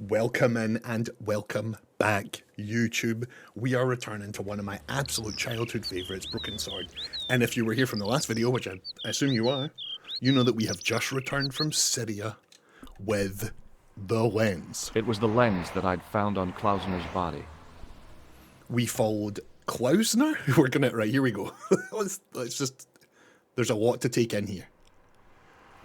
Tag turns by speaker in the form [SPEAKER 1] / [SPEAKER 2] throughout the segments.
[SPEAKER 1] Welcome in and welcome back, YouTube. We are returning to one of my absolute childhood favourites, Broken Sword. And if you were here from the last video, which I assume you are, you know that we have just returned from Syria with the lens.
[SPEAKER 2] It was the lens that I'd found on Klausner's body.
[SPEAKER 1] We followed Klausner? We're gonna, right, here we go. let's just, there's a lot to take in here.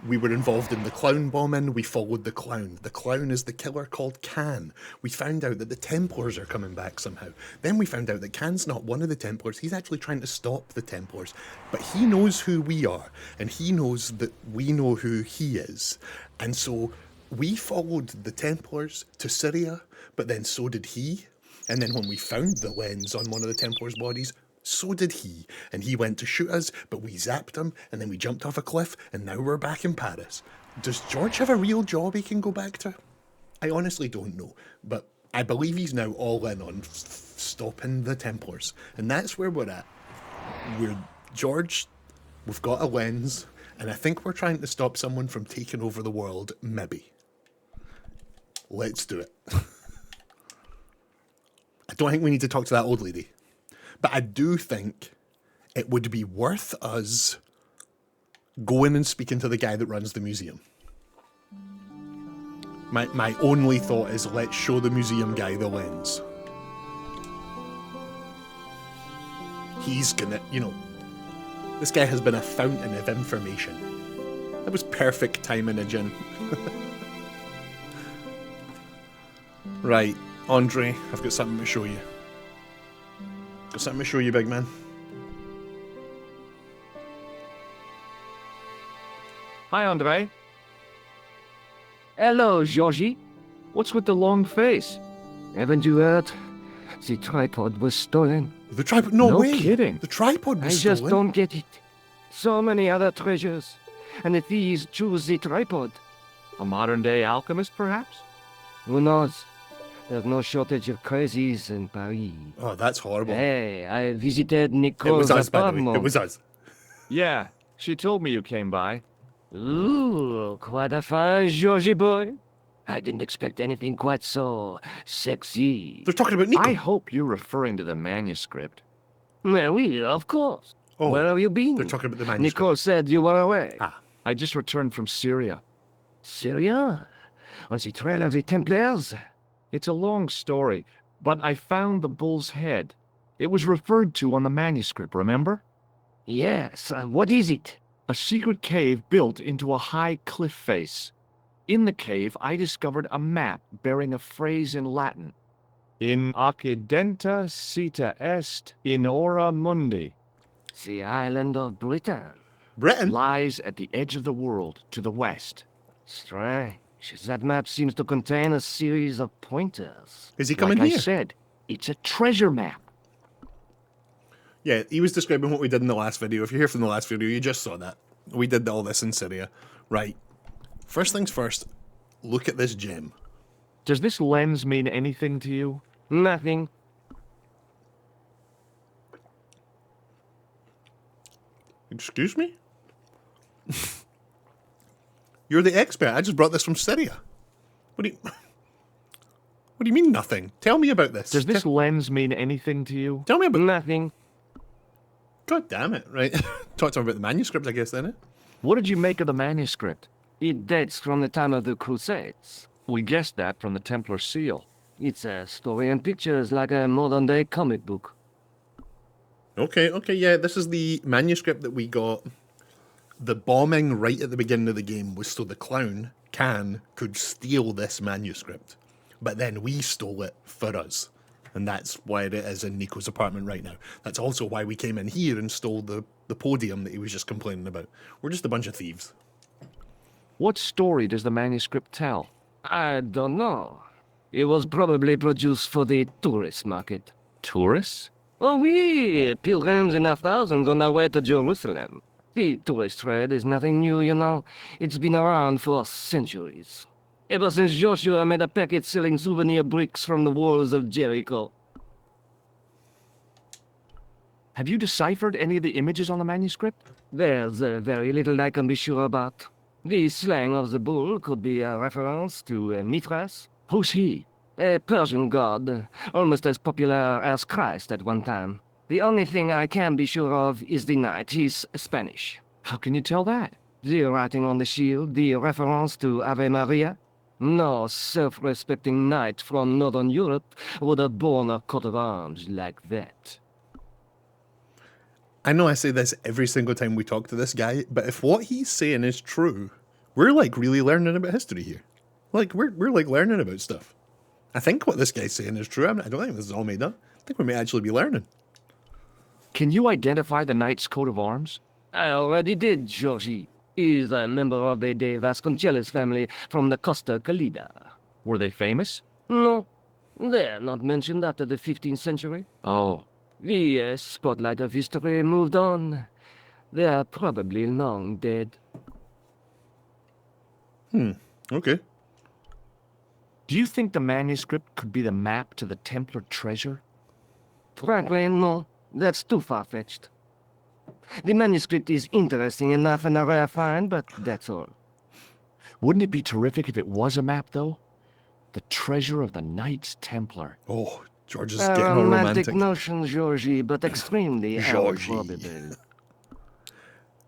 [SPEAKER 1] We were involved in the clown bombing, we followed the clown. The clown is the killer called Khan. We found out that the Templars are coming back somehow. Then we found out that Khan's not one of the Templars, he's actually trying to stop the Templars. But he knows who we are, and he knows that we know who he is. And so we followed the Templars to Syria, but then so did he. And then when we found the lens on one of the Templars' bodies, so did he, and he went to shoot us, but we zapped him, and then we jumped off a cliff, and now we're back in Paris. Does George have a real job he can go back to? I honestly don't know, but I believe he's now all in on stopping the Templars, and that's where we're at. George, we've got a lens, and I think we're trying to stop someone from taking over the world, maybe. Let's do it. I don't think we need to talk to that old lady. But I do think it would be worth us going and speaking to the guy that runs the museum. My only thought is, let's show the museum guy the lens. He's gonna, this guy has been a fountain of information. That was perfect timing, Jin. Right, Andre, I've got something to show you. Got something to show you, big man.
[SPEAKER 2] Hi, Andre.
[SPEAKER 3] Hello, Georgie.
[SPEAKER 2] What's with the long face?
[SPEAKER 3] Haven't you heard? The tripod was stolen.
[SPEAKER 1] The tripod? No way.
[SPEAKER 2] Kidding.
[SPEAKER 1] The tripod was stolen.
[SPEAKER 3] I just don't get it. So many other treasures, and the thieves choose the tripod.
[SPEAKER 2] A modern-day alchemist, perhaps?
[SPEAKER 3] Who knows? There's no shortage of crazies in Paris.
[SPEAKER 1] Oh, that's horrible.
[SPEAKER 3] Hey, I visited Nico's
[SPEAKER 1] It was us, by the way.
[SPEAKER 3] apartment.
[SPEAKER 1] It was us.
[SPEAKER 2] Yeah, she told me you came by.
[SPEAKER 3] Ooh, quite a fine Georgie boy. I didn't expect anything quite so sexy.
[SPEAKER 1] They're talking about Nico.
[SPEAKER 2] I hope you're referring to the manuscript.
[SPEAKER 3] Well, we, of course.
[SPEAKER 1] Oh,
[SPEAKER 3] where have you been?
[SPEAKER 1] they're talking about the manuscript.
[SPEAKER 3] Nico said you were away.
[SPEAKER 2] I just returned from Syria.
[SPEAKER 3] Syria? On the trail of the Templars?
[SPEAKER 2] It's a long story, but I found the bull's head. It was referred to on the manuscript, remember?
[SPEAKER 3] Yes, what is it?
[SPEAKER 2] A secret cave built into a high cliff face. In the cave, I discovered a map bearing a phrase in Latin. In occidenta sita est in ora mundi.
[SPEAKER 3] The island of Britain.
[SPEAKER 1] Britain?
[SPEAKER 2] Lies at the edge of the world, to the west.
[SPEAKER 3] Strange. That map seems to contain a series of pointers.
[SPEAKER 1] Is he coming
[SPEAKER 3] like
[SPEAKER 1] here?
[SPEAKER 3] I said, it's a treasure map.
[SPEAKER 1] Yeah, he was describing what we did in the last video. If you're here from the last video, you just saw that. We did all this in Syria. Right. First things first, look at this gem.
[SPEAKER 2] Does this lens mean anything to you?
[SPEAKER 3] Nothing.
[SPEAKER 1] Excuse me? You're the expert. I just brought this from Syria. What do you mean nothing? Tell me about this.
[SPEAKER 2] Does this lens mean anything to you?
[SPEAKER 1] Tell me about...
[SPEAKER 3] Nothing.
[SPEAKER 1] God damn it, right. Talk to me about the manuscript, I guess, then,
[SPEAKER 2] What did you make of the manuscript?
[SPEAKER 3] It dates from the time of the Crusades.
[SPEAKER 2] We guessed that from the Templar seal.
[SPEAKER 3] It's a story and pictures like a modern-day comic book.
[SPEAKER 1] Okay, yeah, this is the manuscript that we got. The bombing right at the beginning of the game was so the clown, Khan, could steal this manuscript. But then we stole it for us. And that's why it is in Nico's apartment right now. That's also why we came in here and stole the podium that he was just complaining about. We're just a bunch of thieves.
[SPEAKER 2] What story does the manuscript tell?
[SPEAKER 3] I don't know. It was probably produced for the tourist market.
[SPEAKER 2] Tourists?
[SPEAKER 3] Oh, oui, pilgrims in their thousands on their way to Jerusalem. The tourist trade is nothing new, you know. It's been around for centuries. Ever since Joshua made a packet selling souvenir bricks from the walls of Jericho.
[SPEAKER 2] Have you deciphered any of the images on the manuscript?
[SPEAKER 3] There's very little I can be sure about. The slang of the bull could be a reference to Mithras.
[SPEAKER 2] Who's he?
[SPEAKER 3] A Persian god, almost as popular as Christ at one time. The only thing I can be sure of is the knight. He's Spanish.
[SPEAKER 2] How can you tell that?
[SPEAKER 3] The writing on the shield, the reference to Ave Maria. No self-respecting knight from Northern Europe would have borne a coat of arms like that.
[SPEAKER 1] I know I say this every single time we talk to this guy, but if what he's saying is true, we're like really learning about history here. Like we're like learning about stuff. I think what this guy's saying is true. I don't think this is all made up. I think we may actually be learning.
[SPEAKER 2] Can you identify the knight's coat of arms?
[SPEAKER 3] I already did, Georgie. He's a member of the De Vasconcelos family from the Costa Calida.
[SPEAKER 2] Were they famous?
[SPEAKER 3] No, they're not mentioned after the 15th century.
[SPEAKER 2] Oh,
[SPEAKER 3] The spotlight of history moved on. They're probably long dead.
[SPEAKER 1] Okay.
[SPEAKER 2] do you think the manuscript could be the map to the Templar treasure?
[SPEAKER 3] Frankly, no. That's too far-fetched. The manuscript is interesting enough and a rare find, but that's all.
[SPEAKER 2] Wouldn't it be terrific if it was a map, though? The treasure of the Knights Templar.
[SPEAKER 1] Oh, George is
[SPEAKER 3] A
[SPEAKER 1] getting all
[SPEAKER 3] romantic
[SPEAKER 1] romantic.
[SPEAKER 3] notion, Georgie, but extremely
[SPEAKER 1] Georgie.
[SPEAKER 3] improbable.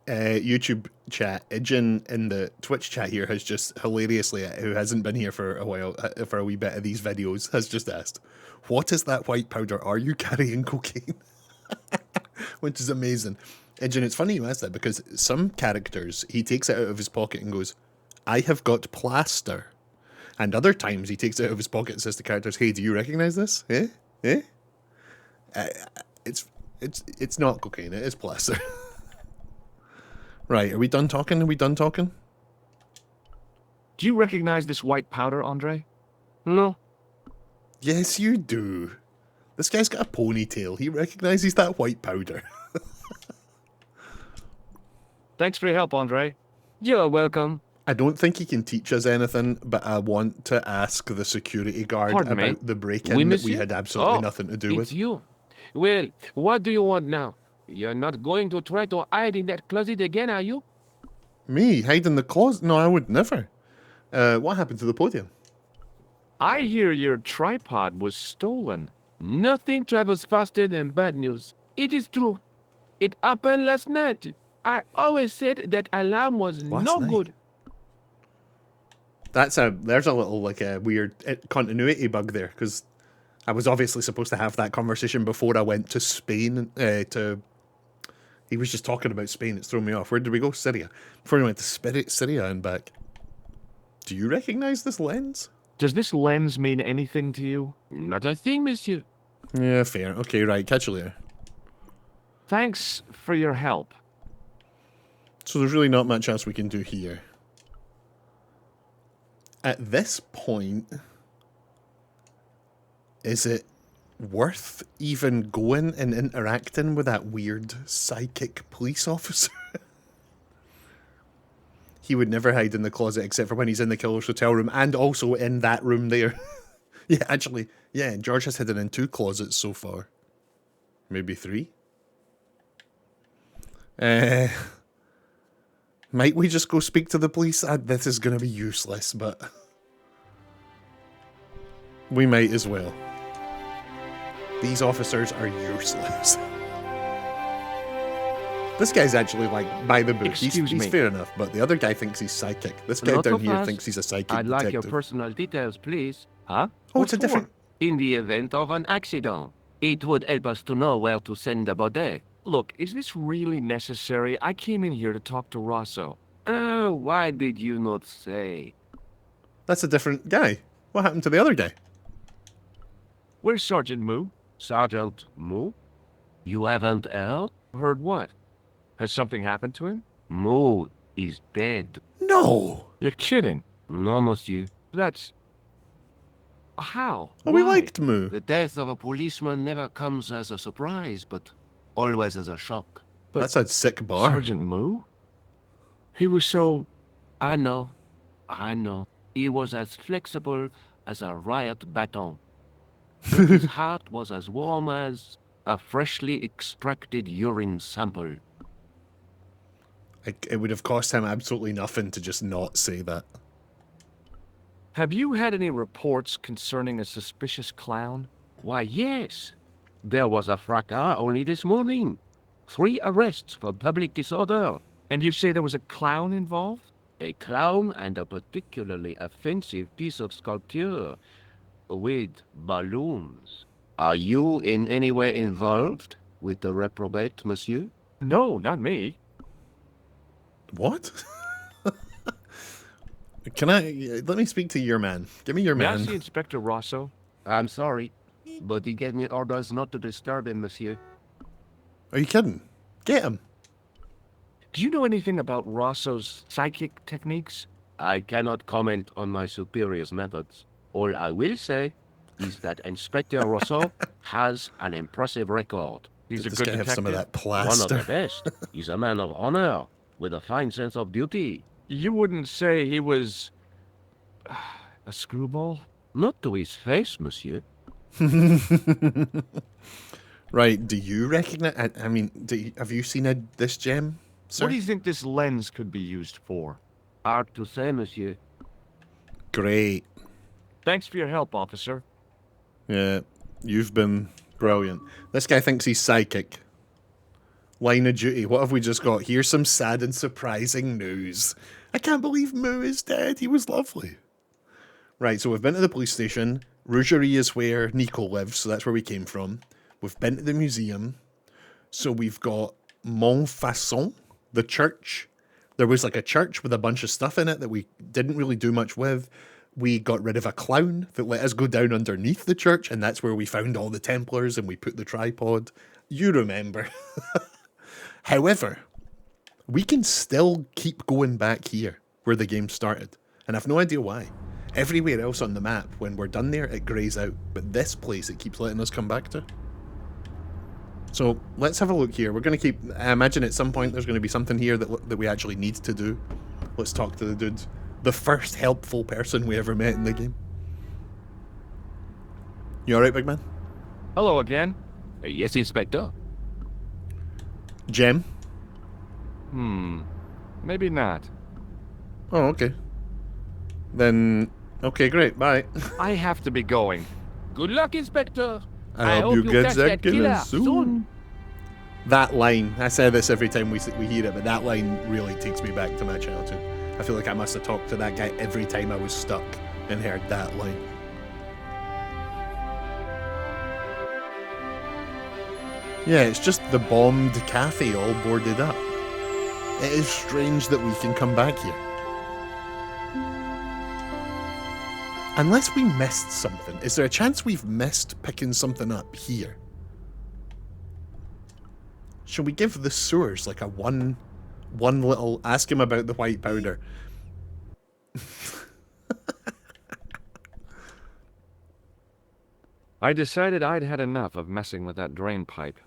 [SPEAKER 1] YouTube chat, Ijin in the Twitch chat here has just hilariously, who hasn't been here for a while, for a wee bit of these videos, has just asked, "What is that white powder? Are you carrying cocaine?" Which is amazing. Ijin, it's funny you asked that because some characters, he takes it out of his pocket and goes, "I have got plaster." And other times he takes it out of his pocket and says to characters, "Hey, do you recognize this? Eh? Eh?" It's not cocaine, it is plaster. Right, are we done talking? Are we done talking?
[SPEAKER 2] Do you recognize this white powder, Andre?
[SPEAKER 3] No,
[SPEAKER 1] Yes, you do. This guy's got a ponytail. He recognizes that white powder.
[SPEAKER 2] Thanks for your help, Andre.
[SPEAKER 3] you're welcome.
[SPEAKER 1] I don't think he can teach us anything, but I want to ask the security guard
[SPEAKER 4] Pardon me?
[SPEAKER 1] about the break-in
[SPEAKER 4] Oui,
[SPEAKER 1] that we
[SPEAKER 4] monsieur?
[SPEAKER 1] had absolutely
[SPEAKER 4] Oh,
[SPEAKER 1] nothing to do
[SPEAKER 4] It's
[SPEAKER 1] with.
[SPEAKER 4] you. Well, what do you want now? You're not going to try to hide in that closet again, are you?
[SPEAKER 1] Me? Hide in the closet? No, I would never. What happened to the podium?
[SPEAKER 2] I hear your tripod was stolen.
[SPEAKER 4] Nothing travels faster than bad news. It is true. It happened last night. I always said that alarm was
[SPEAKER 1] Last
[SPEAKER 4] no
[SPEAKER 1] night?
[SPEAKER 4] good.
[SPEAKER 1] There's a little like a weird continuity bug there because I was obviously supposed to have that conversation before I went to Spain. He was just talking about Spain. It's thrown me off. Where did we go? Syria. Before we went to Syria and back. Do you recognize this lens?
[SPEAKER 2] Does this lens mean anything to you?
[SPEAKER 4] Not a thing, monsieur.
[SPEAKER 1] Yeah, fair. Okay, right. Catch you later.
[SPEAKER 2] Thanks for your help.
[SPEAKER 1] So there's really not much else we can do here. At this point, is it worth even going and interacting with that weird psychic police officer? He would never hide in the closet except for when he's in the killer's hotel room and also in that room there. Yeah, actually, yeah, George has hidden in 2 closets so far. Maybe 3? Might we just go speak to the police? This is going to be useless, but we might as well. These officers are useless. This guy's actually like by the book.
[SPEAKER 2] Excuse
[SPEAKER 1] He's
[SPEAKER 2] me.
[SPEAKER 1] fair enough, but the other guy thinks he's psychic. This guy
[SPEAKER 4] Lot
[SPEAKER 1] down
[SPEAKER 4] of
[SPEAKER 1] here
[SPEAKER 4] us.
[SPEAKER 1] thinks he's a psychic
[SPEAKER 4] I'd like your
[SPEAKER 1] detective.
[SPEAKER 4] personal details, please.
[SPEAKER 2] Huh?
[SPEAKER 1] Oh,
[SPEAKER 2] What
[SPEAKER 1] it's a
[SPEAKER 2] for?
[SPEAKER 1] different.
[SPEAKER 4] In the event of an accident, it would help us to know where to send the body.
[SPEAKER 2] Look, is this really necessary? I came in here to talk to Rosso.
[SPEAKER 4] Oh, why did you not say?
[SPEAKER 1] That's a different guy. What happened to the other guy?
[SPEAKER 2] Where's Sergeant Moo?
[SPEAKER 4] Sergeant Moo? You haven't heard?
[SPEAKER 2] Heard what? Has something happened to him?
[SPEAKER 4] Moo is dead.
[SPEAKER 1] No!
[SPEAKER 2] You're kidding.
[SPEAKER 4] No, monsieur.
[SPEAKER 2] That's... How?
[SPEAKER 1] Oh, we
[SPEAKER 2] Why?
[SPEAKER 1] liked Moo.
[SPEAKER 4] The death of a policeman never comes as a surprise, but always as a shock.
[SPEAKER 2] But
[SPEAKER 1] That's a sick bar.
[SPEAKER 2] Sergeant Moo? He was so...
[SPEAKER 4] I know. He was as flexible as a riot baton. But his heart was as warm as a freshly extracted urine sample.
[SPEAKER 1] It would have cost him absolutely nothing to just not say that.
[SPEAKER 2] Have you had any reports concerning a suspicious clown?
[SPEAKER 4] Why, yes. There was a fracas only this morning. 3 arrests for public disorder.
[SPEAKER 2] And you say there was a clown involved?
[SPEAKER 4] A clown and a particularly offensive piece of sculpture with balloons. Are you in any way involved with the reprobate, monsieur?
[SPEAKER 2] No, not me.
[SPEAKER 1] What? Let me speak to your man. Give me your
[SPEAKER 2] May I
[SPEAKER 1] man.
[SPEAKER 2] see Inspector Rosso?
[SPEAKER 4] I'm sorry, but he gave me orders not to disturb him, monsieur.
[SPEAKER 1] Are you kidding? Get him.
[SPEAKER 2] Do you know anything about Rosso's psychic techniques?
[SPEAKER 4] I cannot comment on my superior's methods. All I will say is that Inspector Rousseau has an impressive record.
[SPEAKER 2] He's
[SPEAKER 1] Did
[SPEAKER 2] a
[SPEAKER 1] this
[SPEAKER 2] good
[SPEAKER 1] guy have some of
[SPEAKER 2] detective.
[SPEAKER 1] that
[SPEAKER 4] One of
[SPEAKER 1] plaster?
[SPEAKER 4] the best. He's a man of honor, with a fine sense of duty.
[SPEAKER 2] You wouldn't say he was a screwball?
[SPEAKER 4] Not to his face, monsieur.
[SPEAKER 1] Right, do you recognize... I mean, have you seen this gem, sir?
[SPEAKER 2] What do you think this lens could be used for?
[SPEAKER 4] Hard to say, monsieur.
[SPEAKER 1] Great.
[SPEAKER 2] Thanks for your help, officer.
[SPEAKER 1] Yeah, you've been brilliant. This guy thinks he's psychic. Line of duty. What have we just got? Here's some sad and surprising news. I can't believe Moo is dead. He was lovely. Right, so we've been to the police station. Rougerie is where Nico lives, so that's where we came from. We've been to the museum. So we've got Montfaucon, the church. There was like a church with a bunch of stuff in it that we didn't really do much with. We got rid of a clown that let us go down underneath the church, and that's where we found all the Templars and we put the tripod. You remember. However, we can still keep going back here where the game started, and I've no idea why. Everywhere else on the map, when we're done there, it greys out, but this place it keeps letting us come back to. So let's have a look here. We're going to keep... I imagine at some point there's going to be something here that we actually need to do. Let's talk to the dude. The first helpful person we ever met in the game. You alright, big man?
[SPEAKER 2] Hello again.
[SPEAKER 4] Yes, Inspector.
[SPEAKER 1] Gem?
[SPEAKER 2] Maybe not.
[SPEAKER 1] Oh, okay. Then... Okay, great. Bye.
[SPEAKER 2] I have to be going.
[SPEAKER 4] Good luck, Inspector.
[SPEAKER 1] I hope you get that killer soon. That line, I say this every time we hear it, but that line really takes me back to my childhood. I feel like I must have talked to that guy every time I was stuck and heard that line. Yeah, it's just the bombed cafe all boarded up. It is strange that we can come back here. Unless we missed something. Is there a chance we've missed picking something up here? Shall we give the sewers like a one little... Ask him about the white powder.
[SPEAKER 2] I decided I'd had enough of messing with that drain pipe.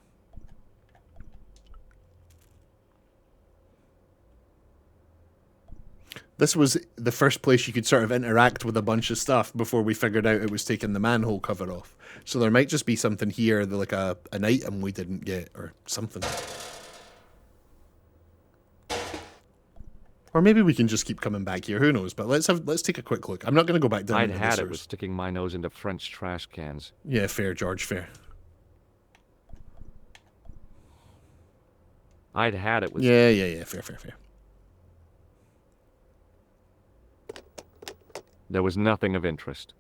[SPEAKER 1] This was the first place you could sort of interact with a bunch of stuff before we figured out it was taking the manhole cover off. So there might just be something here, like an item we didn't get, or something. Or maybe we can just keep coming back here, who knows, but let's take a quick look. I'm not going to go back down
[SPEAKER 2] I'd
[SPEAKER 1] into the
[SPEAKER 2] had it
[SPEAKER 1] sewers.
[SPEAKER 2] with sticking my nose into French trash cans.
[SPEAKER 1] Yeah, fair, George, fair.
[SPEAKER 2] I'd had it with...
[SPEAKER 1] Yeah, fair.
[SPEAKER 2] There was nothing of interest.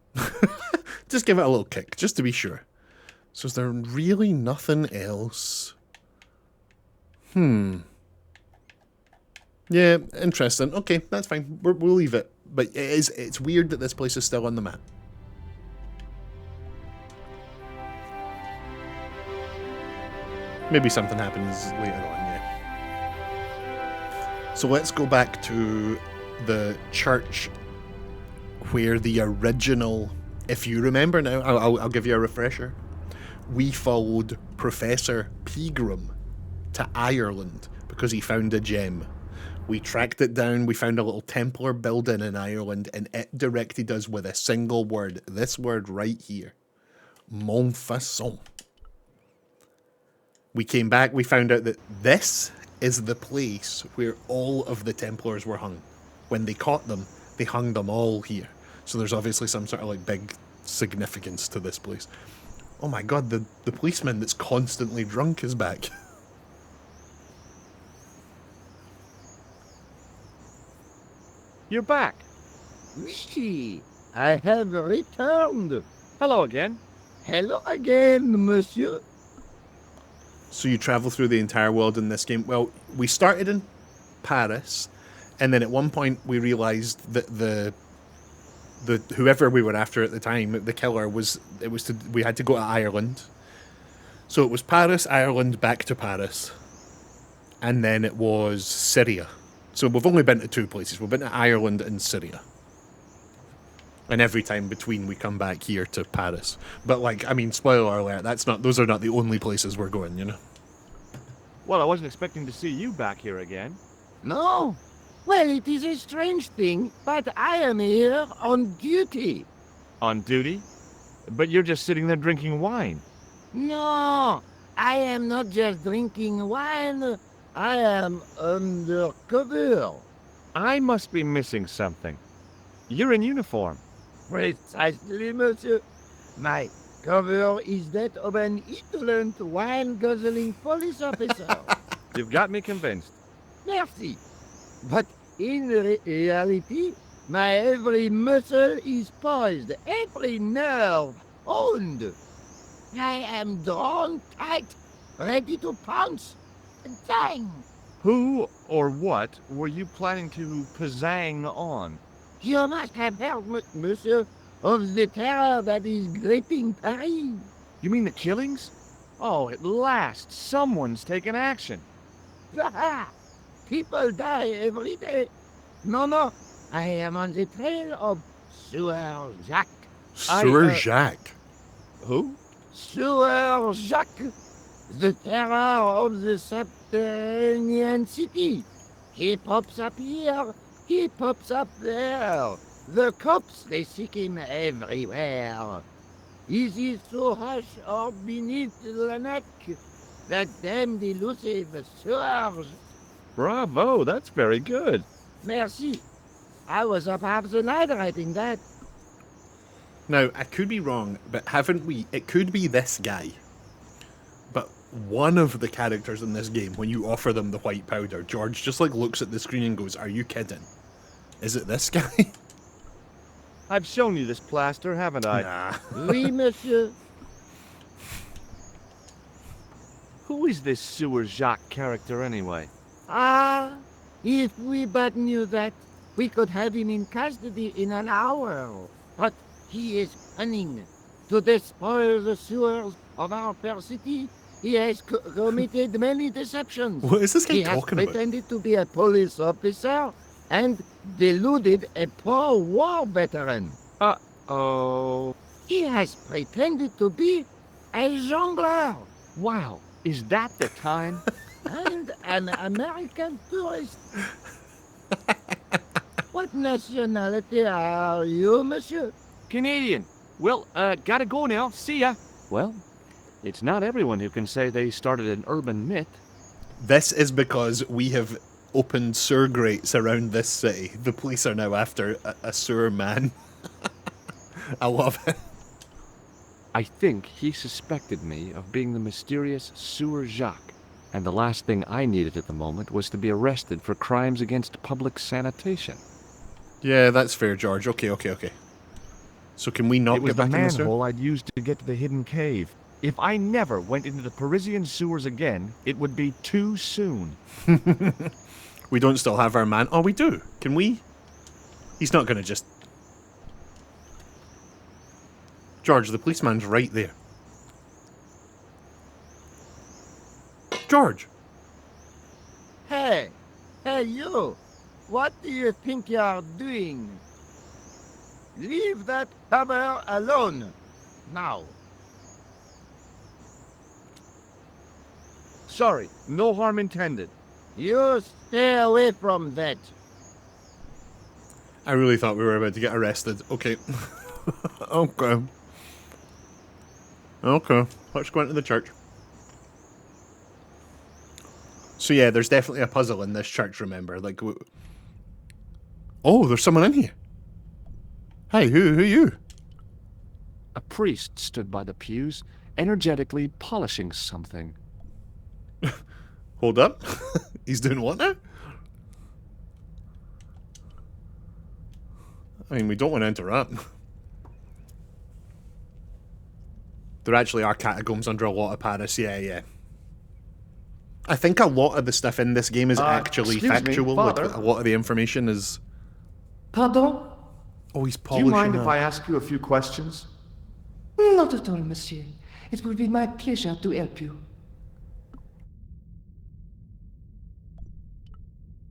[SPEAKER 1] Just give it a little kick, just to be sure. So is there really nothing else? Yeah, interesting. Okay, that's fine. We'll leave it. But it's weird that this place is still on the map. Maybe something happens later on, yeah. So let's go back to the church where the original... If you remember now, I'll give you a refresher. We followed Professor Pegram to Ireland because he found a gem. We tracked it down, we found a little Templar building in Ireland, and it directed us with a single word. This word right here. Montfaucon. We came back, we found out that this is the place where all of the Templars were hung. When they caught them, they hung them all here. So there's obviously some sort of like big significance to this place. Oh my god, the policeman that's constantly drunk is back.
[SPEAKER 2] You're back.
[SPEAKER 5] Oui, I have returned.
[SPEAKER 2] Hello again.
[SPEAKER 5] Hello again, monsieur.
[SPEAKER 1] So you travel through the entire world in this game. Well, we started in Paris, and then at one point we realized that the whoever we were after at the time, the killer we had to go to Ireland. So it was Paris, Ireland, back to Paris, and then it was Syria. So we've only been to two places. We've been to Ireland and Syria. And every time between we come back here to Paris. But like, I mean, spoiler alert, those are not the only places we're going, you know?
[SPEAKER 2] Well, I wasn't expecting to see you back here again.
[SPEAKER 5] No? Well, it is a strange thing, but I am here on duty.
[SPEAKER 2] On duty? But you're just sitting there drinking wine.
[SPEAKER 5] No, I am not just drinking wine. I am undercover.
[SPEAKER 2] I must be missing something. You're in uniform.
[SPEAKER 5] Precisely, monsieur. My cover is that of an indolent wine-guzzling police officer.
[SPEAKER 2] You've got me convinced.
[SPEAKER 5] Merci. But in reality, my every muscle is poised, every nerve honed. I am drawn tight, ready to pounce. Dang!
[SPEAKER 2] Who or what were you planning to pizzang on?
[SPEAKER 5] You must have heard, monsieur, of the terror that is gripping Paris.
[SPEAKER 2] You mean the killings? Oh, at last, someone's taken action.
[SPEAKER 5] Ah, people die every day. No, I am on the trail of Sewer Jacques.
[SPEAKER 1] Sewer Jacques.
[SPEAKER 2] Who?
[SPEAKER 5] Sewer Jacques, the terror of the subterranean city. He pops up here, he pops up there. The cops, they seek him everywhere. Is he so hush or beneath the neck? That damned elusive Serge.
[SPEAKER 2] Bravo, that's very good.
[SPEAKER 5] Merci. I was up half the night writing that.
[SPEAKER 1] Now, I could be wrong, but haven't we... It could be this guy. But one of the characters in this game, when you offer them the white powder, George just like looks at the screen and goes, "Are you kidding? Is it this guy?"
[SPEAKER 2] I've shown you this plaster, haven't I?
[SPEAKER 1] Nah.
[SPEAKER 5] Oui, monsieur.
[SPEAKER 2] Who is this Sewer Jacques character anyway?
[SPEAKER 5] Ah, if we but knew that, we could have him in custody in an hour. But he is cunning. To despoil the sewers of our fair city, he has committed many deceptions.
[SPEAKER 1] What is this guy
[SPEAKER 5] He has
[SPEAKER 1] talking about?
[SPEAKER 5] pretended to be a police officer and deluded a poor war veteran.
[SPEAKER 2] Oh.
[SPEAKER 5] He has pretended to be a jongleur
[SPEAKER 2] Wow, is that the time?
[SPEAKER 5] and an American tourist. What nationality are you, monsieur?
[SPEAKER 2] Canadian. Well, gotta go now. See ya. Well, it's not everyone who can say they started an urban myth.
[SPEAKER 1] This is because we have opened sewer grates around this city. The police are now after a sewer man. I love it.
[SPEAKER 2] I think he suspected me of being the mysterious Sewer Jacques, and the last thing I needed at the moment was to be arrested for crimes against public sanitation.
[SPEAKER 1] Yeah, that's fair, George. Okay. So can we not
[SPEAKER 2] It was
[SPEAKER 1] get
[SPEAKER 2] the
[SPEAKER 1] back in the sewer?
[SPEAKER 2] manhole I'd used to get to the hidden cave. If I never went into the Parisian sewers again, it would be too soon.
[SPEAKER 1] We don't still have our man. Oh, we do. Can we? He's not going to just... George, the policeman's right there. George!
[SPEAKER 5] Hey, you! What do you think you're doing? Leave that cover alone, now.
[SPEAKER 2] Sorry, no harm intended.
[SPEAKER 5] You stay away from that.
[SPEAKER 1] I really thought we were about to get arrested. Okay. Okay. Let's go into the church. So yeah, there's definitely a puzzle in this church, remember? Like, oh, there's someone in here. Hey, who are you?
[SPEAKER 2] A priest stood by the pews, energetically polishing something.
[SPEAKER 1] Hold up. He's doing what now? I mean, we don't want to interrupt. There actually are catacombs under a lot of Paris, yeah. I think a lot of the stuff in this game is actually
[SPEAKER 2] excuse me,
[SPEAKER 1] factual. Like,
[SPEAKER 2] Father?
[SPEAKER 1] a lot of the information is...
[SPEAKER 3] Pardon?
[SPEAKER 1] Oh, he's
[SPEAKER 2] Do
[SPEAKER 1] polishing
[SPEAKER 2] you mind if
[SPEAKER 1] a-
[SPEAKER 2] I ask you a few questions?
[SPEAKER 3] Not at all, monsieur. It will be my pleasure to help you.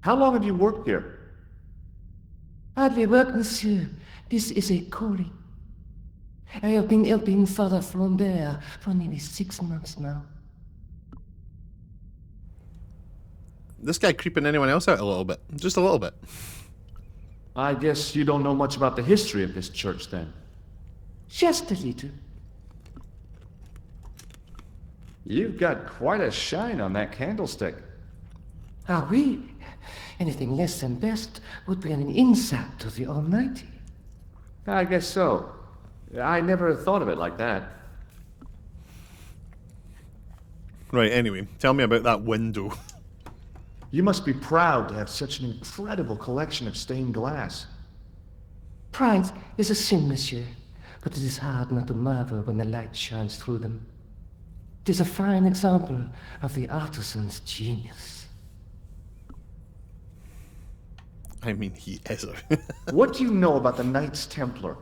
[SPEAKER 2] How long have you worked here?
[SPEAKER 3] Hardly work, monsieur. This is a calling. I have been helping Father Flambert for nearly 6 months now.
[SPEAKER 1] This guy creeping anyone else out a little bit. Just a little bit.
[SPEAKER 2] I guess you don't know much about the history of this church, then.
[SPEAKER 3] Just a little.
[SPEAKER 2] You've got quite a shine on that candlestick.
[SPEAKER 3] Ah, oui. Anything less than best would be an insult to the Almighty.
[SPEAKER 2] I guess so. I never thought of it like that.
[SPEAKER 1] Right, anyway, tell me about that window.
[SPEAKER 2] You must be proud to have such an incredible collection of stained glass.
[SPEAKER 3] Pride is a sin, monsieur, but it is hard not to marvel when the light shines through them. It is a fine example of the artisan's genius.
[SPEAKER 1] I mean, he is a...
[SPEAKER 2] What do you know about the Knights Templar?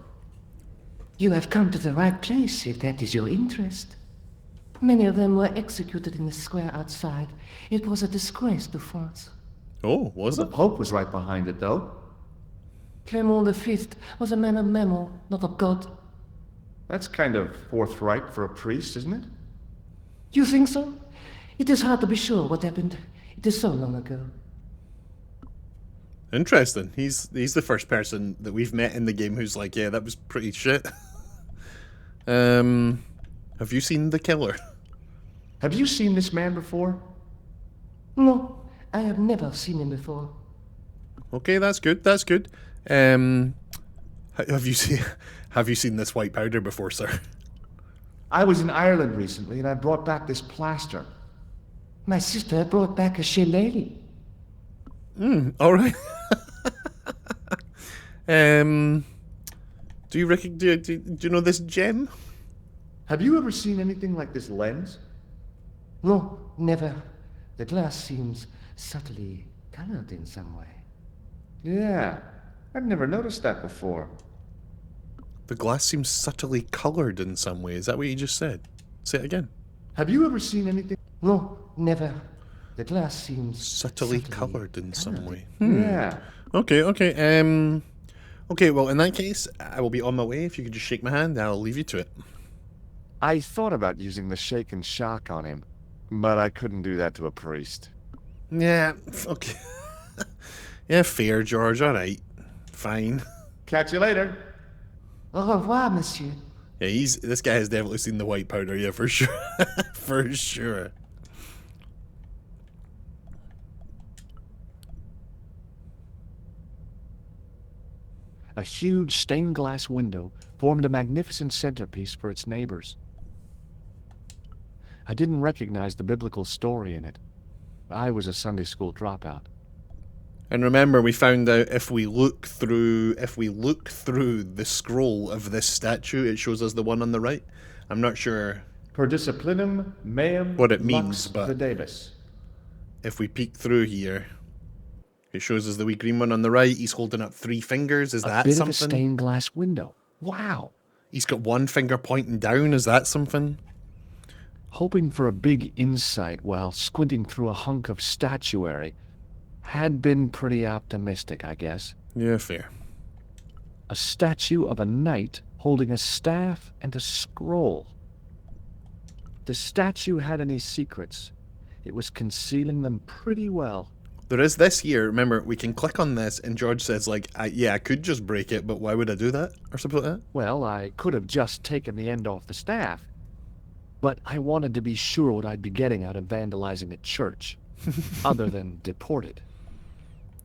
[SPEAKER 3] You have come to the right place if that is your interest. Many of them were executed in the square outside. It was a disgrace to France.
[SPEAKER 1] Oh, was
[SPEAKER 2] The
[SPEAKER 1] it?
[SPEAKER 2] Pope was right behind it, though.
[SPEAKER 3] Clement V was a man of memo, not of God.
[SPEAKER 2] That's kind of forthright for a priest, isn't it?
[SPEAKER 3] You think so? It is hard to be sure what happened. It is so long ago.
[SPEAKER 1] Interesting. He's the first person that we've met in the game who's like, yeah, that was pretty shit. Have you seen the killer?
[SPEAKER 2] Have you seen this man before?
[SPEAKER 3] No, I have never seen him before.
[SPEAKER 1] Okay, that's good. That's good. Have you seen this white powder before, sir?
[SPEAKER 2] I was in Ireland recently, and I brought back this plaster.
[SPEAKER 3] My sister brought back a shillelagh.
[SPEAKER 1] All right. Do you know this gem?
[SPEAKER 2] Have you ever seen anything like this lens?
[SPEAKER 3] No, never. The glass seems subtly colored in some way.
[SPEAKER 2] Yeah, I've never noticed that before.
[SPEAKER 1] The glass seems subtly colored in some way. Is that what you just said? Say it again.
[SPEAKER 2] Have you ever seen anything?
[SPEAKER 3] No, never. The glass seems
[SPEAKER 1] Subtly colored in some
[SPEAKER 3] colored.
[SPEAKER 1] way.
[SPEAKER 2] Yeah.
[SPEAKER 1] Okay. Okay, well, in that case, I will be on my way. If you could just shake my hand, I'll leave you to it.
[SPEAKER 2] I thought about using the shake and shock on him, but I couldn't do that to a priest.
[SPEAKER 1] Yeah, okay. Yeah, fair, George. All right. Fine.
[SPEAKER 2] Catch you later.
[SPEAKER 3] Au revoir, monsieur.
[SPEAKER 1] Yeah, this guy has definitely seen the white powder, yeah, for sure. For sure.
[SPEAKER 2] A huge stained glass window formed a magnificent centerpiece for its neighbors. I didn't recognize the biblical story in it. I was a Sunday school dropout.
[SPEAKER 1] And remember, we found out if we look through the scroll of this statue, it shows us the one on the right. I'm not sure
[SPEAKER 2] Per disciplinum meum
[SPEAKER 1] what it means,
[SPEAKER 2] lux
[SPEAKER 1] but
[SPEAKER 2] videbis.
[SPEAKER 1] if we peek through here, it shows us the wee green one on the right. He's holding up 3 fingers. Is
[SPEAKER 2] A
[SPEAKER 1] that
[SPEAKER 2] bit of a
[SPEAKER 1] something?
[SPEAKER 2] stained glass window. Wow.
[SPEAKER 1] He's got 1 finger pointing down. Is that something?
[SPEAKER 2] Hoping for a big insight while squinting through a hunk of statuary had been pretty optimistic, I guess.
[SPEAKER 1] Yeah, fair.
[SPEAKER 2] A statue of a knight holding a staff and a scroll. The statue had any secrets. It was concealing them pretty well.
[SPEAKER 1] There is this here. Remember, we can click on this, and George says, like, I could just break it, but why would I do that? Or something like that.
[SPEAKER 2] Well, I could have just taken the end off the staff. But I wanted to be sure what I'd be getting out of vandalizing a church, other than deported.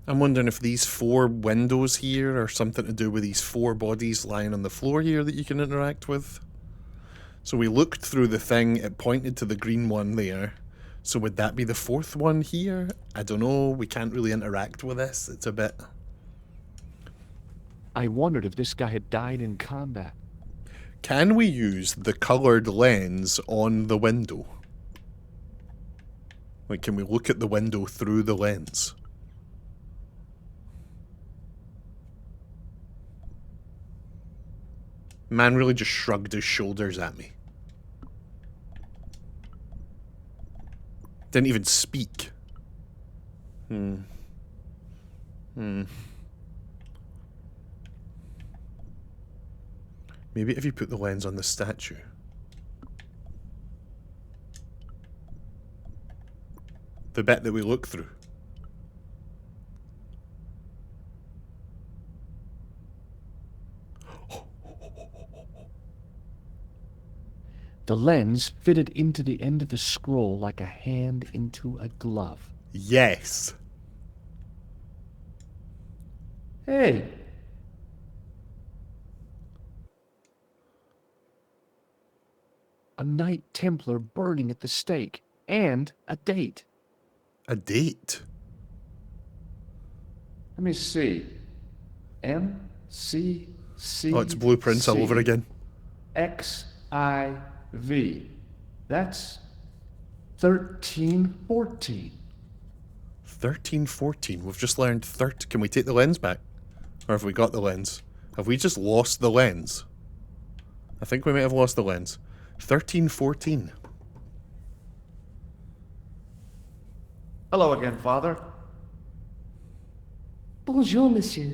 [SPEAKER 1] I'm wondering if these 4 windows here are something to do with these 4 bodies lying on the floor here that you can interact with. So we looked through the thing, it pointed to the green one there. So would that be the 4th one here? I don't know, we can't really interact with this, it's a bit...
[SPEAKER 2] I wondered if this guy had died in combat.
[SPEAKER 1] Can we use the coloured lens on the window? Like, can we look at the window through the lens? Man really just shrugged his shoulders at me. Didn't even speak. Maybe if you put the lens on the statue. The bit that we look through.
[SPEAKER 2] The lens fitted into the end of the scroll like a hand into a glove.
[SPEAKER 1] Yes.
[SPEAKER 2] Hey! A Knight Templar burning at the stake. And a date.
[SPEAKER 1] A date?
[SPEAKER 2] Let me see. M-C-C...
[SPEAKER 1] Oh, it's blueprints all over again.
[SPEAKER 2] X-I-V. That's 1314.
[SPEAKER 1] 1314. We've just learned Can we take the lens back? Or have we got the lens? Have we just lost the lens? I think we might have lost the lens. 1314.
[SPEAKER 2] Hello again, Father.
[SPEAKER 3] Bonjour, monsieur.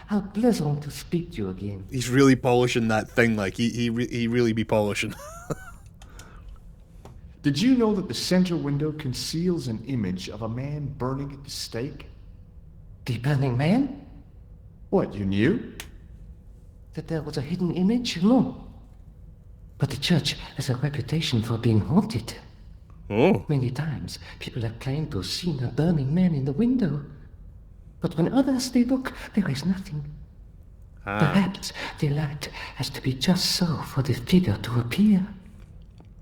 [SPEAKER 3] How pleasant to speak to you again.
[SPEAKER 1] He's really polishing that thing, like, he really be polishing.
[SPEAKER 2] Did you know that the center window conceals an image of a man burning at the stake?
[SPEAKER 3] The burning man?
[SPEAKER 2] What, you knew?
[SPEAKER 3] That there was a hidden image? No. But the church has a reputation for being haunted.
[SPEAKER 1] Oh.
[SPEAKER 3] Many times, people have claimed to have seen a burning man in the window. But when others they look, there is nothing. Perhaps the light has to be just so for the figure to appear.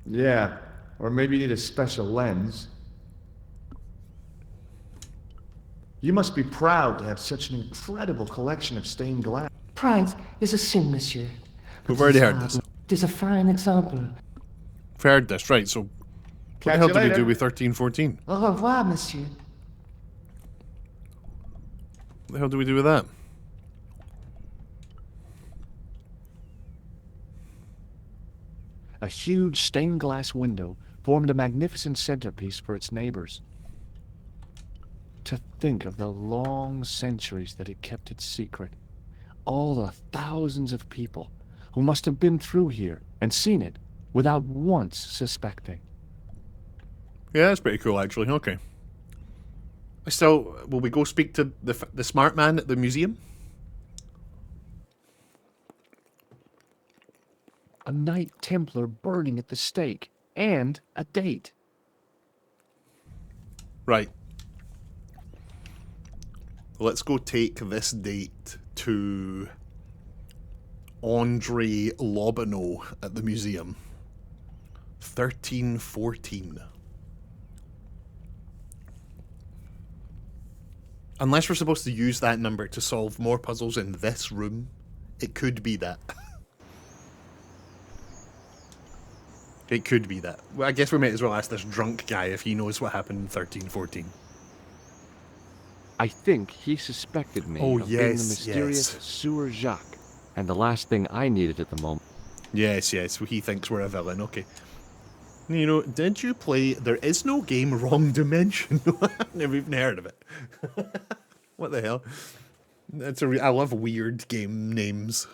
[SPEAKER 2] Yeah, or maybe you need a special lens. You must be proud to have such an incredible collection of stained glass.
[SPEAKER 3] Pride is a sin, monsieur.
[SPEAKER 1] We've already heard this.
[SPEAKER 3] It is a fine example.
[SPEAKER 1] We've heard this, right, so... What the hell did we do with 1314?
[SPEAKER 3] Au revoir, monsieur.
[SPEAKER 1] What the hell do we do with that?
[SPEAKER 2] A huge stained glass window formed a magnificent centerpiece for its neighbors. To think of the long centuries that it kept its secret. All the thousands of people who must have been through here and seen it without once suspecting.
[SPEAKER 1] Yeah, that's pretty cool, actually. Okay. So, will we go speak to the smart man at the museum?
[SPEAKER 2] A Knight Templar burning at the stake. And a date.
[SPEAKER 1] Right. Let's go take this date to Andre Lobineau at the museum. 1314. Unless we're supposed to use that number to solve more puzzles in this room, it could be that. It could be that. Well, I guess we might as well ask this drunk guy if he knows what happened in 1314.
[SPEAKER 2] I think he suspected me of being the mysterious Sewer Jacques, and the last thing I needed at the moment.
[SPEAKER 1] Yes, he thinks we're a villain, okay. You know, did you play There Is No Game Wrong Dimension? Never even heard of it. What the hell? I love weird game names.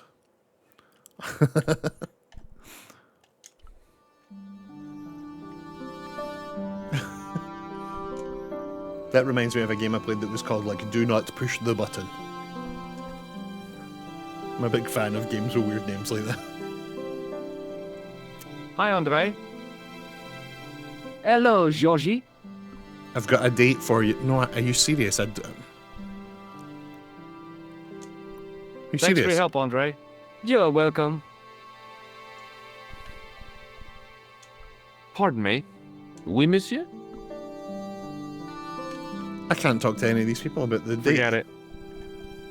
[SPEAKER 1] That reminds me of a game I played that was called, like, Do Not Push the Button. I'm a big fan of games with weird names like that.
[SPEAKER 2] Hi, Andre. Hello, Georgie.
[SPEAKER 1] I've got a date for you. No, are you serious? You
[SPEAKER 2] Thanks for
[SPEAKER 1] serious?
[SPEAKER 2] your help, Andre.
[SPEAKER 3] You're welcome.
[SPEAKER 2] Pardon me.
[SPEAKER 4] Oui, monsieur?
[SPEAKER 1] I can't talk to any of these people about the date.
[SPEAKER 2] Forget it.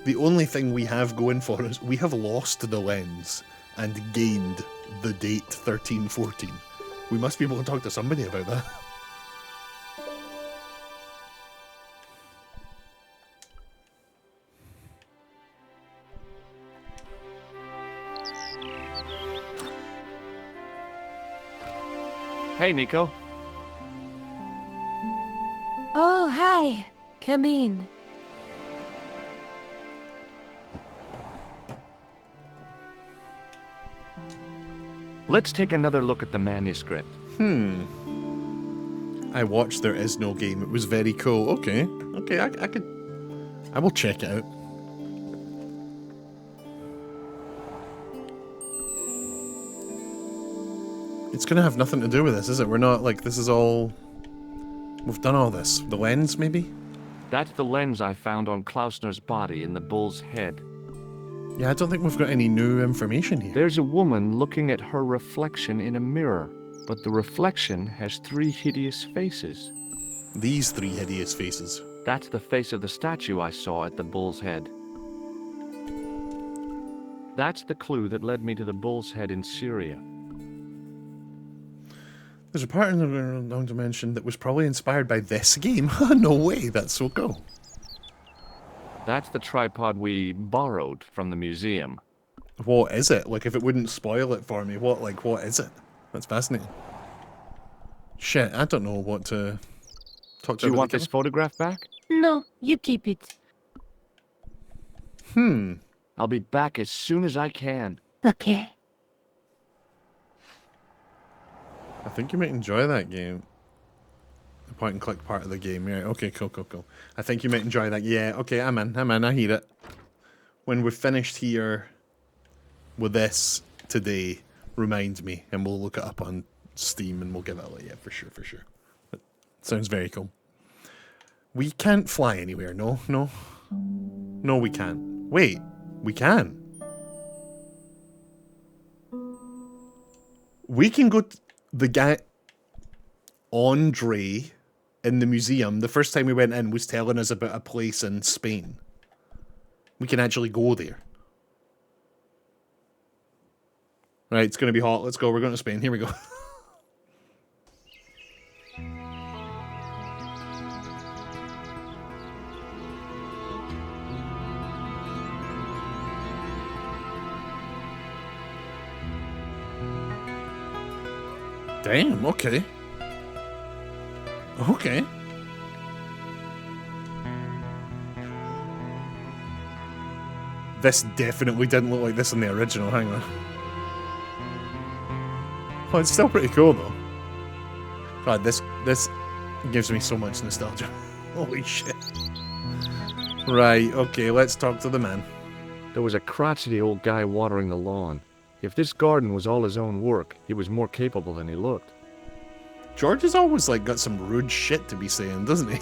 [SPEAKER 1] The only thing we have going for us, we have lost the lens and gained the date 1314. We must be able to talk to somebody about that.
[SPEAKER 2] Hey, Nico.
[SPEAKER 6] Oh, hi. Come in.
[SPEAKER 2] Let's take another look at the manuscript.
[SPEAKER 1] I watched There Is No Game. It was very cool. Okay. Okay, I will check it out. It's gonna have nothing to do with this, is it? We're not, like, this is all... We've done all this. The lens, maybe?
[SPEAKER 2] That's the lens I found on Klausner's body in the bull's head.
[SPEAKER 1] Yeah, I don't think we've got any new information here.
[SPEAKER 2] There's a woman looking at her reflection in a mirror, but the reflection has 3 hideous faces.
[SPEAKER 1] These 3 hideous faces.
[SPEAKER 2] That's the face of the statue I saw at the bull's head. That's the clue that led me to the bull's head in Syria.
[SPEAKER 1] There's a part in the long dimension that was probably inspired by this game. No way, that's so cool.
[SPEAKER 2] That's the tripod we borrowed from the museum.
[SPEAKER 1] What is it? Like, if it wouldn't spoil it for me, what is it? That's fascinating. Shit, I don't know what to talk to.
[SPEAKER 2] Do you want this photograph back?
[SPEAKER 6] No, you keep it.
[SPEAKER 2] I'll be back as soon as I can.
[SPEAKER 6] Okay.
[SPEAKER 1] I think you might enjoy that game. The point and click part of the game, yeah. Okay, cool. I think you might enjoy that. Yeah, okay, I'm in, I hear it. When we're finished here with this today, remind me, and we'll look it up on Steam and we'll give it a yeah, for sure. It sounds very cool. We can't fly anywhere, no? No, we can't. Wait, we can. We can go... The guy... Andre... in the museum, the first time we went in, was telling us about a place in Spain. We can actually go there. Right, it's going to be hot. Let's go. We're going to Spain. Here we go. Damn, okay. Okay. This definitely didn't look like this in the original, hang on. Oh, it's still pretty cool though. God, this gives me so much nostalgia. Holy shit. Right, okay, let's talk to the man.
[SPEAKER 2] There was a crotchety old guy watering the lawn. If this garden was all his own work, he was more capable than he looked.
[SPEAKER 1] George has always, like, got some rude shit to be saying, doesn't he?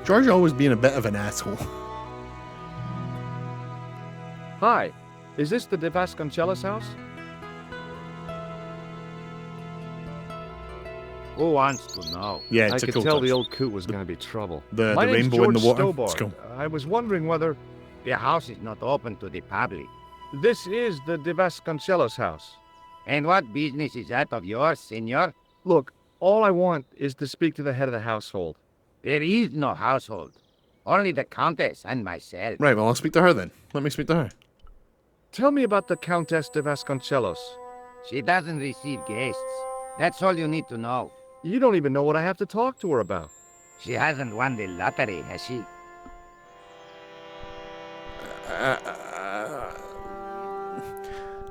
[SPEAKER 1] George always being a bit of an asshole.
[SPEAKER 2] Hi, is this the De Vasconcelos house?
[SPEAKER 5] Who wants to know?
[SPEAKER 1] Yeah,
[SPEAKER 2] I
[SPEAKER 1] it's a
[SPEAKER 2] could
[SPEAKER 1] cool
[SPEAKER 2] tell
[SPEAKER 1] touch.
[SPEAKER 2] the old coot was going to be trouble.
[SPEAKER 1] The
[SPEAKER 2] My name's
[SPEAKER 1] rainbow in the
[SPEAKER 2] George
[SPEAKER 1] water.
[SPEAKER 2] Stobart.
[SPEAKER 1] It's cool.
[SPEAKER 2] I was wondering whether...
[SPEAKER 5] The house is not open to the public.
[SPEAKER 2] This is the De Vasconcelos house.
[SPEAKER 5] And what business is that of yours, senor?
[SPEAKER 2] Look, all I want is to speak to the head of the household.
[SPEAKER 5] There is no household. Only the Countess and myself.
[SPEAKER 1] Right, well, I'll speak to her then. Let me speak to her.
[SPEAKER 2] Tell me about the Countess de Vasconcelos.
[SPEAKER 5] She doesn't receive guests. That's all you need to know.
[SPEAKER 2] You don't even know what I have to talk to her about.
[SPEAKER 5] She hasn't won the lottery, has she?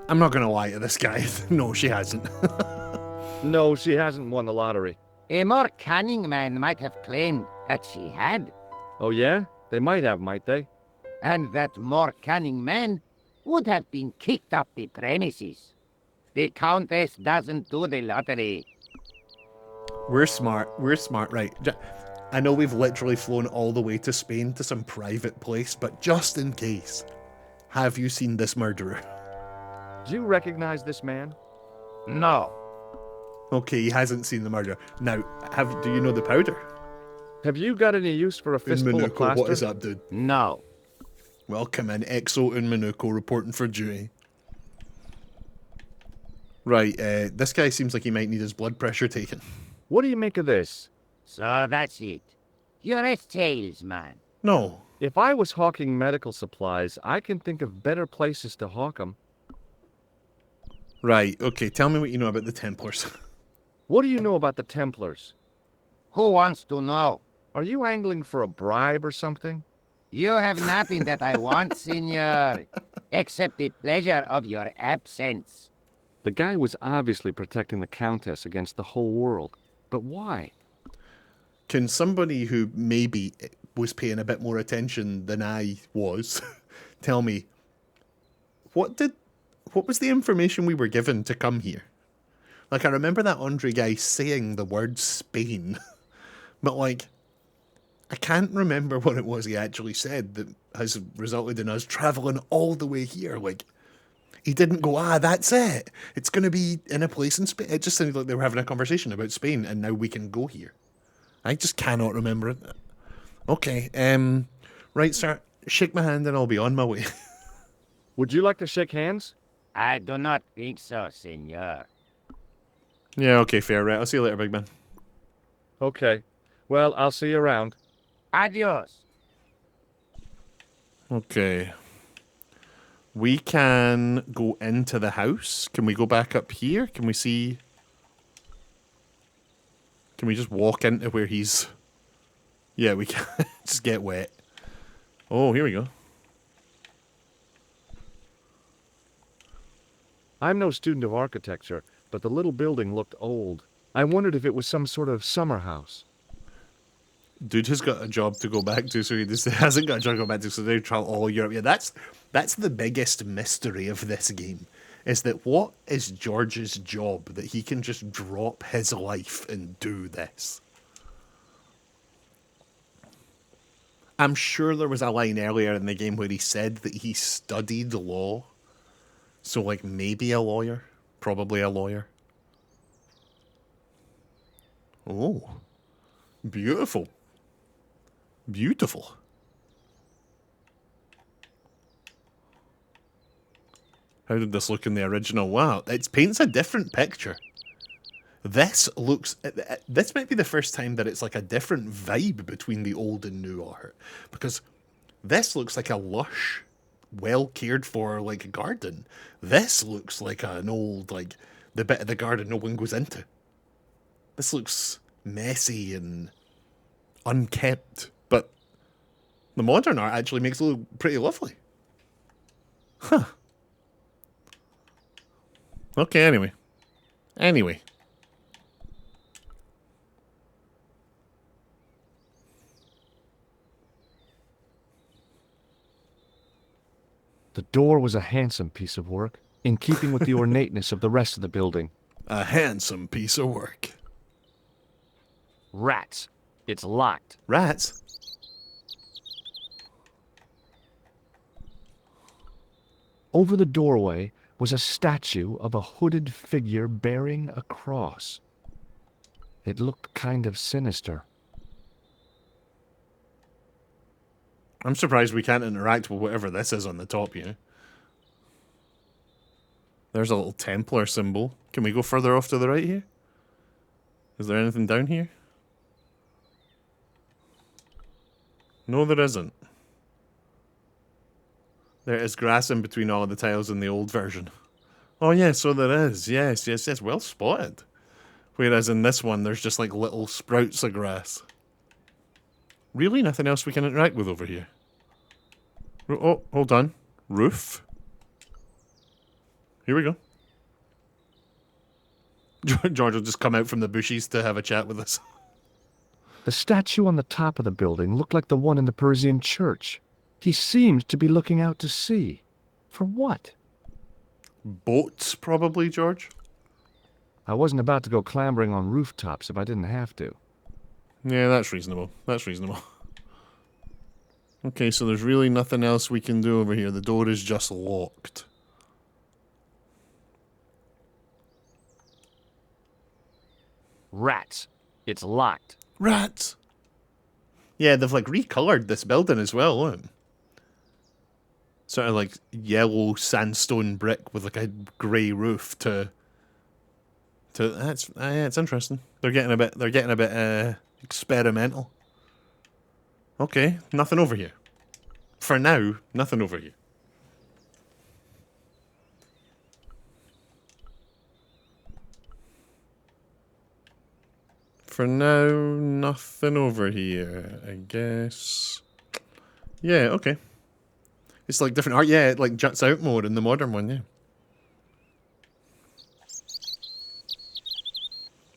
[SPEAKER 1] I'm not gonna lie to this guy. No, she hasn't.
[SPEAKER 2] No, she hasn't won the lottery.
[SPEAKER 5] A more cunning man might have claimed that she had,
[SPEAKER 2] Oh yeah? They might have, might they?
[SPEAKER 5] and that more cunning man would have been kicked off the premises. The Countess doesn't do the lottery.
[SPEAKER 1] We're smart, right. I know we've literally flown all the way to Spain to some private place, but just in case, have you seen this murderer?
[SPEAKER 2] Do you recognize this man?
[SPEAKER 5] No.
[SPEAKER 1] Okay, he hasn't seen the murderer. Now, do you know the powder?
[SPEAKER 2] Have you got any use for a fistful of
[SPEAKER 1] Unmanuko,
[SPEAKER 2] plaster?
[SPEAKER 1] what is up, dude?
[SPEAKER 5] No.
[SPEAKER 1] Welcome in, Exo Unmanuko reporting for duty. Right, this guy seems like he might need his blood pressure taken.
[SPEAKER 2] What do you make of this?
[SPEAKER 5] So that's it. You're a salesman.
[SPEAKER 1] No.
[SPEAKER 2] If I was hawking medical supplies, I can think of better places to hawk them.
[SPEAKER 1] Right, okay, tell me what you know about the Templars.
[SPEAKER 2] What do you know about the Templars?
[SPEAKER 5] Who wants to know?
[SPEAKER 2] Are you angling for a bribe or something?
[SPEAKER 5] You have nothing that I want, senor, except the pleasure of your absence.
[SPEAKER 2] The guy was obviously protecting the Countess against the whole world. But why?
[SPEAKER 1] Can somebody who maybe was paying a bit more attention than I was tell me, what was the information we were given to come here? Like, I remember that Andre guy saying the word Spain, but like, I can't remember what it was he actually said that has resulted in us travelling all the way here. Like, he didn't go, that's it. It's going to be in a place in Spain. It just sounded like they were having a conversation about Spain and now we can go here. I just cannot remember it. Okay, right, sir. Shake my hand and I'll be on my way.
[SPEAKER 2] Would you like to shake hands?
[SPEAKER 5] I do not think so, senor.
[SPEAKER 1] Yeah, okay, fair, right. I'll see you later, big man.
[SPEAKER 2] Okay. Well, I'll see you around.
[SPEAKER 5] Adios.
[SPEAKER 1] Okay. We can go into the house. Can we go back up here? Can we see... Can we just walk into where he's... Yeah, we can just get wet. Oh, here we go.
[SPEAKER 2] I'm no student of architecture, but the little building looked old. I wondered if it was some sort of summer house.
[SPEAKER 1] Dude has got a job to go back to, so he just hasn't got a job to go back to, so they travel all Europe. Yeah, that's the biggest mystery of this game, is that what is George's job that he can just drop his life and do this? I'm sure there was a line earlier in the game where he said that he studied law. So, like, maybe a lawyer. Probably a lawyer. Oh. Beautiful. Beautiful. How did this look in the original? Wow, it paints a different picture. This looks... This might be the first time that it's like a different vibe between the old and new art. Because this looks like a lush, well cared for, like, garden. This looks like an old, like, the bit of the garden no one goes into. This looks messy and unkept. But the modern art actually makes it look pretty lovely. Huh. Okay, anyway. Anyway.
[SPEAKER 2] The door was a handsome piece of work, in keeping with the ornateness of the rest of the building.
[SPEAKER 1] A handsome piece of work.
[SPEAKER 2] Rats. It's locked.
[SPEAKER 1] Rats?
[SPEAKER 2] Over the doorway was a statue of a hooded figure bearing a cross. It looked kind of sinister.
[SPEAKER 1] I'm surprised we can't interact with whatever this is on the top, you know. There's a little Templar symbol. Can we go further off to the right here? Is there anything down here? No, there isn't. There is grass in between all of the tiles in the old version. Oh, yeah, so there is. Yes, yes, yes. Well spotted. Whereas in this one, there's just like little sprouts of grass. Really? Nothing else we can interact with over here? Oh, hold on. Roof. Here we go. George will just come out from the bushes to have a chat with us.
[SPEAKER 2] The statue on the top of the building looked like the one in the Parisian church. He seemed to be looking out to sea. For what?
[SPEAKER 1] Boats, probably, George?
[SPEAKER 2] I wasn't about to go clambering on rooftops if I didn't have to.
[SPEAKER 1] Yeah, that's reasonable. That's reasonable. Okay, so there's really nothing else we can do over here. The door is just locked.
[SPEAKER 2] Rats. It's locked.
[SPEAKER 1] Rats! Yeah, they've like recolored this building as well, look. Sort of like yellow sandstone brick with like a grey roof to that's yeah, it's interesting. They're getting a bit experimental. Okay, nothing over here. For now, nothing over here. For now, nothing over here, I guess. Yeah, okay. It's like different art. Yeah, it like juts out more in the modern one, yeah.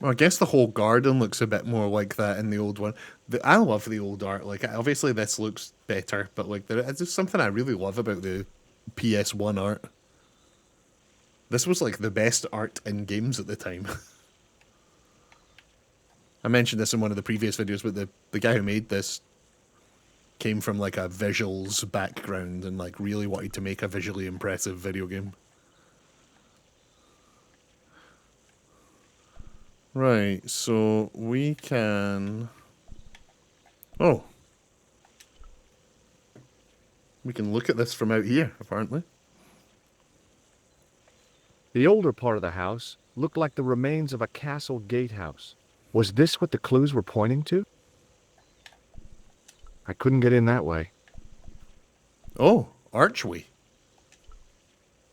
[SPEAKER 1] Well, I guess the whole garden looks a bit more like that in the old one. I love the old art. Like, obviously this looks better, but like, it's just something I really love about the PS1 art. This was like the best art in games at the time. I mentioned this in one of the previous videos, but the guy who made this came from like a visuals background and like really wanted to make a visually impressive video game. Right, so we can... Oh. We can look at this from out here, apparently.
[SPEAKER 2] The older part of the house looked like the remains of a castle gatehouse. Was this what the clues were pointing to? I couldn't get in that way.
[SPEAKER 1] Oh, archway.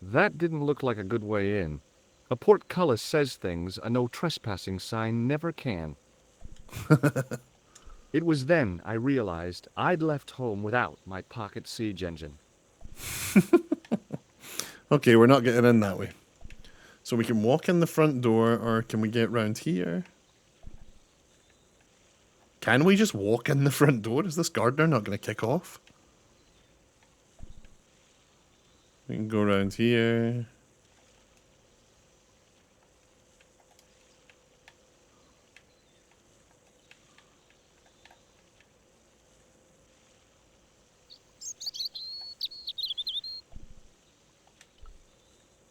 [SPEAKER 2] That didn't look like a good way in. A portcullis says things a no trespassing sign never can. It was then I realized I'd left home without my pocket siege engine.
[SPEAKER 1] Okay, we're not getting in that way. So we can walk in the front door, or can we get round here? Can we just walk in the front door? Is this gardener not going to kick off? We can go around here.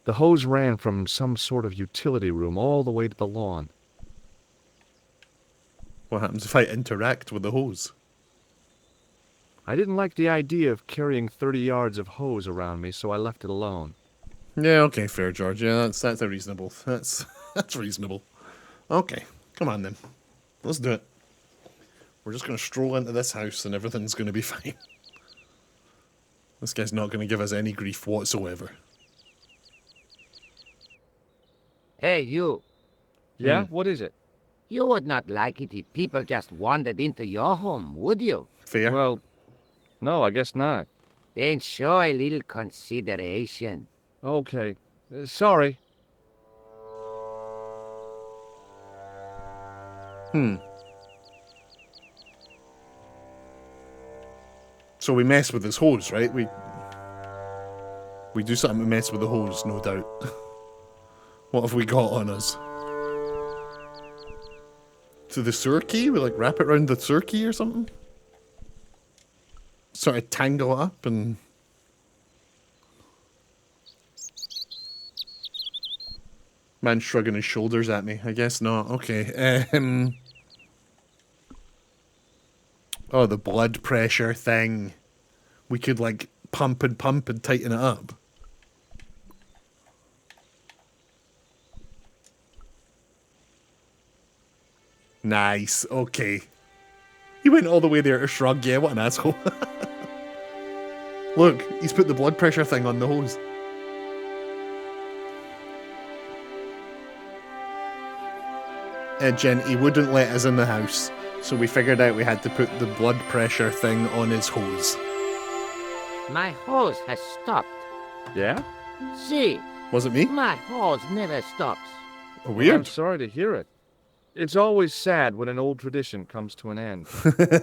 [SPEAKER 2] The hose ran from some sort of utility room all the way to the lawn.
[SPEAKER 1] What happens if I interact with the hose?
[SPEAKER 2] I didn't like the idea of carrying 30 yards of hose around me, so I left it alone.
[SPEAKER 1] Yeah, okay, fair, George. Yeah, that's a reasonable. That's reasonable. Okay, come on then. Let's do it. We're just going to stroll into this house and everything's going to be fine. This guy's not going to give us any grief whatsoever.
[SPEAKER 5] Hey, you.
[SPEAKER 2] Yeah? What is it?
[SPEAKER 5] You would not like it if people just wandered into your home, would you?
[SPEAKER 1] Fair.
[SPEAKER 2] Well, no, I guess not.
[SPEAKER 5] Then show a little consideration.
[SPEAKER 2] Okay. Sorry.
[SPEAKER 1] So we mess with this hose, right? We do something to mess with the hose, no doubt. What have we got on us? To the sewer key? We like wrap it around the sewer key or something? Sort of tangle it up and... Man shrugging his shoulders at me. I guess not. Okay. Oh, the blood pressure thing. We could like pump and tighten it up. Nice. Okay. He went all the way there to shrug. Yeah, what an asshole. Look, he's put the blood pressure thing on the hose. Jen, he wouldn't let us in the house, so we figured out we had to put the blood pressure thing on his hose.
[SPEAKER 5] My hose has stopped.
[SPEAKER 2] Yeah?
[SPEAKER 5] See,
[SPEAKER 1] Was it me?
[SPEAKER 5] my hose never stops.
[SPEAKER 2] I'm
[SPEAKER 1] Weird.
[SPEAKER 2] sorry to hear it. It's always sad when an old tradition comes to an end.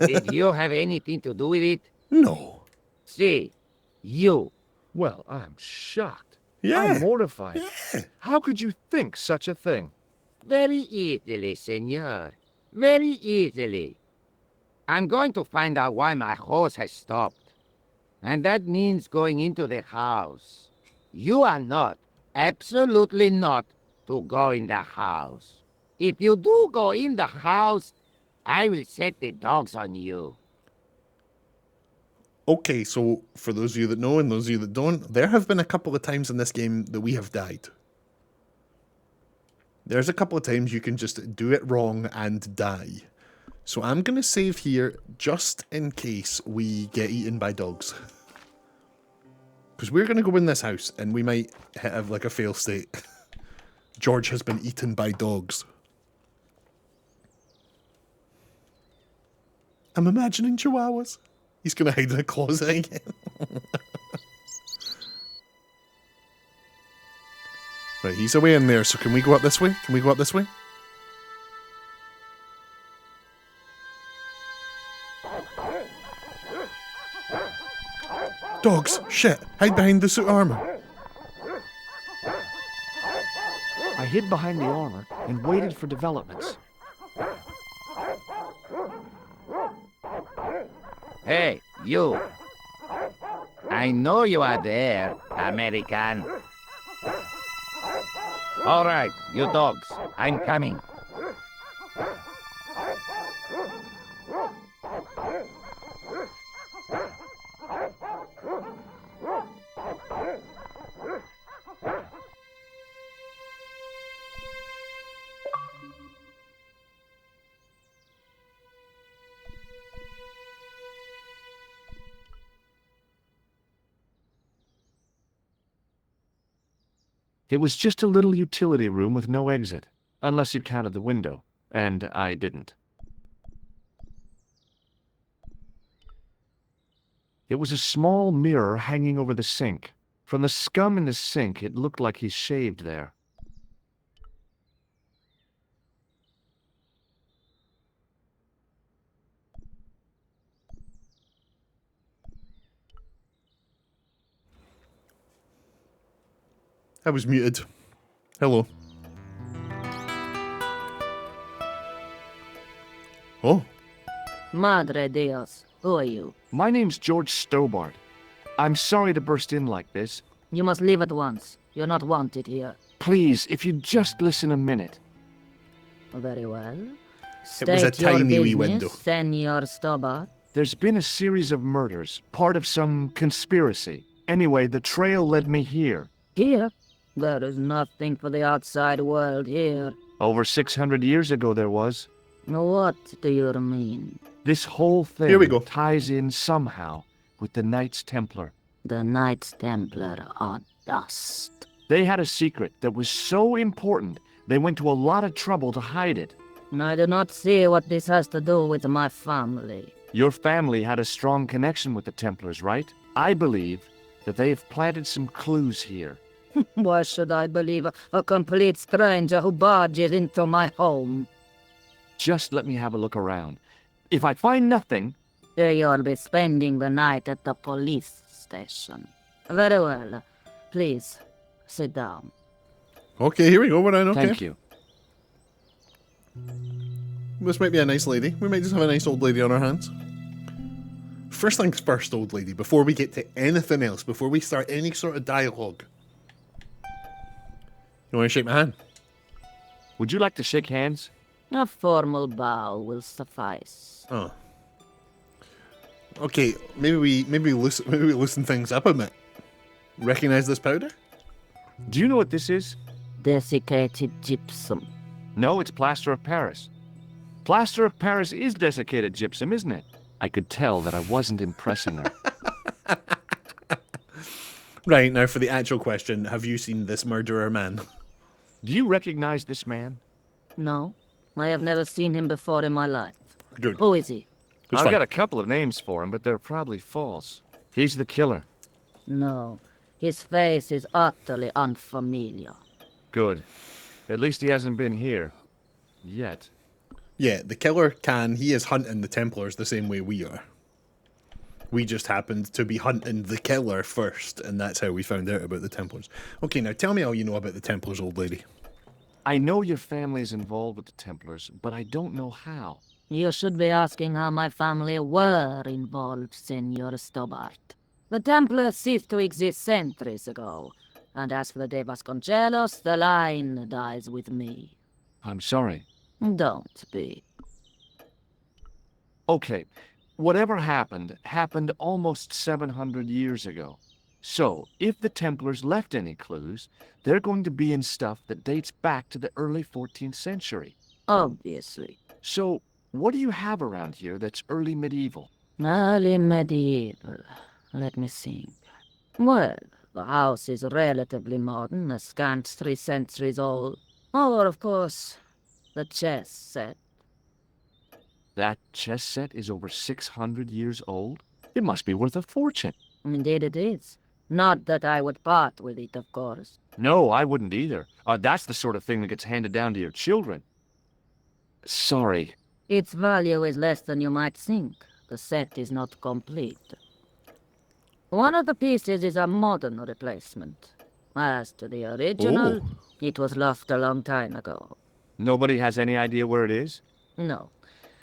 [SPEAKER 5] Did you have anything to do with it?
[SPEAKER 1] No.
[SPEAKER 5] See, you.
[SPEAKER 2] Well, I'm shocked.
[SPEAKER 1] Yeah.
[SPEAKER 2] I'm mortified.
[SPEAKER 1] Yeah.
[SPEAKER 2] How could you think such a thing?
[SPEAKER 5] Very easily, senor. Very easily. I'm going to find out why my horse has stopped. And that means going into the house. You are not, absolutely not, to go in the house. If you do go in the house, I will set the dogs on you.
[SPEAKER 1] Okay, so for those of you that know and those of you that don't, there have been a couple of times in this game that we have died. There's a couple of times you can just do it wrong and die. So I'm going to save here just in case we get eaten by dogs. Because we're going to go in this house and we might have like a fail state. George has been eaten by dogs. I'm imagining chihuahuas. He's going to hide in a closet again. Right, he's away in there, so can we go up this way? Can we go up this way? Dogs! Shit! Hide behind the suit armor!
[SPEAKER 2] I hid behind the armor and waited for developments.
[SPEAKER 5] Hey, you. I know you are there, American. All right, you dogs, I'm coming.
[SPEAKER 2] It was just a little utility room with no exit, unless you counted the window, and I didn't. It was a small mirror hanging over the sink. From the scum in the sink, it looked like he shaved there.
[SPEAKER 1] I was muted. Hello. Oh.
[SPEAKER 7] Madre Dios, who are you?
[SPEAKER 2] My name's George Stobart. I'm sorry to burst in like this.
[SPEAKER 7] You must leave at once. You're not wanted here.
[SPEAKER 2] Please, if you'd just listen a minute.
[SPEAKER 7] Very well.
[SPEAKER 1] It was a
[SPEAKER 7] State your
[SPEAKER 1] tiny wee
[SPEAKER 7] business,
[SPEAKER 1] window.
[SPEAKER 7] Senor Stobart.
[SPEAKER 2] There's been a series of murders, part of some conspiracy. Anyway, the trail led me here.
[SPEAKER 7] Here? There is nothing for the outside world here.
[SPEAKER 2] Over 600 years ago there was.
[SPEAKER 7] What do you mean?
[SPEAKER 2] This whole thing
[SPEAKER 1] Here we go.
[SPEAKER 2] ties in somehow with the Knights Templar.
[SPEAKER 7] The Knights Templar are dust.
[SPEAKER 2] They had a secret that was so important, they went to a lot of trouble to hide it.
[SPEAKER 7] I do not see what this has to do with my family.
[SPEAKER 2] Your family had a strong connection with the Templars, right? I believe that they've planted some clues here.
[SPEAKER 7] Why should I believe a complete stranger who barges into my home?
[SPEAKER 2] Just let me have a look around. If I find nothing,
[SPEAKER 7] You'll be spending the night at the police station. Very well. Please, sit down.
[SPEAKER 1] Okay, here we go. We're on. Okay.
[SPEAKER 2] thank you.
[SPEAKER 1] This might be a nice lady. We might just have a nice old lady on our hands. First things first, old lady, before we get to anything else, before we start any sort of dialogue. You want to shake my hand?
[SPEAKER 2] Would you like to shake hands?
[SPEAKER 7] A formal bow will suffice.
[SPEAKER 1] Oh. Okay, maybe we loosen things up a bit. Recognize this powder?
[SPEAKER 2] Do you know what this is?
[SPEAKER 7] Desiccated gypsum.
[SPEAKER 2] No, it's plaster of Paris. Plaster of Paris is desiccated gypsum, isn't it? I could tell that I wasn't impressing her.
[SPEAKER 1] Right, now for the actual question, have you seen this murderer man?
[SPEAKER 2] Do you recognize this man?
[SPEAKER 7] No, I have never seen him before in my life.
[SPEAKER 1] Good.
[SPEAKER 7] Who is he?
[SPEAKER 1] It's
[SPEAKER 2] I've
[SPEAKER 1] fine.
[SPEAKER 2] got a couple of names for him, but they're probably false. He's the killer.
[SPEAKER 7] No, his face is utterly unfamiliar.
[SPEAKER 2] Good. At least he hasn't been here. Yet.
[SPEAKER 1] Yeah, the killer he is hunting the Templars the same way we are. We just happened to be hunting the killer first, and that's how we found out about the Templars. Okay, now tell me all you know about the Templars, old lady.
[SPEAKER 2] I know your family is involved with the Templars, but I don't know how.
[SPEAKER 7] You should be asking how my family were involved, Senor Stobart. The Templars ceased to exist centuries ago, and as for the De Vasconcelos, the line dies with me.
[SPEAKER 2] I'm sorry.
[SPEAKER 7] Don't be.
[SPEAKER 2] Okay, whatever happened, happened almost 700 years ago. So, if the Templars left any clues, they're going to be in stuff that dates back to the early 14th century.
[SPEAKER 7] Obviously.
[SPEAKER 2] So, what do you have around here that's early medieval?
[SPEAKER 7] Early medieval. Let me think. Well, the house is relatively modern, a scant 3 centuries old. Or, of course, the chess set.
[SPEAKER 2] That chess set is over 600 years old? It must be worth a fortune.
[SPEAKER 7] Indeed it is. Not that I would part with it, of course.
[SPEAKER 2] No, I wouldn't either. That's the sort of thing that gets handed down to your children. Sorry.
[SPEAKER 7] Its value is less than you might think. The set is not complete. One of the pieces is a modern replacement. As to the original, it was lost a long time ago.
[SPEAKER 2] Nobody has any idea where it is?
[SPEAKER 7] No.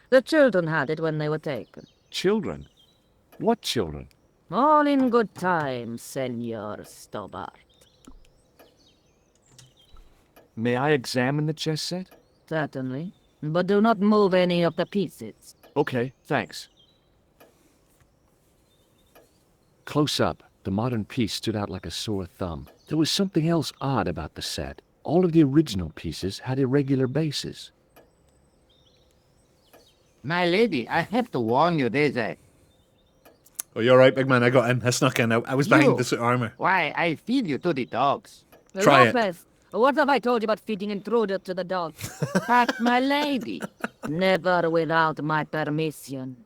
[SPEAKER 7] The children had it when they were taken.
[SPEAKER 2] Children? What children?
[SPEAKER 7] All in good time, Senor Stobart.
[SPEAKER 2] May I examine the chess set?
[SPEAKER 7] Certainly. But do not move any of the pieces.
[SPEAKER 2] Okay, thanks. Close up, the modern piece stood out like a sore thumb. There was something else odd about the set. All of the original pieces had irregular bases.
[SPEAKER 5] My lady, I have to warn you, there's a...
[SPEAKER 1] Oh, you're right, big man. I got in. I snuck in. I was behind
[SPEAKER 5] You.
[SPEAKER 1] the suit of armor.
[SPEAKER 5] Why, I feed you to the dogs.
[SPEAKER 1] Try it.
[SPEAKER 7] Lopez, what have I told you about feeding intruder to the dog?
[SPEAKER 5] But, my lady...
[SPEAKER 7] Never without my permission.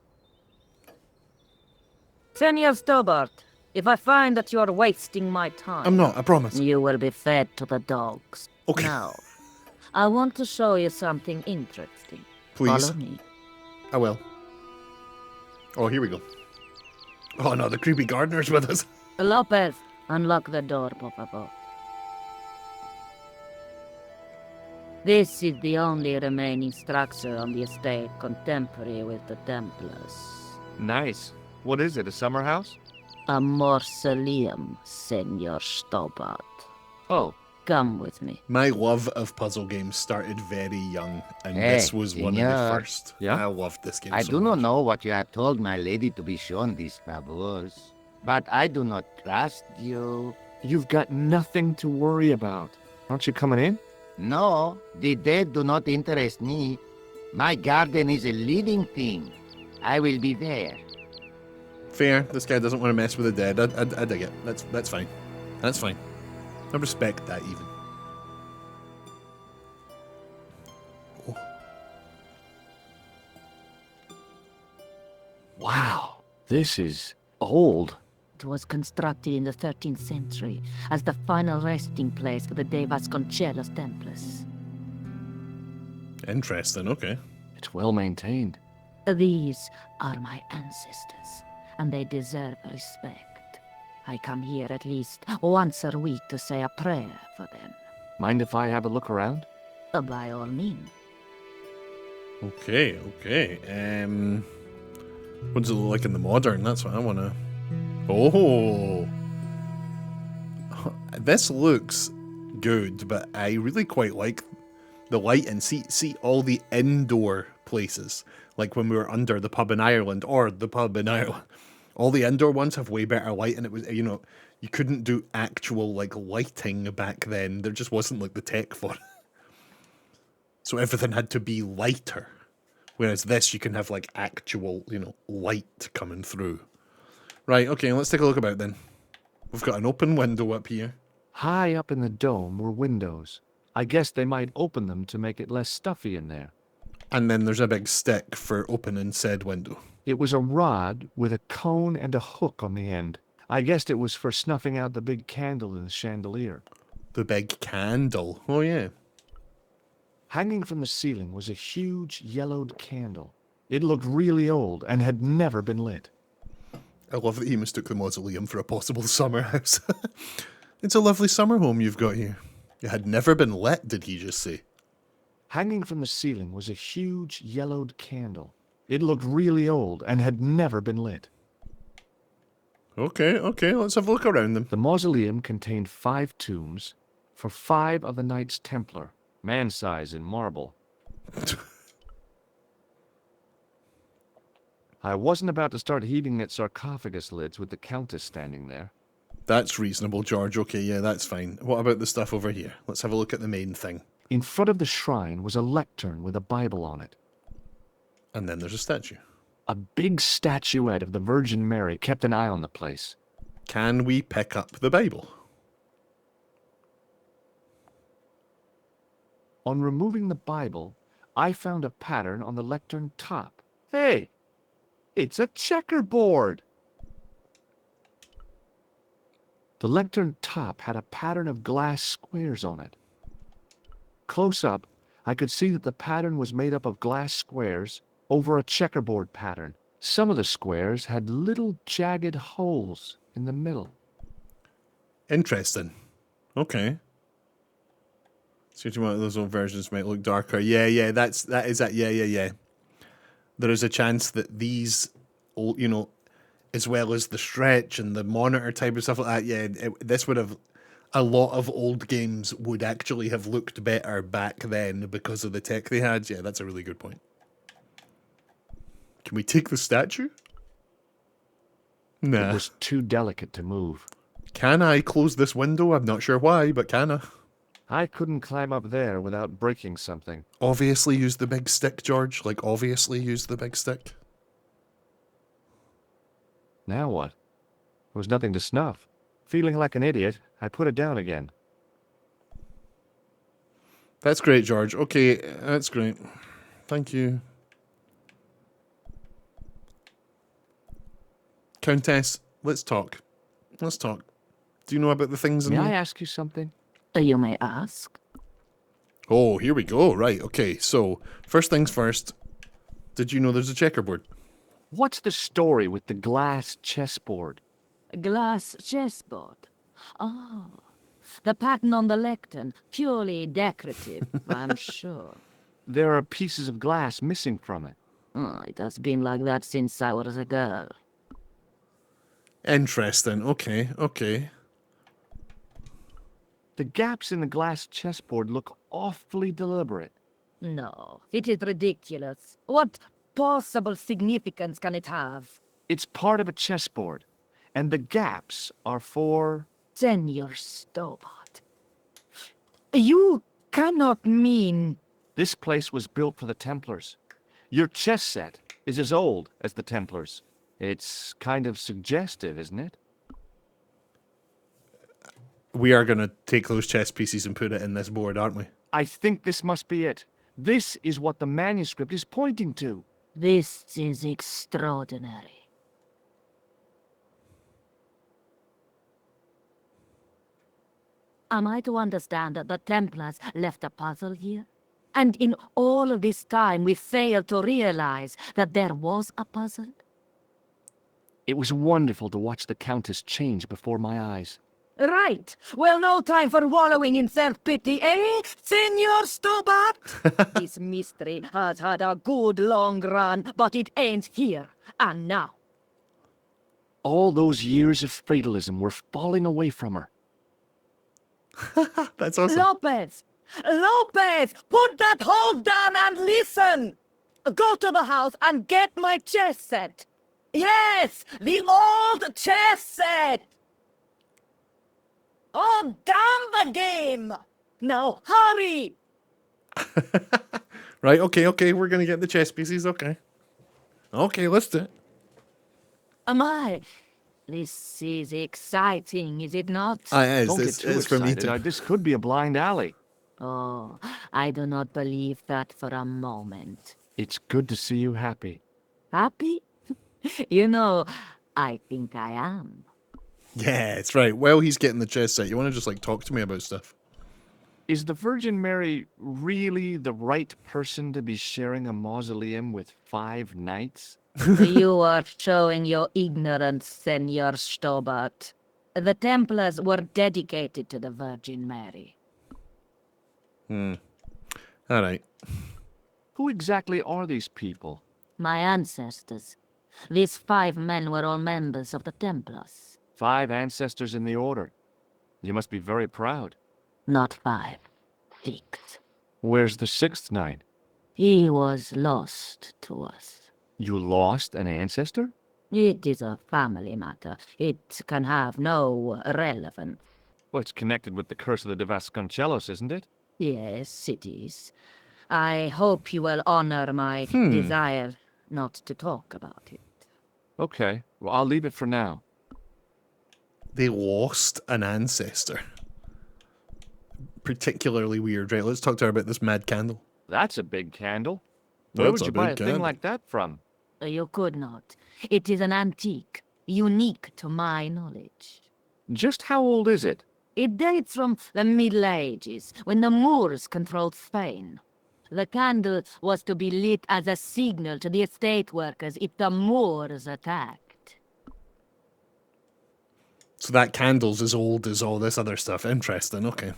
[SPEAKER 7] Senor Stobart, if I find that you're wasting my time...
[SPEAKER 1] I'm not, I promise.
[SPEAKER 7] You will be fed to the dogs.
[SPEAKER 1] Okay.
[SPEAKER 7] Now, I want to show you something interesting.
[SPEAKER 1] Please.
[SPEAKER 7] Follow me.
[SPEAKER 1] I will. Oh, here we go. Oh no, the creepy gardener's with us.
[SPEAKER 7] Lopez, unlock the door, por favor. This is the only remaining structure on the estate contemporary with the Templars.
[SPEAKER 2] Nice. What is it, a summer house?
[SPEAKER 7] A mausoleum, Senor Stobart.
[SPEAKER 2] Oh,
[SPEAKER 7] Come with me.
[SPEAKER 1] My love of puzzle games started very young, and
[SPEAKER 5] Hey,
[SPEAKER 1] this was one of the
[SPEAKER 5] senor.
[SPEAKER 1] first.
[SPEAKER 2] Yeah?
[SPEAKER 1] I loved this game
[SPEAKER 5] I
[SPEAKER 1] so
[SPEAKER 5] do not
[SPEAKER 1] much.
[SPEAKER 5] know what you have told my lady to be shown these tableaus, but I do not trust you.
[SPEAKER 2] you've got nothing to worry about. Aren't you coming in?
[SPEAKER 5] No, the dead do not interest me. My garden is a living thing. I will be there.
[SPEAKER 1] Fair. This guy doesn't want to mess with the dead. I dig it. That's fine. That's fine. I respect that even. Oh.
[SPEAKER 2] Wow, this is old.
[SPEAKER 7] It was constructed in the 13th century as the final resting place for the De Vasconcelos Templars.
[SPEAKER 1] Interesting. Okay.
[SPEAKER 2] It's well maintained.
[SPEAKER 7] These are my ancestors, and they deserve respect. I come here at least once a week to say a prayer for them.
[SPEAKER 2] Mind if I have a look around?
[SPEAKER 7] By all means.
[SPEAKER 1] Okay. What does it look like in the modern? That's what I want to... Oh! This looks good, but I really quite like the light and see all the indoor places, like when we were under the pub in Ireland, or the pub in Ireland. All the indoor ones have way better light, and it was, you know, you couldn't do actual, like, lighting back then. There just wasn't, like, the tech for it. So everything had to be lighter. Whereas this, you can have, like, actual, you know, light coming through. Right, okay, let's take a look about then. We've got an open window up here.
[SPEAKER 2] High up in the dome were windows. I guess they might open them to make it less stuffy in there.
[SPEAKER 1] And then there's a big stick for opening said window.
[SPEAKER 2] It was a rod with a cone and a hook on the end. I guessed it was for snuffing out the big candle in the chandelier.
[SPEAKER 1] The big candle. Oh, yeah.
[SPEAKER 2] Hanging from the ceiling was a huge yellowed candle. It looked really old and had never been lit.
[SPEAKER 1] I love that he mistook the mausoleum for a possible summer house. It's a lovely summer home you've got here. It had never been lit, did he just say?
[SPEAKER 2] Hanging from the ceiling was a huge yellowed candle. It looked really old and had never been lit.
[SPEAKER 1] Okay, let's have a look around them.
[SPEAKER 2] The mausoleum contained 5 tombs for 5 of the Knights Templar, man-size in marble. I wasn't about to start heaving at sarcophagus lids with the Countess standing there.
[SPEAKER 1] That's reasonable, George. Okay, yeah, that's fine. What about the stuff over here? Let's have a look at the main thing.
[SPEAKER 2] In front of the shrine was a lectern with a Bible on it.
[SPEAKER 1] And then there's a statue.
[SPEAKER 2] A big statuette of the Virgin Mary kept an eye on the place.
[SPEAKER 1] Can we pick up the Bible?
[SPEAKER 2] On removing the Bible, I found a pattern on the lectern top. Hey! It's a checkerboard! The lectern top had a pattern of glass squares on it. Close up, I could see that the pattern was made up of glass squares over a checkerboard pattern. Some of the squares had little jagged holes in the middle.
[SPEAKER 1] Interesting. Okay. So one of those old versions might look darker. Yeah, yeah, yeah. There is a chance that these, old, you know, as well as the stretch and the monitor type of stuff like that, yeah, this would have, a lot of old games would actually have looked better back then because of the tech they had. Yeah, that's a really good point. Can we take the statue? Nah.
[SPEAKER 2] It was too delicate to move.
[SPEAKER 1] Can I close this window? I'm not sure why, but can I?
[SPEAKER 2] I couldn't climb up there without breaking something.
[SPEAKER 1] Obviously use the big stick, George. Like, obviously use the big stick.
[SPEAKER 2] Now what? There was nothing to snuff. Feeling like an idiot, I put it down again.
[SPEAKER 1] That's great, George. Okay, that's great. Thank you. Countess, let's talk. Let's talk. Do you know about the things in
[SPEAKER 2] May
[SPEAKER 1] the...
[SPEAKER 2] I ask you something?
[SPEAKER 7] You may ask.
[SPEAKER 1] Oh, here we go. Right, okay. So, first things first. Did you know there's a checkerboard?
[SPEAKER 2] What's the story with the glass chessboard?
[SPEAKER 7] Glass chessboard. Oh, the pattern on the lectern. Purely decorative, I'm sure.
[SPEAKER 2] There are pieces of glass missing from it.
[SPEAKER 7] Oh, it has been like that since I was a girl.
[SPEAKER 1] Interesting. Okay.
[SPEAKER 2] The gaps in the glass chessboard look awfully deliberate.
[SPEAKER 7] No, it is ridiculous. What possible significance can it have?
[SPEAKER 2] It's part of a chessboard, and the gaps are for...
[SPEAKER 7] Senor Stobart. You cannot mean...
[SPEAKER 2] This place was built for the Templars. Your chess set is as old as the Templars. It's kind of suggestive, isn't it?
[SPEAKER 1] We are going to take those chess pieces and put it in this board, aren't we?
[SPEAKER 2] I think this must be it. This is what the manuscript is pointing to.
[SPEAKER 7] This is extraordinary. Am I to understand that the Templars left a puzzle here? And in all of this time we failed to realize that there was a puzzle?
[SPEAKER 2] It was wonderful to watch the Countess change before my eyes.
[SPEAKER 7] Right. Well, no time for wallowing in self-pity, eh, Senor Stobart? This mystery has had a good long run, but it ends here and now.
[SPEAKER 2] All those years of fatalism were falling away from her.
[SPEAKER 1] That's awesome.
[SPEAKER 7] Lopez! Lopez! Put that hole down and listen! Go to the house and get my chess set. Yes! The old chess set! Oh, damn the game! Now, hurry!
[SPEAKER 1] Right, okay, we're going to get the chess pieces, okay. Okay, let's do it.
[SPEAKER 7] This is exciting, is it not?
[SPEAKER 2] Don't get
[SPEAKER 1] It's
[SPEAKER 2] too
[SPEAKER 1] for me
[SPEAKER 2] excited.
[SPEAKER 1] too.
[SPEAKER 2] This could be a blind alley.
[SPEAKER 7] Oh, I do not believe that for a moment.
[SPEAKER 2] It's good to see you happy.
[SPEAKER 7] Happy? You know, I think I am.
[SPEAKER 1] Yeah, it's right. Well, he's getting the chess set. You want to just, like, talk to me about stuff?
[SPEAKER 2] Is the Virgin Mary really the right person to be sharing a mausoleum with 5 knights?
[SPEAKER 7] You are showing your ignorance, Senor Stobart. The Templars were dedicated to the Virgin Mary.
[SPEAKER 1] All right.
[SPEAKER 2] Who exactly are these people?
[SPEAKER 7] My ancestors. These 5 men were all members of the Templars.
[SPEAKER 2] 5 ancestors in the order. You must be very proud.
[SPEAKER 7] Not 5. 6.
[SPEAKER 2] Where's the 6th knight?
[SPEAKER 7] He was lost to us.
[SPEAKER 2] You lost an ancestor?
[SPEAKER 7] It is a family matter. It can have no relevance.
[SPEAKER 2] Well, it's connected with the curse of the De Vasconcelos, isn't it?
[SPEAKER 7] Yes, it is. I hope you will honor my desire not to talk about it.
[SPEAKER 2] Okay, well, I'll leave it for now.
[SPEAKER 1] They lost an ancestor. Particularly weird. Right, let's talk to her about this mad candle.
[SPEAKER 2] That's a big candle. Where
[SPEAKER 1] That's
[SPEAKER 2] would
[SPEAKER 1] a
[SPEAKER 2] you buy a
[SPEAKER 1] big
[SPEAKER 2] thing
[SPEAKER 1] candle.
[SPEAKER 2] like that from?
[SPEAKER 7] You could not. It is an antique, unique to my knowledge.
[SPEAKER 2] Just how old is it?
[SPEAKER 7] It dates from the Middle Ages, when the Moors controlled Spain. The candle was to be lit as a signal to the estate workers if the Moors attacked.
[SPEAKER 1] So that candle's as old as all this other stuff. Interesting, okay.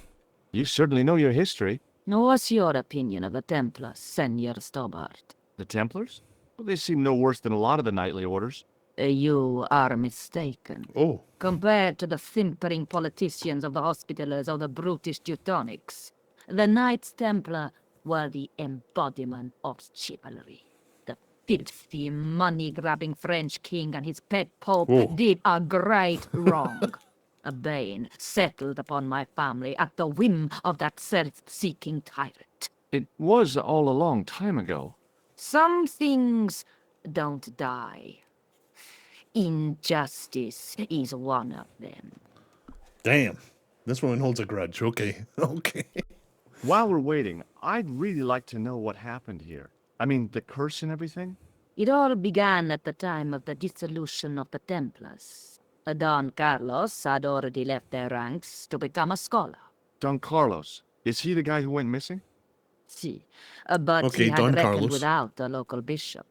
[SPEAKER 2] You certainly know your history.
[SPEAKER 7] What's your opinion of the Templars, Senor Stobart?
[SPEAKER 2] The Templars? Well, they seem no worse than a lot of the knightly orders.
[SPEAKER 7] You are mistaken.
[SPEAKER 1] Oh.
[SPEAKER 7] Compared to the simpering politicians of the Hospitallers or the brutish Teutonics, the Knights Templar were the embodiment of chivalry. The filthy, money-grabbing French king and his pet pope did a great wrong. A bane settled upon my family at the whim of that self-seeking tyrant.
[SPEAKER 2] It was all a long time ago.
[SPEAKER 7] Some things don't die. Injustice is one of them.
[SPEAKER 1] Damn. This woman holds a grudge. Okay. Okay.
[SPEAKER 2] While we're waiting, I'd really like to know what happened here. I mean, the curse and everything?
[SPEAKER 7] It all began at the time of the dissolution of the Templars. Don Carlos had already left their ranks to become a scholar.
[SPEAKER 2] Don Carlos. Is he the guy who went missing?
[SPEAKER 7] See, but
[SPEAKER 1] Okay,
[SPEAKER 7] he had
[SPEAKER 1] Don
[SPEAKER 7] reckoned
[SPEAKER 1] Carlos.
[SPEAKER 7] without the local bishop.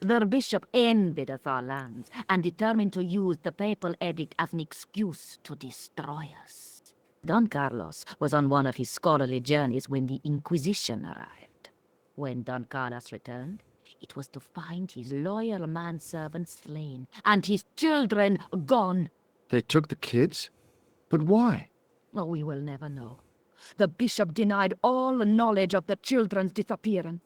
[SPEAKER 7] The bishop envied us our lands and determined to use the papal edict as an excuse to destroy us. Don Carlos was on one of his scholarly journeys when the Inquisition arrived. When Don Carlos returned, it was to find his loyal manservant slain and his children gone.
[SPEAKER 2] They took the kids? But why?
[SPEAKER 7] Oh, we will never know. The bishop denied all knowledge of the children's disappearance.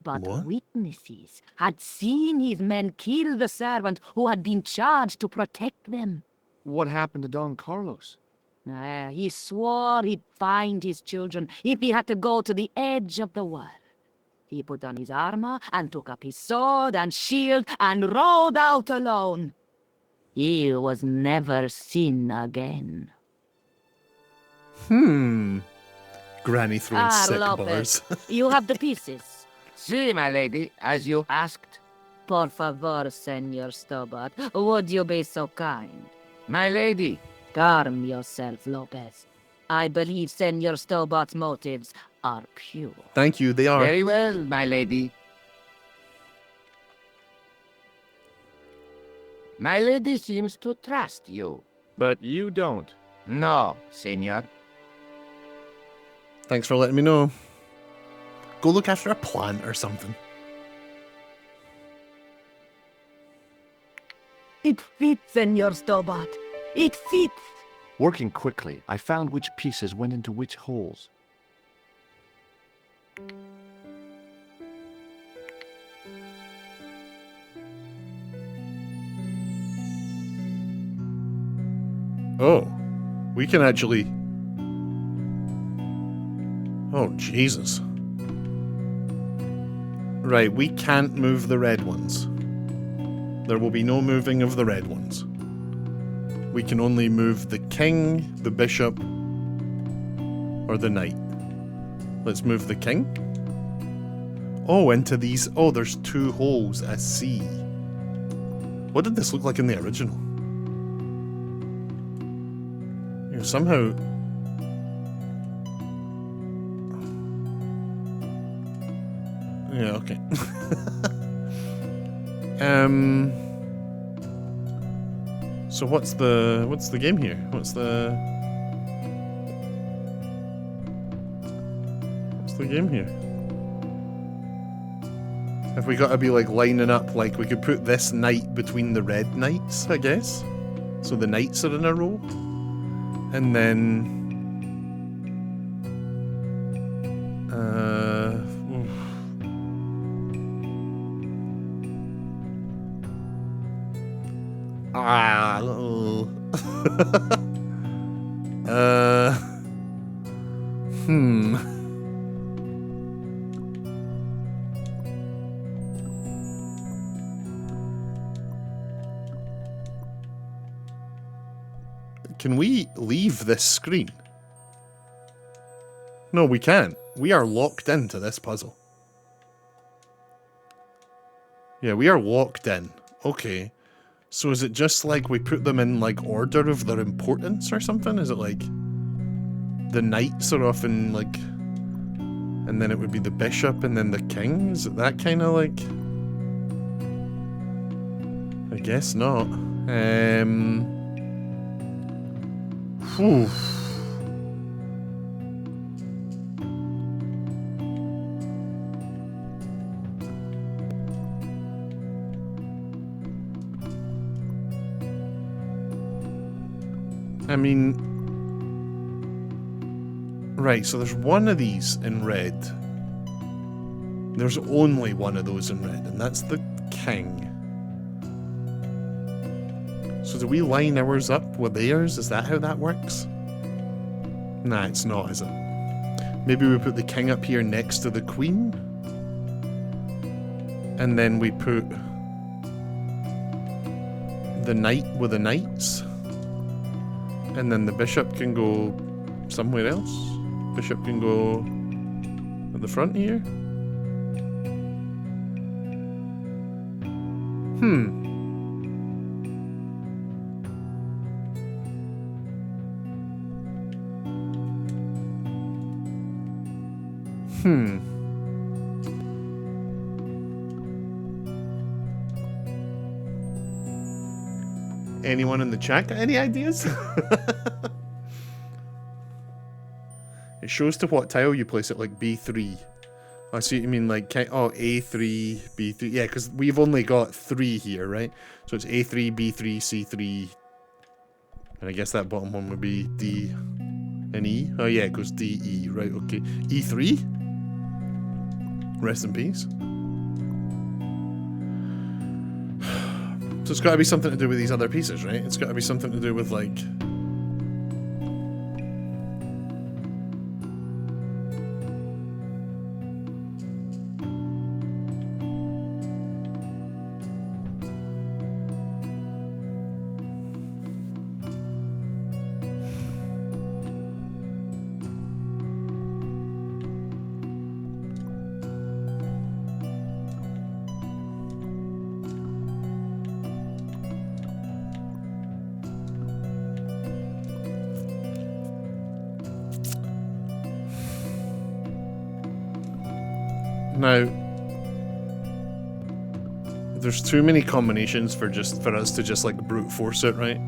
[SPEAKER 7] But
[SPEAKER 1] What?
[SPEAKER 7] witnesses had seen his men kill the servant who had been charged to protect them.
[SPEAKER 2] What happened to Don Carlos?
[SPEAKER 7] He swore he'd find his children if he had to go to the edge of the world. He put on his armor and took up his sword and shield and rode out alone. He was never seen again.
[SPEAKER 1] Granny throwing sick
[SPEAKER 7] Lopez,
[SPEAKER 1] bars.
[SPEAKER 7] you have the pieces.
[SPEAKER 5] See, my lady, as you asked.
[SPEAKER 7] Por favor, Senor Stobart, would you be so kind?
[SPEAKER 5] My lady,
[SPEAKER 7] Calm yourself, Lopez. I believe Senor Stobart's motives are pure.
[SPEAKER 1] Thank you, they are.
[SPEAKER 5] very well, my lady. My lady seems to trust you.
[SPEAKER 2] But you don't.
[SPEAKER 5] No, senor.
[SPEAKER 1] Thanks for letting me know. Go look after a plant or something.
[SPEAKER 7] It fits, Senor Stobart. It fits.
[SPEAKER 2] Working quickly, I found which pieces went into which holes.
[SPEAKER 1] Oh. We can actually... Oh, Jesus. Right, we can't move the red ones. There will be no moving of the red ones. We can only move the king, the bishop, or the knight. Let's move the king. Oh, into these... Oh, there's 2 holes. I see. What did this look like in the original? You know, somehow... Yeah, okay. So what's the game here? What's the the game here? Have we got to be like lining up, like we could put this knight between the red knights, I guess? So the knights are in a row. And then... oh. Can we leave this screen? No, we can't. We are locked into this puzzle. Yeah, we are locked in. Okay. So is it just like we put them in like order of their importance or something? Is it like the knights are often like, and then it would be the bishop and then the king? Is it that kind of like? I guess not. Whew. I mean, right, so there's one of these in red. There's only one of those in red, and that's the king. So do we line ours up with theirs? Is that how that works? Nah, it's not, is it? Maybe we put the king up here next to the queen? And then we put the knight with the knights? And then the bishop can go somewhere else? Bishop can go at the front here? Anyone in the chat got any ideas? It shows to what tile you place it, like B3. I see what you mean, like, oh, A3, B3. Yeah, because we've only got 3 here, right? So it's A3, B3, C3. And I guess that bottom one would be D and E. Oh yeah, it goes D, E, right, okay. E3? Rest in peace. So it's got to be something to do with these other pieces, right? It's got to be something to do with, like... Now, there's too many combinations for us to just like brute force it, right?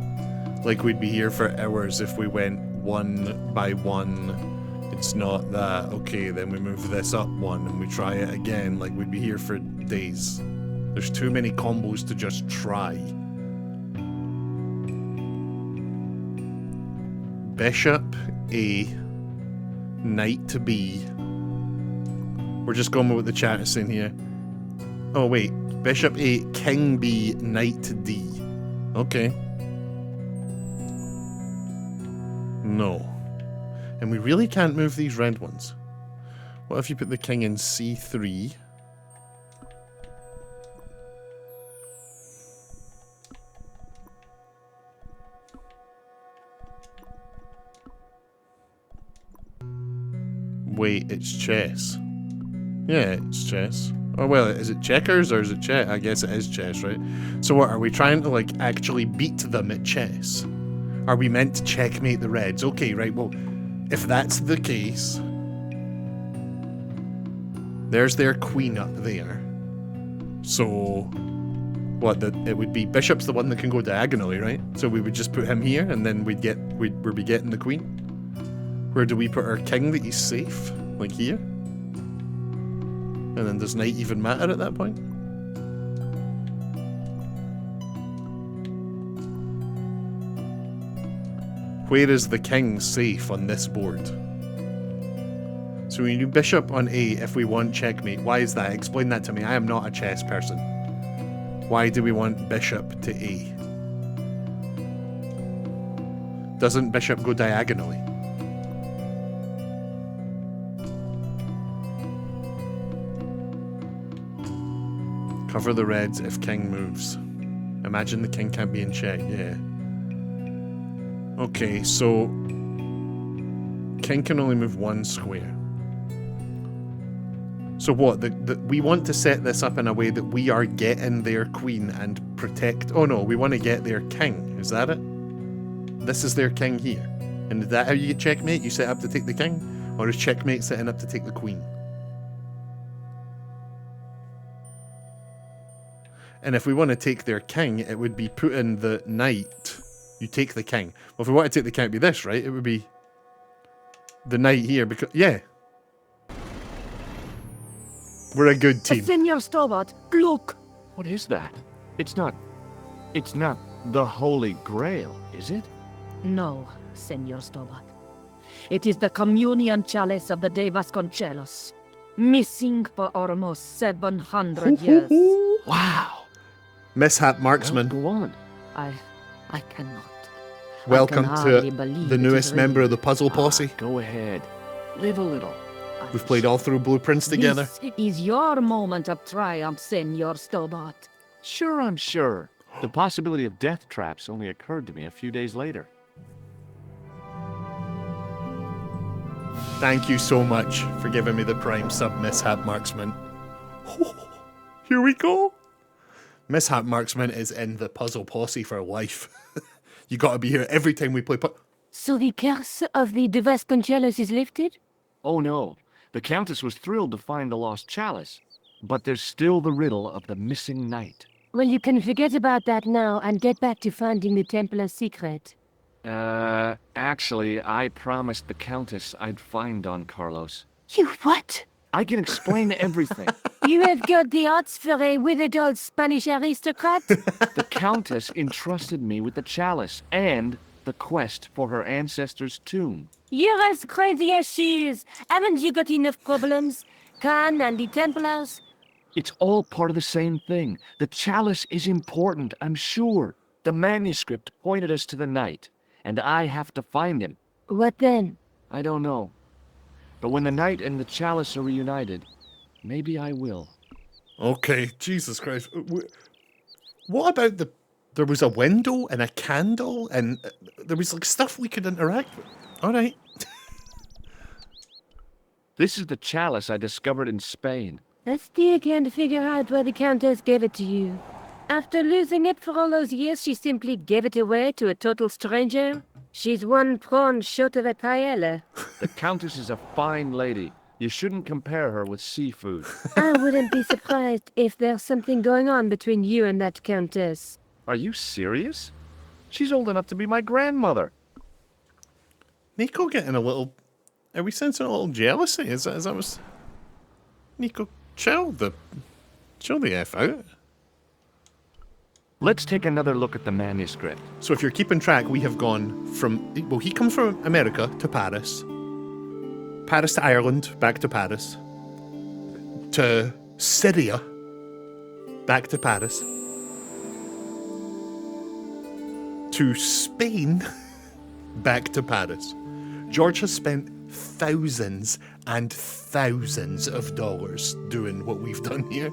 [SPEAKER 1] Like we'd be here for hours if we went one by one. It's not that. Okay, then we move this up one and we try it again. Like we'd be here for days. There's too many combos to just try. Bishop A, knight to B. We're just going with what the chat is saying here. Oh wait, bishop A, king B, knight to D. Okay. No. And we really can't move these red ones. What if you put the king in C3? Wait, it's chess. Yeah, it's chess. Oh, well, is it checkers or is it chess? I guess it is chess, right? So what, are we trying to, like, actually beat them at chess? Are we meant to checkmate the reds? Okay, right, well, if that's the case... There's their queen up there. So... What, it would be bishop's the one that can go diagonally, right? So we would just put him here, and then we'd be getting the queen. Where do we put our king that he's safe? Like here? And then does night even matter at that point? Where is the king safe on this board? So we need bishop on A if we want checkmate. Why is that? Explain that to me. I am not a chess person. Why do we want bishop to A? Doesn't bishop go diagonally? Cover the reds if king moves. Imagine the king can't be in check, yeah. Okay, so king can only move one square. So what? We want to set this up in a way that we are getting their queen and protect... Oh no, we want to get their king. Is that it? This is their king here. And is that how you get checkmate? You set up to take the king? Or is checkmate setting up to take the queen? And if we want to take their king, it would be putting the knight. You take the king. Well, if we want to take the king, it'd be this, right? It would be the knight here because... Yeah. We're a good team.
[SPEAKER 7] Senor Stobart, look!
[SPEAKER 2] What is that? It's not the Holy Grail, is it?
[SPEAKER 7] No, Senor Stobart. It is the communion chalice of the De Vasconcelos. Missing for almost 700 years.
[SPEAKER 2] Wow.
[SPEAKER 1] Mishap
[SPEAKER 2] Well,
[SPEAKER 1] marksman.
[SPEAKER 2] go on.
[SPEAKER 7] I cannot.
[SPEAKER 1] Welcome
[SPEAKER 7] I can
[SPEAKER 1] to
[SPEAKER 7] hardly believe
[SPEAKER 1] the
[SPEAKER 7] it
[SPEAKER 1] newest
[SPEAKER 7] is
[SPEAKER 1] member
[SPEAKER 7] real.
[SPEAKER 1] of the puzzle posse.
[SPEAKER 2] Go ahead. Live a little.
[SPEAKER 1] We've played all through blueprints together.
[SPEAKER 7] This is your moment of triumph, Senor Stobart.
[SPEAKER 2] Sure, I'm sure. The possibility of death traps only occurred to me a few days later.
[SPEAKER 1] Thank you so much for giving me the prime sub, Mishap Marksman. Here we go. Mishap Marksman is in the puzzle posse for life. You gotta be here every time we play
[SPEAKER 6] So the curse of the De Vasconcelos is lifted?
[SPEAKER 2] Oh no, the Countess was thrilled to find the lost chalice. But there's still the riddle of the missing knight.
[SPEAKER 6] Well, you can forget about that now and get back to finding the Templar's secret.
[SPEAKER 2] Actually, I promised the Countess I'd find Don Carlos.
[SPEAKER 6] You what?
[SPEAKER 2] I can explain everything.
[SPEAKER 6] You have got the odds for a withered old Spanish aristocrat?
[SPEAKER 2] The Countess entrusted me with the chalice and the quest for her ancestor's tomb.
[SPEAKER 6] You're as crazy as she is. Haven't you got enough problems? Khan and the Templars?
[SPEAKER 2] It's all part of the same thing. The chalice is important, I'm sure. The manuscript pointed us to the knight, and I have to find him.
[SPEAKER 6] What then?
[SPEAKER 2] I don't know. But when the knight and the chalice are reunited, maybe I will.
[SPEAKER 1] Okay, Jesus Christ. What about the... There was a window and a candle and there was like stuff we could interact with. Alright.
[SPEAKER 2] This is the chalice I discovered in Spain.
[SPEAKER 6] I still can't figure out why the Countess gave it to you. After losing it for all those years, she simply gave it away to a total stranger? She's one prawn short of a paella.
[SPEAKER 2] The Countess is a fine lady. You shouldn't compare her with seafood.
[SPEAKER 6] I wouldn't be surprised if there's something going on between you and that Countess.
[SPEAKER 2] Are you serious? She's old enough to be my grandmother.
[SPEAKER 1] Nico getting a little... Are we sensing a little jealousy? Is that what's... Nico, chill the F out.
[SPEAKER 2] Let's take another look at the manuscript.
[SPEAKER 1] So if you're keeping track, we have gone from... Well, he comes from America to Paris. Paris to Ireland, back to Paris. To Syria, back to Paris. To Spain, back to Paris. George has spent thousands and thousands of dollars doing what we've done here.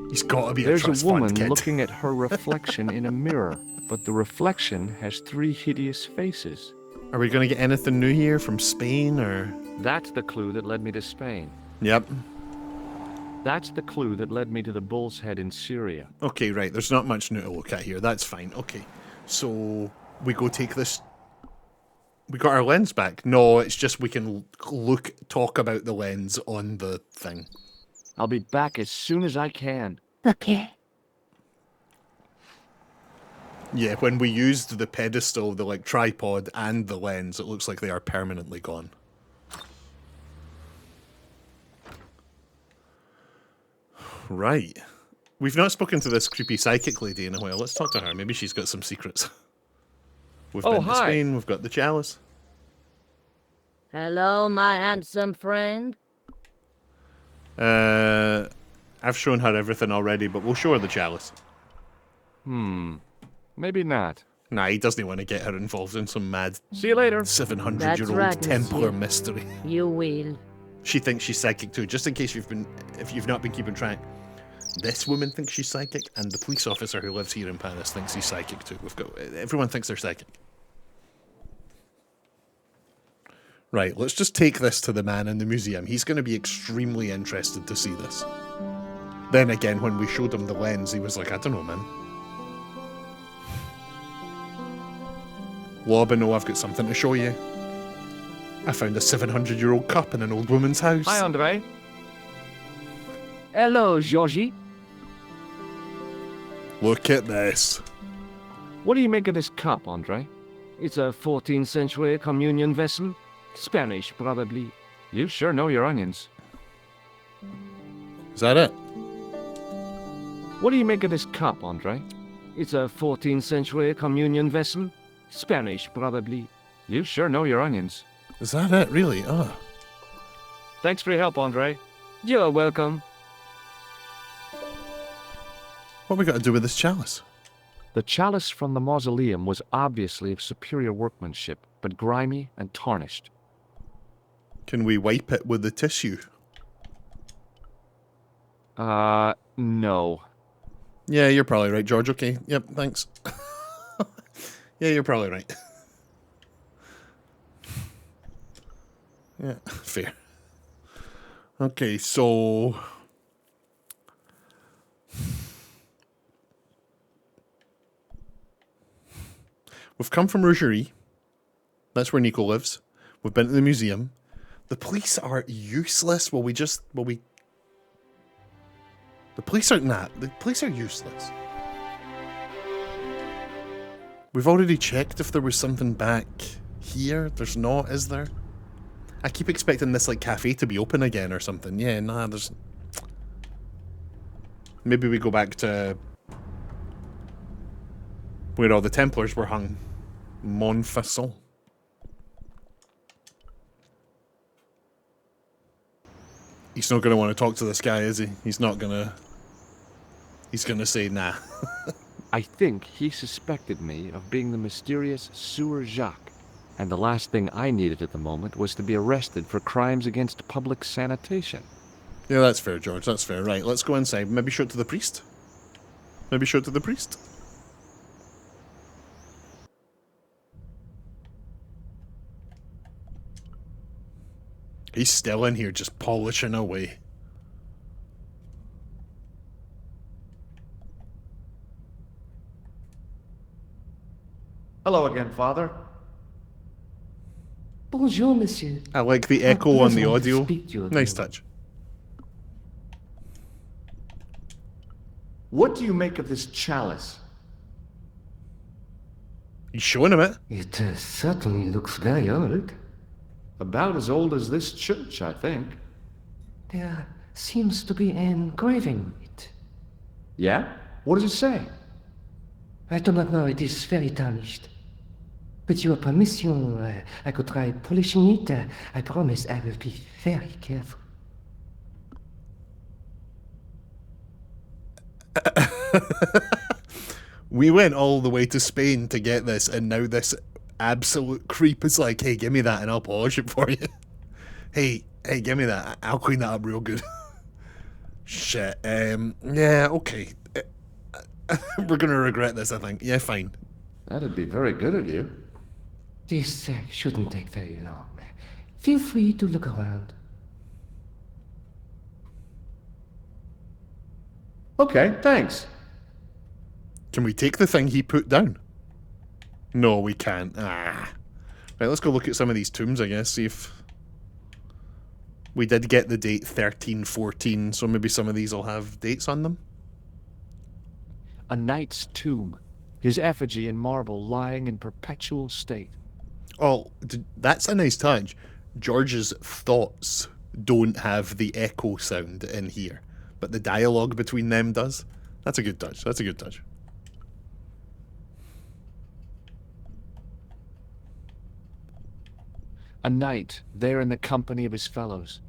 [SPEAKER 1] He's got to be
[SPEAKER 2] There's
[SPEAKER 1] a trust
[SPEAKER 2] a woman
[SPEAKER 1] fund kid.
[SPEAKER 2] looking at her reflection in a mirror, but the reflection has 3 hideous faces.
[SPEAKER 1] Are we going to get anything new here from Spain or...
[SPEAKER 2] That's the clue that led me to Spain.
[SPEAKER 1] Yep.
[SPEAKER 2] That's the clue that led me to the Bull's Head in Syria.
[SPEAKER 1] Okay, right. There's not much new to look at here. That's fine. Okay. So we go take this... We got our lens back. No, it's just we can talk about the lens on the thing.
[SPEAKER 2] I'll be back as soon as I can.
[SPEAKER 6] Okay.
[SPEAKER 1] Yeah, when we used the pedestal, the tripod and the lens, it looks like they are permanently gone. Right. We've not spoken to this creepy psychic lady in a while. Let's talk to her. Maybe she's got some secrets. We've been to
[SPEAKER 2] hi.
[SPEAKER 1] Spain. We've got the chalice.
[SPEAKER 7] Hello, my handsome friend.
[SPEAKER 1] I've shown her everything already, but we'll show her the chalice.
[SPEAKER 2] Maybe not.
[SPEAKER 1] Nah, he doesn't want to get her involved in some mad
[SPEAKER 2] See you later.
[SPEAKER 1] 700-year-old
[SPEAKER 7] That's right,
[SPEAKER 1] Templar
[SPEAKER 7] monsieur.
[SPEAKER 1] mystery.
[SPEAKER 7] You will.
[SPEAKER 1] She thinks she's psychic too, just in case if you've not been keeping track. This woman thinks she's psychic, and the police officer who lives here in Paris thinks he's psychic too. Everyone thinks they're psychic. Right, let's just take this to the man in the museum. He's going to be extremely interested to see this. Then again, when we showed him the lens, he was like, I don't know, man. Lobino, I've got something to show you. I found a 700-year-old cup in an old woman's house.
[SPEAKER 2] Hi, Andre. Hello, Georgie.
[SPEAKER 1] Look at this.
[SPEAKER 2] What do you make of this cup, Andre?
[SPEAKER 3] It's a 14th century communion vessel. Spanish, probably.
[SPEAKER 2] You sure know your onions.
[SPEAKER 1] Is that it?
[SPEAKER 2] What do you make of this cup, Andre?
[SPEAKER 3] It's a 14th century communion vessel. Spanish, probably.
[SPEAKER 2] You sure know your onions.
[SPEAKER 1] Is that it, really? Oh.
[SPEAKER 2] Thanks for your help, Andre.
[SPEAKER 3] You're welcome.
[SPEAKER 1] What have we got to do with this chalice?
[SPEAKER 2] The chalice from the mausoleum was obviously of superior workmanship, but grimy and tarnished.
[SPEAKER 1] Can we wipe it with the tissue?
[SPEAKER 2] No.
[SPEAKER 1] Yeah, you're probably right, George. Okay. Yep, thanks. Yeah, you're probably right. Yeah, fair. Okay, so... We've come from Rougerie. That's where Nico lives. We've been to the museum. The police are useless. The police aren't that. The police are useless. We've already checked if there was something back here. There's not, is there? I keep expecting this, like, cafe to be open again or something. Yeah, nah, there's... Maybe we go back to... where all the Templars were hung. Montfaucon. He's not going to want to talk to this guy, is he? He's not going to... He's going to say, nah.
[SPEAKER 2] I think he suspected me of being the mysterious Sewer Jacques, and the last thing I needed at the moment was to be arrested for crimes against public sanitation.
[SPEAKER 1] Yeah, that's fair, George. That's fair. Right, let's go inside. Maybe show it to the priest? Maybe show it to the priest? He's still in here just polishing away.
[SPEAKER 2] Hello again, Father.
[SPEAKER 3] Bonjour, monsieur.
[SPEAKER 1] I like the echo on the
[SPEAKER 3] pleasant to
[SPEAKER 1] audio.
[SPEAKER 3] speak to you
[SPEAKER 1] Nice
[SPEAKER 3] again.
[SPEAKER 1] touch.
[SPEAKER 2] What do you make of this chalice?
[SPEAKER 1] You showing him it?
[SPEAKER 3] It certainly looks very old.
[SPEAKER 2] About as old as this church, I think.
[SPEAKER 3] There seems to be an engraving on it.
[SPEAKER 2] Yeah? What does it say?
[SPEAKER 3] I do not know, it is very tarnished. With your permission, I could try polishing it. I promise I will be very careful.
[SPEAKER 1] We went all the way to Spain to get this, and now this absolute creep is like, hey, give me that and I'll polish it for you. Hey, give me that. I'll clean that up real good. Shit. Yeah, okay. We're gonna regret this, I think. Yeah, fine.
[SPEAKER 2] That'd be very good of you.
[SPEAKER 3] This shouldn't take very long. Feel free to look around.
[SPEAKER 2] Okay, thanks.
[SPEAKER 1] Can we take the thing he put down? No, we can't. Ah. Right, let's go look at some of these tombs, I guess, see if... We did get the date 1314, so maybe some of these will have dates on them.
[SPEAKER 2] A knight's tomb. His effigy in marble lying in perpetual state.
[SPEAKER 1] Oh, that's a nice touch. George's thoughts don't have the echo sound in here. but the dialogue between them does. That's a good touch. That's a good touch.
[SPEAKER 2] A knight there in the company of his fellows.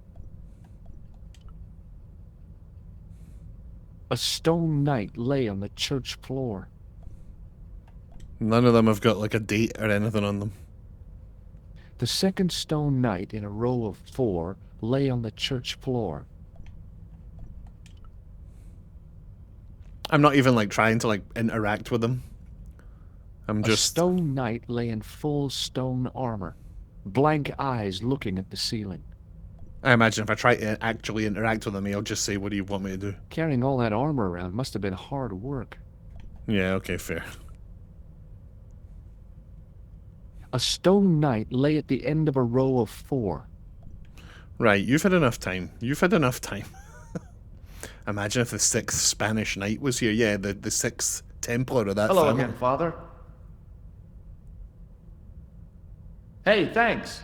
[SPEAKER 2] A stone knight lay on the church floor.
[SPEAKER 1] None of them have got like a date or anything on them.
[SPEAKER 2] The second stone knight in a row of 4 lay on the church floor.
[SPEAKER 1] I'm not even like trying to like interact with them. I'm
[SPEAKER 2] A
[SPEAKER 1] just
[SPEAKER 2] stone knight lay in full stone armor, blank eyes looking at the ceiling.
[SPEAKER 1] I imagine if I try to actually interact with him, he'll just say, "What do you want me to do?"
[SPEAKER 2] Carrying all that armor around must have been hard work.
[SPEAKER 1] Yeah, okay, fair.
[SPEAKER 2] A stone knight lay at the end of a row of 4.
[SPEAKER 1] Right, you've had enough time. You've had enough time. Imagine if the 6th Spanish knight was here. Yeah, the 6th Templar of that
[SPEAKER 2] Hello
[SPEAKER 1] family.
[SPEAKER 2] again, Father. Hey, thanks.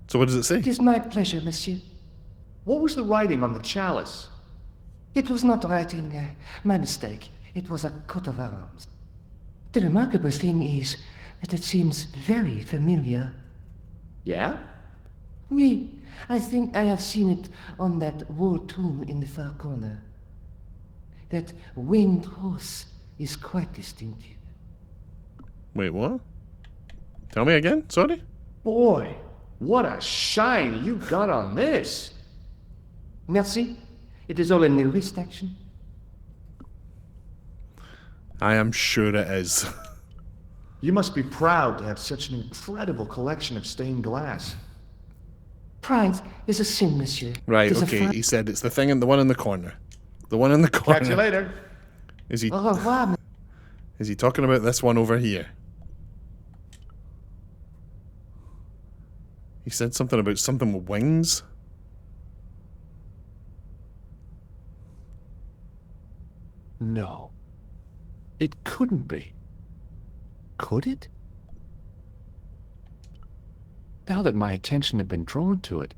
[SPEAKER 1] So what does it say?
[SPEAKER 8] It is my pleasure, monsieur.
[SPEAKER 2] What was the writing on the chalice?
[SPEAKER 8] It was not writing, my mistake. It was a coat of arms. The remarkable thing is that it seems very familiar.
[SPEAKER 2] Yeah?
[SPEAKER 8] Oui, I think I have seen it on that war tomb in the far corner. That winged horse is quite distinctive.
[SPEAKER 1] Wait, what? Tell me again? Sorry?
[SPEAKER 2] Boy, what a shine you got on this.
[SPEAKER 8] Merci. It is all in the wrist action.
[SPEAKER 1] I am sure it is.
[SPEAKER 2] You must be proud to have such an incredible collection of stained glass.
[SPEAKER 8] Pride is a sin, monsieur.
[SPEAKER 1] Right,
[SPEAKER 8] It is a
[SPEAKER 1] okay,
[SPEAKER 8] fine-
[SPEAKER 1] he said it's the thing in the one in the corner. The one in the corner.
[SPEAKER 2] Catch you later.
[SPEAKER 1] Is he
[SPEAKER 8] Au revoir,
[SPEAKER 1] is he talking about this one over here? He said something about something with wings.
[SPEAKER 2] No. It couldn't be. Could it? Now that my attention had been drawn to it,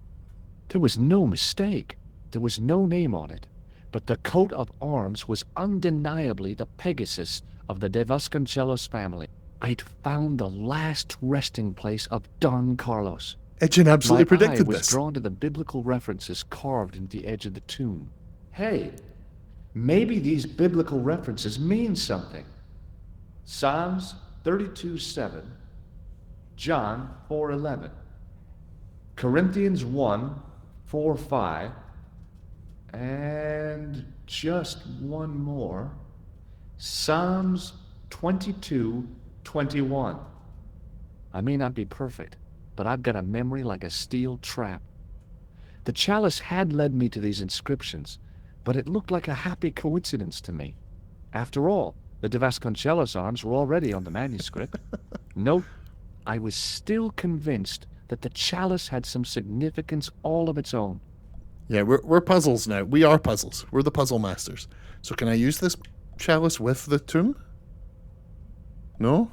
[SPEAKER 2] there was no mistake. There was no name on it, but the coat of arms was undeniably the Pegasus of the De Vasconcelos family. I'd found the last resting place of Don Carlos.
[SPEAKER 1] Edgin absolutely
[SPEAKER 2] My
[SPEAKER 1] predicted
[SPEAKER 2] eye was
[SPEAKER 1] this.
[SPEAKER 2] drawn to the biblical references carved into the edge of the tomb. Hey, maybe these biblical references mean something. Psalms 32:7, John 4:11, Corinthians 1:4-5, and just one more, Psalms 22:21. I may not be perfect, but I've got a memory like a steel trap. The chalice had led me to these inscriptions, but it looked like a happy coincidence to me. After all, the De Vasconcelos arms were already on the manuscript. Note, I was still convinced that the chalice had some significance all of its own.
[SPEAKER 1] Yeah, we're puzzles now. We are puzzles. We're the puzzle masters. So can I use this chalice with the tomb? No?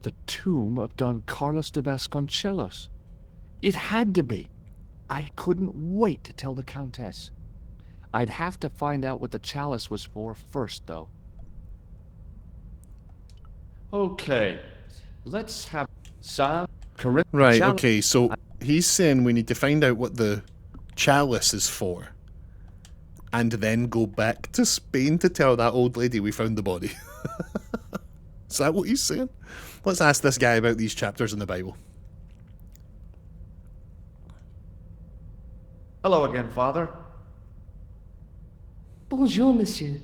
[SPEAKER 2] The tomb of Don Carlos de Vasconcelos. It had to be. I couldn't wait to tell the Countess. I'd have to find out what the chalice was for first, though. Okay, let's have some
[SPEAKER 1] Right, okay, so he's saying we need to find out what the chalice is for. And then go back to Spain to tell that old lady we found the body. Is that what he's saying? Let's ask this guy about these chapters in the Bible.
[SPEAKER 2] Hello again, Father.
[SPEAKER 8] Bonjour, monsieur.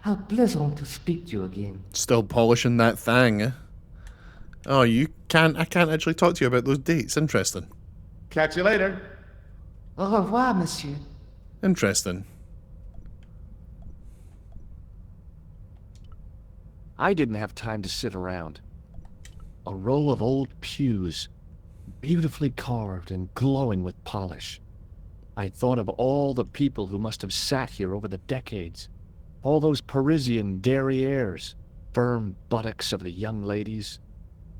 [SPEAKER 8] How pleasant to speak to you again.
[SPEAKER 1] Still polishing that thing, eh? Oh, I can't actually talk to you about those dates. Interesting.
[SPEAKER 2] Catch you later.
[SPEAKER 8] Au revoir, monsieur.
[SPEAKER 1] Interesting.
[SPEAKER 2] I didn't have time to sit around. A row of old pews, beautifully carved and glowing with polish. I thought of all the people who must have sat here over the decades. All those Parisian derrieres, firm buttocks of the young ladies,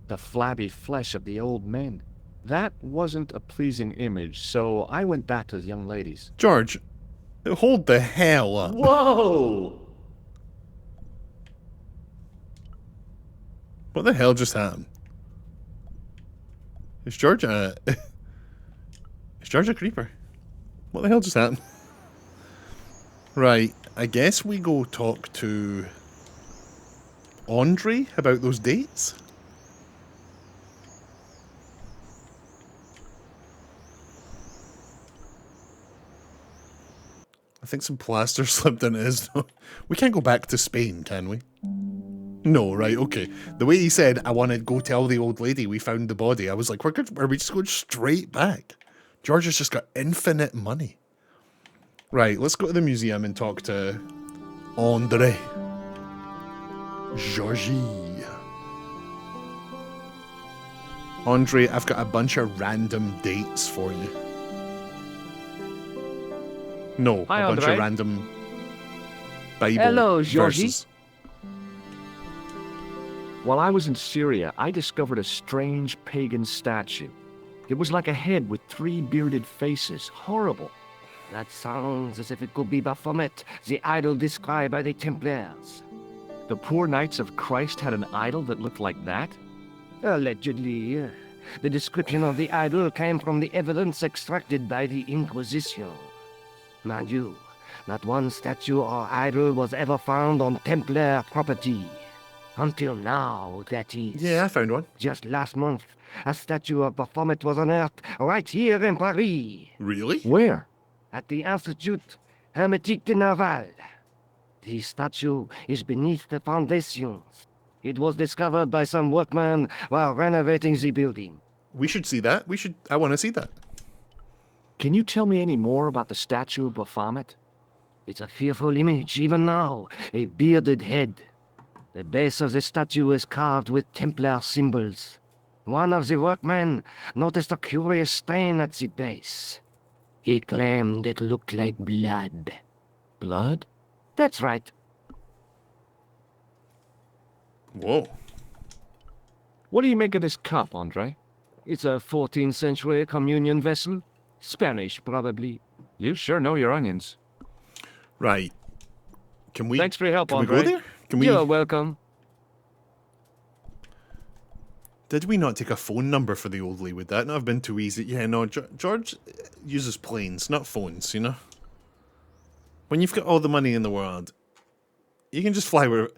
[SPEAKER 2] the flabby flesh of the old men. That wasn't a pleasing image, so I went back to the young ladies.
[SPEAKER 1] George, Hold the hell up.
[SPEAKER 2] Whoa!
[SPEAKER 1] What the hell just happened? Is George a... Is George a creeper? What the hell just happened? Right, I guess we go talk to Andre about those dates? I think some plaster slipped in his. We can't go back to Spain, can we? No, right, okay. The way he said, I want to go tell the old lady we found the body, I was like, are we just going straight back? George has just got infinite money. Right, let's go to the museum and talk to Andre. Georgie. Andre, I've got a bunch of random dates for you. No,
[SPEAKER 2] Hi,
[SPEAKER 1] a bunch
[SPEAKER 2] Andre.
[SPEAKER 1] of random Bible
[SPEAKER 2] Hello, Georgie.
[SPEAKER 1] verses.
[SPEAKER 2] While I was in Syria, I discovered a strange pagan statue. It was like a head with 3 bearded faces. Horrible.
[SPEAKER 3] That sounds as if it could be Baphomet, the idol described by the Templars.
[SPEAKER 2] The poor Knights of Christ had an idol that looked like that?
[SPEAKER 3] Allegedly. The description of the idol came from the evidence extracted by the Inquisition. Mind you, not one statue or idol was ever found on Templar property. Until now, that is.
[SPEAKER 1] Yeah, I found one.
[SPEAKER 3] Just last month, a statue of Baphomet was unearthed right here in Paris,
[SPEAKER 1] Really?
[SPEAKER 2] Where?
[SPEAKER 3] at the Institut Hermétique de Naval. The statue is beneath the foundations. It was discovered by some workmen while renovating the building.
[SPEAKER 1] We should see that. I want to see that.
[SPEAKER 2] Can you tell me any more about the statue of Baphomet?
[SPEAKER 3] It's a fearful image even now, a bearded head. The base of the statue is carved with Templar symbols. One of the workmen noticed a curious stain at the base. He claimed it looked like blood.
[SPEAKER 2] Blood?
[SPEAKER 3] That's right.
[SPEAKER 1] Whoa.
[SPEAKER 2] What do you make of this cup, Andre?
[SPEAKER 3] It's a 14th century communion vessel. Spanish, probably.
[SPEAKER 2] You sure know your onions.
[SPEAKER 1] Right. Can we...
[SPEAKER 2] Thanks for your help,
[SPEAKER 1] Can we
[SPEAKER 2] Andre.
[SPEAKER 1] go there? Can we...
[SPEAKER 3] You're welcome.
[SPEAKER 1] Did we not take a phone number for the old lady? Would that not have been too easy? Yeah, no, George uses planes, not phones, you know? When you've got all the money in the world, you can just fly where...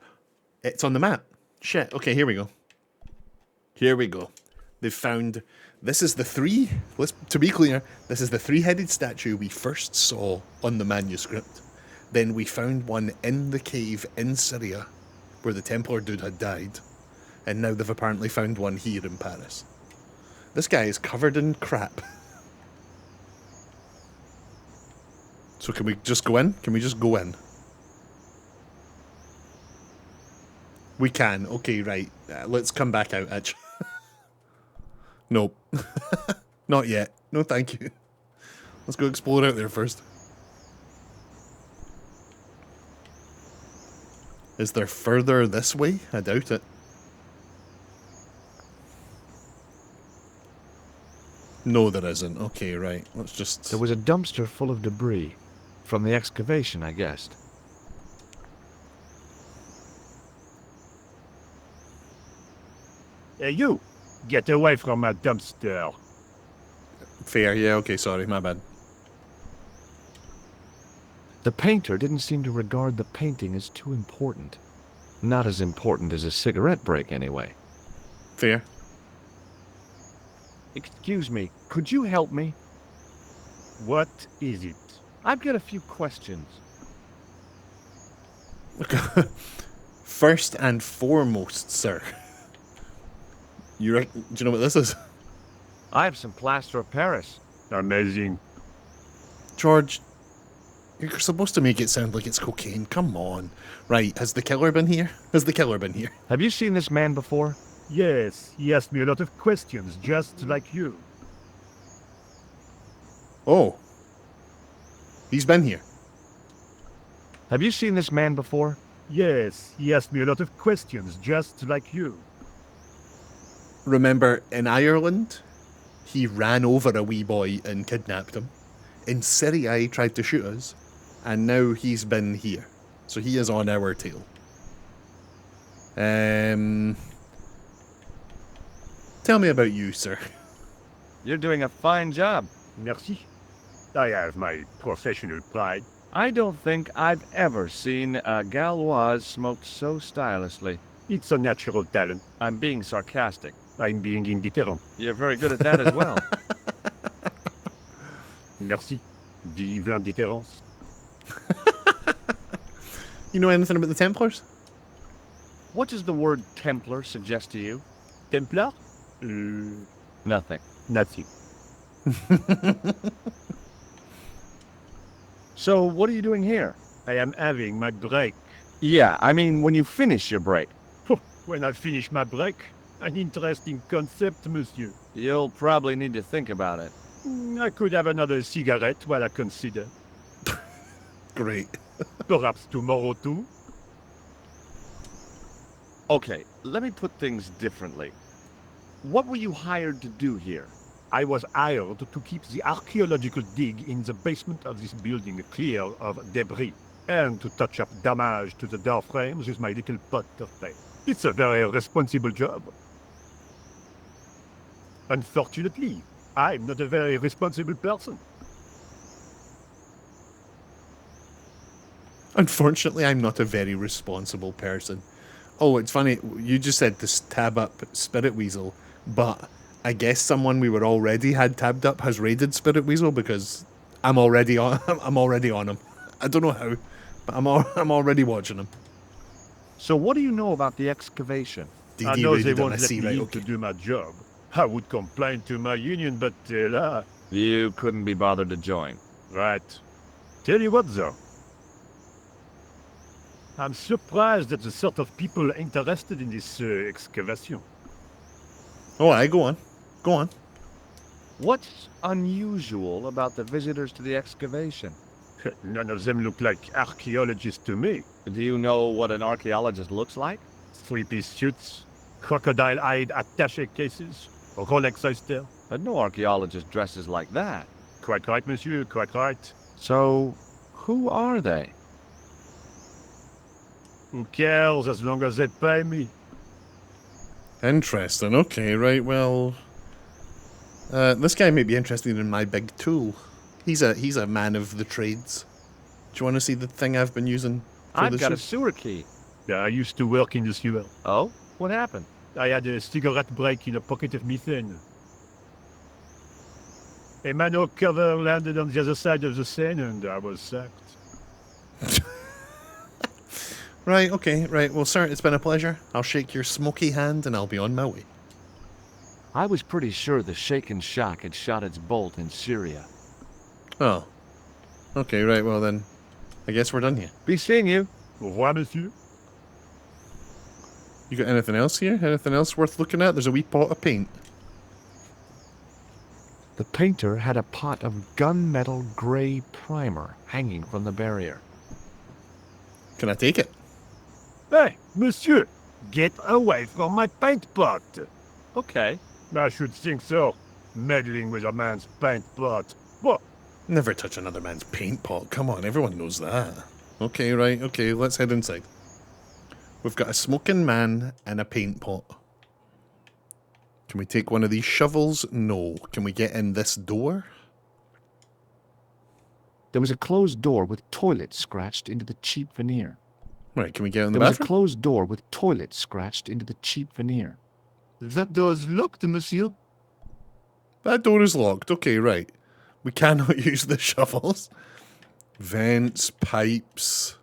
[SPEAKER 1] It's on the map. Shit, okay, here we go. Here we go. They've found... This is the three... To be clear, this is the 3-headed statue we first saw on the manuscript. Then we found one in the cave in Syria, where the Templar dude had died. And now they've apparently found one here in Paris. This guy is covered in crap. So can we just go in? Can we just go in? We can. Okay, right. Let's come back out, Itch. Nope. Not yet. No, thank you. Let's go explore out there first. Is there further this way? I doubt it. No, there isn't. Okay, right. Let's just...
[SPEAKER 2] There was a dumpster full of debris. From the excavation, I guessed.
[SPEAKER 9] Hey, you! Get away from my dumpster.
[SPEAKER 1] Fair, yeah, okay, sorry, my bad.
[SPEAKER 2] The painter didn't seem to regard the painting as too important. Not as important as a cigarette break, anyway.
[SPEAKER 1] Fair.
[SPEAKER 2] Excuse me, could you help me?
[SPEAKER 9] What is it?
[SPEAKER 2] I've got a few questions.
[SPEAKER 1] First and foremost, sir. Do you know what this is?
[SPEAKER 2] I have some plaster of Paris.
[SPEAKER 9] Amazing.
[SPEAKER 1] George, you're supposed to make it sound like it's cocaine. Come on. Right, has the killer been here? Has the killer been here?
[SPEAKER 2] Have you seen this man before?
[SPEAKER 9] Yes, he asked me a lot of questions, just like you.
[SPEAKER 1] Oh. He's been here.
[SPEAKER 2] Have you seen this man before?
[SPEAKER 9] Yes, he asked me a lot of questions, just like you.
[SPEAKER 1] Remember, in Ireland, he ran over a wee boy and kidnapped him. In Syria, he tried to shoot us. and now he's been here. So he is on our tail. Tell me about you, sir.
[SPEAKER 2] You're doing a fine job.
[SPEAKER 9] Merci. I have my professional pride.
[SPEAKER 2] I don't think I've ever seen a Gauloise smoked so stylishly.
[SPEAKER 9] It's a natural talent.
[SPEAKER 2] I'm being sarcastic.
[SPEAKER 9] I'm being indifferent.
[SPEAKER 2] You're very good at that as well.
[SPEAKER 9] Merci. Vive l'indifférence.
[SPEAKER 1] You know anything about the Templars?
[SPEAKER 2] What does the word Templar suggest to you?
[SPEAKER 9] Templar?
[SPEAKER 2] Nothing.
[SPEAKER 9] Nothing.
[SPEAKER 2] So, what are you doing here?
[SPEAKER 9] I am having my break.
[SPEAKER 2] Yeah, I mean when you finish your break.
[SPEAKER 9] When I finish my break, an interesting concept, monsieur.
[SPEAKER 2] You'll probably need to think about it.
[SPEAKER 9] I could have another cigarette while I consider.
[SPEAKER 1] Great.
[SPEAKER 9] Perhaps tomorrow too.
[SPEAKER 2] Okay, let me put things differently. What were you hired to do here?
[SPEAKER 9] I was hired to keep the archaeological dig in the basement of this building clear of debris, and to touch up damage to the door frames with my little pot of paint. It's a very responsible job. Unfortunately, I'm not a very responsible person.
[SPEAKER 1] Unfortunately, I'm not a very responsible person. Oh, it's funny, you just said to tab up Spirit Weasel, but I guess someone we were already had tabbed up has raided Spirit Weasel because I'm already on him. I don't know how, but I'm already watching him.
[SPEAKER 2] So what do you know about the excavation?
[SPEAKER 9] I know they won't let me in to do my job. I would complain to my union, but
[SPEAKER 2] You couldn't be bothered to join.
[SPEAKER 9] right. Tell you what, though. I'm surprised at the sort of people interested in this excavation.
[SPEAKER 1] Oh, go on. Go on.
[SPEAKER 2] What's unusual about the visitors to the excavation?
[SPEAKER 9] None of them look like archaeologists to me.
[SPEAKER 2] Do you know what an archaeologist looks like?
[SPEAKER 9] Three-piece suits, crocodile-eyed attaché cases, Rolex oyster.
[SPEAKER 2] But no archaeologist dresses like that.
[SPEAKER 9] Quite right, monsieur, quite right.
[SPEAKER 2] So, who are they?
[SPEAKER 9] Who cares as long as they pay me?
[SPEAKER 1] Interesting. Okay, right, well... this guy may be interested in my big tool. He's a man of the trades. Do you want to see the thing I've been using for
[SPEAKER 2] I've
[SPEAKER 1] the
[SPEAKER 2] got a
[SPEAKER 1] show?
[SPEAKER 2] sewer key.
[SPEAKER 9] I used to work in the sewer.
[SPEAKER 2] Oh? What happened?
[SPEAKER 9] I had a cigarette break in a pocket of methane. A manhole cover landed on the other side of the Seine and I was sacked.
[SPEAKER 1] Right, okay, right. Well, sir, it's been a pleasure. I'll shake your smoky hand and I'll be on my way.
[SPEAKER 2] I was pretty sure the shaken shock had shot its bolt in Syria.
[SPEAKER 1] Oh. Okay, right, well then, I guess we're done here.
[SPEAKER 2] Be seeing you.
[SPEAKER 9] Au revoir, monsieur.
[SPEAKER 1] You got anything else here? Anything else worth looking at? There's a wee pot of paint.
[SPEAKER 2] The painter had a pot of gunmetal gray primer hanging from the barrier.
[SPEAKER 1] Can I take it?
[SPEAKER 9] Hey, monsieur! Get away from my paint pot!
[SPEAKER 2] Okay.
[SPEAKER 9] I should think so. Meddling with a man's paint pot. What?
[SPEAKER 1] Never touch another man's paint pot. Come on, everyone knows that. Okay, right, okay, let's head inside. We've got a smoking man and a paint pot. Can we take one of these shovels? No. Can we get in this door?
[SPEAKER 2] There was a closed door with toilet scratched into the cheap veneer.
[SPEAKER 1] Right, can we get in the
[SPEAKER 2] There was a
[SPEAKER 1] bathroom?
[SPEAKER 2] closed door with toilet scratched into the cheap veneer.
[SPEAKER 5] That door's locked, monsieur.
[SPEAKER 1] That door is locked. Okay, right. We cannot use the shovels. Vents, pipes.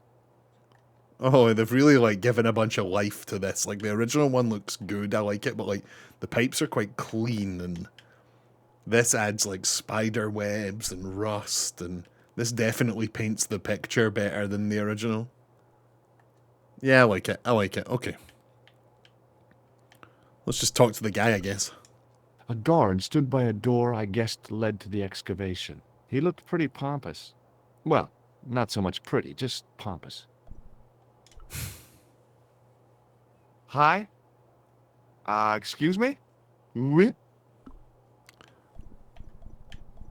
[SPEAKER 1] Oh, they've really, like, given a bunch of life to this. Like, the original one looks good. I like it, but, like, the pipes are quite clean, and this adds, like, spider webs and rust, and this definitely paints the picture better than the original. Yeah, I like it. I like it. Okay. Let's just talk to the guy, I guess.
[SPEAKER 2] A guard stood by a door I guessed led to the excavation. He looked pretty pompous. Well, not so much pretty, just pompous. Hi? Excuse me?
[SPEAKER 5] Oui?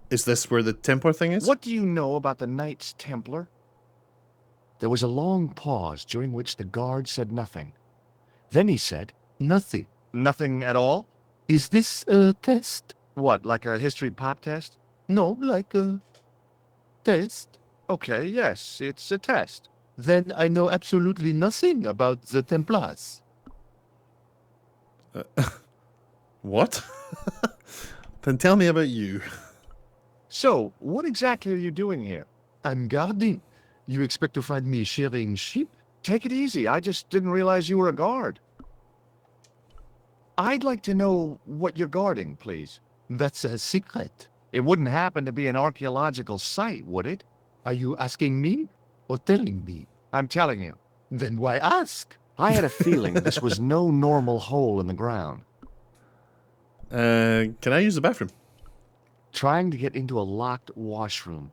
[SPEAKER 1] Is this where the Templar thing is?
[SPEAKER 2] What do you know about the Knights Templar? There was a long pause during which the guard said nothing. Then he said,
[SPEAKER 8] Nothing.
[SPEAKER 2] "Nothing at all?
[SPEAKER 8] Is this a test?
[SPEAKER 2] What, like a history pop test?"
[SPEAKER 8] No, like a test.
[SPEAKER 2] Okay, yes, it's a test.
[SPEAKER 8] Then I know absolutely nothing about the Templars.
[SPEAKER 1] What? Then tell me about you.
[SPEAKER 2] So, what exactly are you doing here?
[SPEAKER 8] I'm guarding. You expect to find me shearing sheep?
[SPEAKER 2] Take it easy. I just didn't realize you were a guard. I'd like to know what you're guarding, please.
[SPEAKER 8] That's a secret.
[SPEAKER 2] It wouldn't happen to be an archaeological site, would it?
[SPEAKER 8] Are you asking me or telling me?
[SPEAKER 2] I'm telling you.
[SPEAKER 8] Then why ask?
[SPEAKER 2] I had a feeling this was no normal hole in the ground.
[SPEAKER 1] Can I use the bathroom?
[SPEAKER 2] Trying to get into a locked washroom.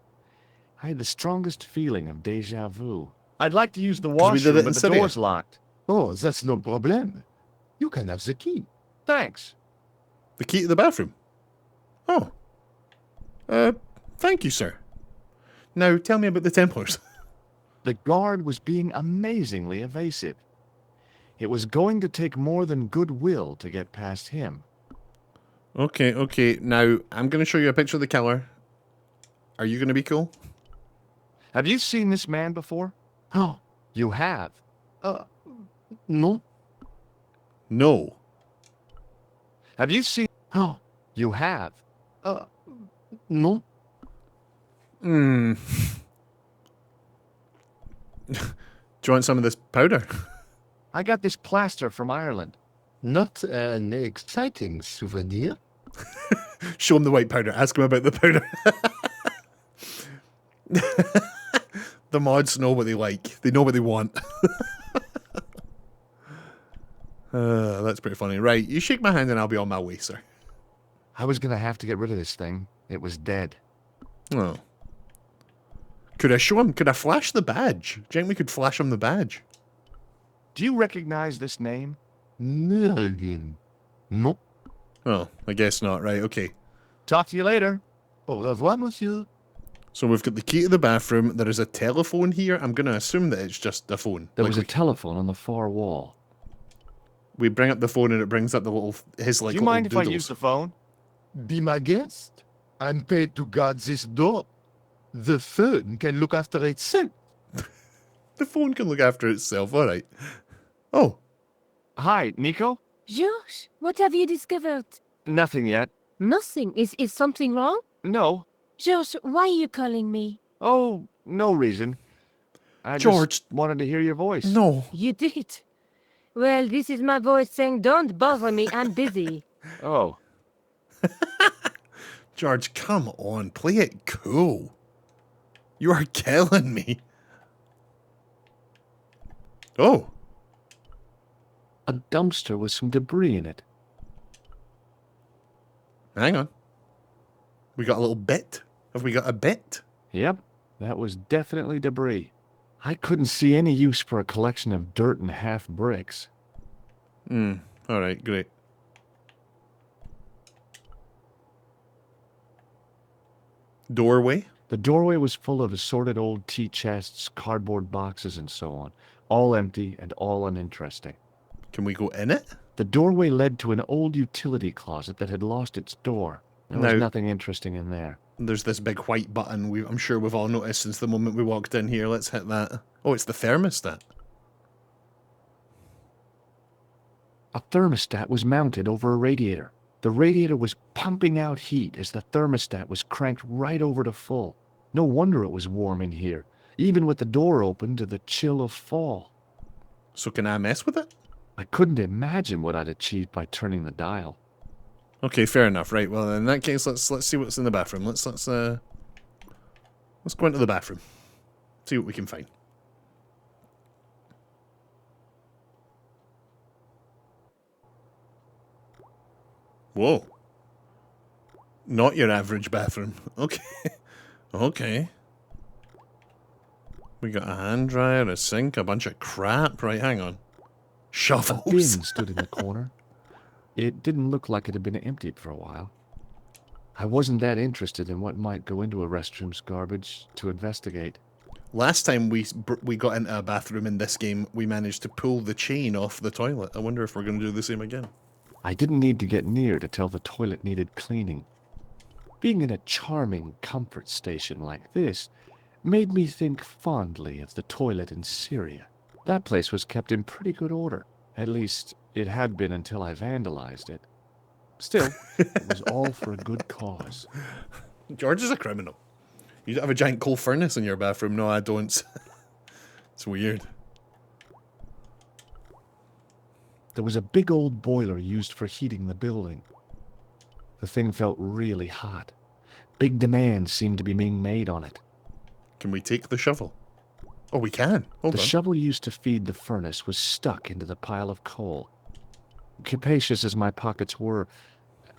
[SPEAKER 2] I had the strongest feeling of deja vu. I'd like to use the
[SPEAKER 1] we did
[SPEAKER 2] washroom,
[SPEAKER 1] it in
[SPEAKER 2] but the
[SPEAKER 1] Syria.
[SPEAKER 2] door's locked.
[SPEAKER 8] Oh, that's no problem. You can have the key.
[SPEAKER 2] Thanks.
[SPEAKER 1] The key to the bathroom? Oh. Thank you, sir. Now, tell me about the Templars.
[SPEAKER 2] The guard was being amazingly evasive. It was going to take more than goodwill to get past him.
[SPEAKER 1] Okay. Now, I'm going to show you a picture of the killer. Are you going to be cool?
[SPEAKER 2] Have you seen this man before?
[SPEAKER 8] Oh,
[SPEAKER 2] You have.
[SPEAKER 8] no.
[SPEAKER 1] No.
[SPEAKER 2] Have you seen...
[SPEAKER 8] Oh,
[SPEAKER 2] You have.
[SPEAKER 8] no.
[SPEAKER 1] Hmm. Do you want some of this powder?
[SPEAKER 2] I got this plaster from Ireland.
[SPEAKER 8] Not an exciting souvenir.
[SPEAKER 1] Show him the white powder. Ask him about the powder. The mods know what they like. They know what they want. That's pretty funny. Right, you shake my hand and I'll be on my way, sir.
[SPEAKER 2] I was gonna have to get rid of this thing. It was dead.
[SPEAKER 1] Oh. Could I show him? Could I flash the badge? Do you think we could flash him the badge?
[SPEAKER 2] Do you recognize this name?
[SPEAKER 8] Nergin. No.
[SPEAKER 1] Oh, I guess not. Right, okay.
[SPEAKER 2] Talk to you later.
[SPEAKER 8] Au revoir, monsieur.
[SPEAKER 1] So we've got the key to the bathroom. There is a telephone here. I'm going to assume that it's just a phone.
[SPEAKER 2] There
[SPEAKER 1] Like
[SPEAKER 2] was a telephone on the far wall.
[SPEAKER 1] we bring up the phone and it brings up the little
[SPEAKER 2] Do you
[SPEAKER 1] little
[SPEAKER 2] mind if I
[SPEAKER 1] doodles.
[SPEAKER 2] use the phone?
[SPEAKER 8] Be my guest. I'm paid to guard this door. The phone can look after itself.
[SPEAKER 1] The phone can look after itself. All right. Oh,
[SPEAKER 2] Hi, Nico?
[SPEAKER 6] George, what have you discovered?
[SPEAKER 2] Nothing yet.
[SPEAKER 6] Nothing. Is something wrong?
[SPEAKER 2] No.
[SPEAKER 6] George, why are you calling me?
[SPEAKER 2] Oh, no reason. I
[SPEAKER 1] George.
[SPEAKER 2] just wanted to hear your voice.
[SPEAKER 1] no.
[SPEAKER 6] You did. Well, this is my voice saying, don't bother me, I'm busy.
[SPEAKER 2] Oh.
[SPEAKER 1] George, come on. Play it cool. You are killing me. Oh.
[SPEAKER 2] A dumpster with some debris in it.
[SPEAKER 1] Hang on. We got a little bit. Have we got a bit?
[SPEAKER 2] Yep, that was definitely debris. I couldn't see any use for a collection of dirt and half bricks.
[SPEAKER 1] All right, great. Doorway?
[SPEAKER 2] The doorway was full of assorted old tea chests, cardboard boxes, and so on. All empty and all uninteresting.
[SPEAKER 1] Can we go in it?
[SPEAKER 2] The doorway led to an old utility closet that had lost its door. There was
[SPEAKER 1] Now-
[SPEAKER 2] nothing interesting in there.
[SPEAKER 1] There's this big white button I'm sure we've all noticed since the moment we walked in here. Let's hit that. Oh, it's the thermostat.
[SPEAKER 2] A thermostat was mounted over a radiator. The radiator was pumping out heat as the thermostat was cranked right over to full. No wonder it was warm in here, even with the door open to the chill of fall.
[SPEAKER 1] So can I mess with it?
[SPEAKER 2] I couldn't imagine what I'd achieved by turning the dial.
[SPEAKER 1] Okay, fair enough. Right. Well, in that case, let's see what's in the bathroom. Let's go into the bathroom. See what we can find. Whoa. Not your average bathroom. Okay. Okay. We got a hand dryer, a sink, a bunch of crap. Right, hang on.
[SPEAKER 2] A bin
[SPEAKER 1] Shovels.
[SPEAKER 2] stood in the corner. It didn't look like it had been emptied for a while. I wasn't that interested in what might go into a restroom's garbage to investigate.
[SPEAKER 1] Last time we got into a bathroom in this game, we managed to pull the chain off the toilet. I wonder if we're going to do the same again.
[SPEAKER 2] I didn't need to get near to tell the toilet needed cleaning. Being in a charming comfort station like this made me think fondly of the toilet in Syria. That place was kept in pretty good order. At least, it had been until I vandalized it. Still, it was all for a good cause.
[SPEAKER 1] George is a criminal. You don't have a giant coal furnace in your bathroom? No, I don't. It's weird.
[SPEAKER 2] There was a big old boiler used for heating the building. The thing felt really hot. Big demands seemed to be being made on it.
[SPEAKER 1] Can we take the shovel? Oh, we can. Hold
[SPEAKER 2] The
[SPEAKER 1] on.
[SPEAKER 2] shovel used to feed the furnace was stuck into the pile of coal. Capacious as my pockets were,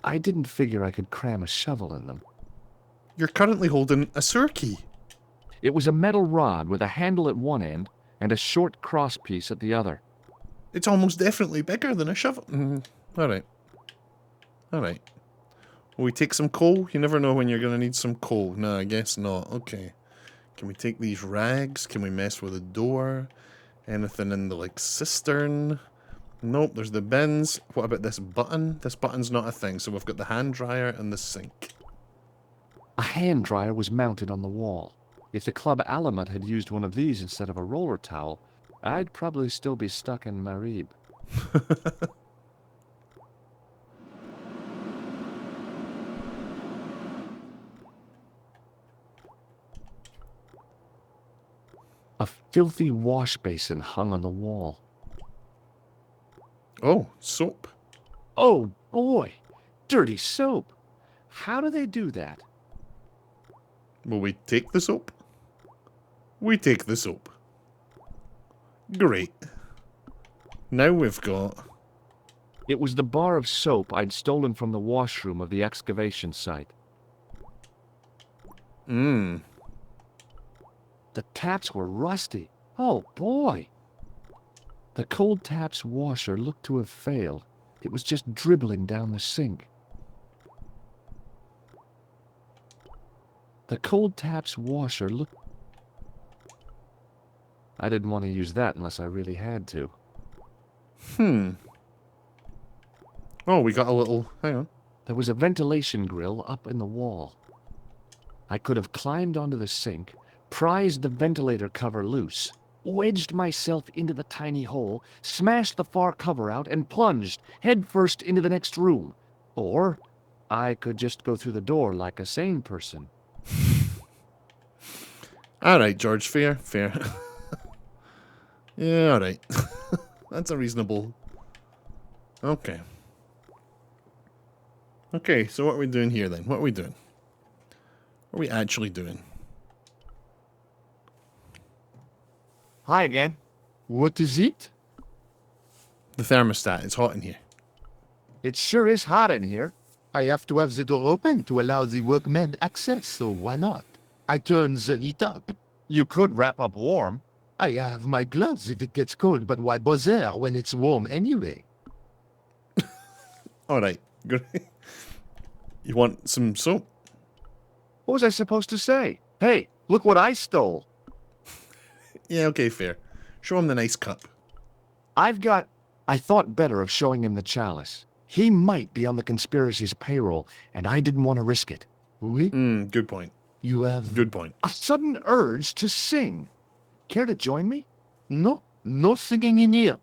[SPEAKER 2] I didn't figure I could cram a shovel in them.
[SPEAKER 1] You're currently holding a sewer key.
[SPEAKER 2] It was a metal rod with a handle at one end and a short cross piece at the other.
[SPEAKER 1] It's almost definitely bigger than a shovel. Alright. Alright. Will we take some coal? You never know when you're going to need some coal. No, I guess not. Okay. Can we take these rags? Can we mess with the door? Anything in the, like, cistern? Nope, there's the bins. What about this button? This button's not a thing, so we've got the hand dryer and the sink.
[SPEAKER 2] A hand dryer was mounted on the wall. If the club alot had used one of these instead of a roller towel, I'd probably still be stuck in Marib. A filthy wash basin hung on the wall.
[SPEAKER 1] Oh, soap.
[SPEAKER 2] Oh boy, dirty soap. How do they do that?
[SPEAKER 1] Will we take the soap? We take the soap. Great. Now we've got...
[SPEAKER 2] It was the bar of soap I'd stolen from the washroom of the excavation site.
[SPEAKER 1] Mmm.
[SPEAKER 2] The taps were rusty. Oh boy. The cold taps washer looked to have failed. It was just dribbling down the sink. The cold taps washer looked... I didn't want to use that unless I really had to.
[SPEAKER 1] Oh, we got a little... Hang on.
[SPEAKER 2] There was a ventilation grill up in the wall. I could have climbed onto the sink, prized the ventilator cover loose, wedged myself into the tiny hole, smashed the far cover out, and plunged headfirst into the next room. Or I could just go through the door like a sane person.
[SPEAKER 1] Alright, George. Fair. Fair. Yeah, alright. That's a reasonable... Okay. Okay, so what are we doing here then? What are we doing? What are we actually doing?
[SPEAKER 2] Hi again. What is it?
[SPEAKER 1] The thermostat. It's hot in here.
[SPEAKER 2] It sure is hot in here.
[SPEAKER 5] I have to have the door open to allow the workmen access, so why not? I turn the heat up.
[SPEAKER 2] You could wrap up warm.
[SPEAKER 5] I have my gloves if it gets cold, but why bother when it's warm anyway?
[SPEAKER 1] Alright. Good. You want some soap?
[SPEAKER 2] What was I supposed to say? Hey, look what I stole.
[SPEAKER 1] Yeah, okay, fair. Show him the nice cup.
[SPEAKER 2] I thought better of showing him the chalice. He might be on the conspiracy's payroll, and I didn't want to risk it.
[SPEAKER 5] Oui?
[SPEAKER 1] Good point.
[SPEAKER 5] You have...
[SPEAKER 1] Good point.
[SPEAKER 2] A sudden urge to sing. Care to join me?
[SPEAKER 5] No, no singing in here.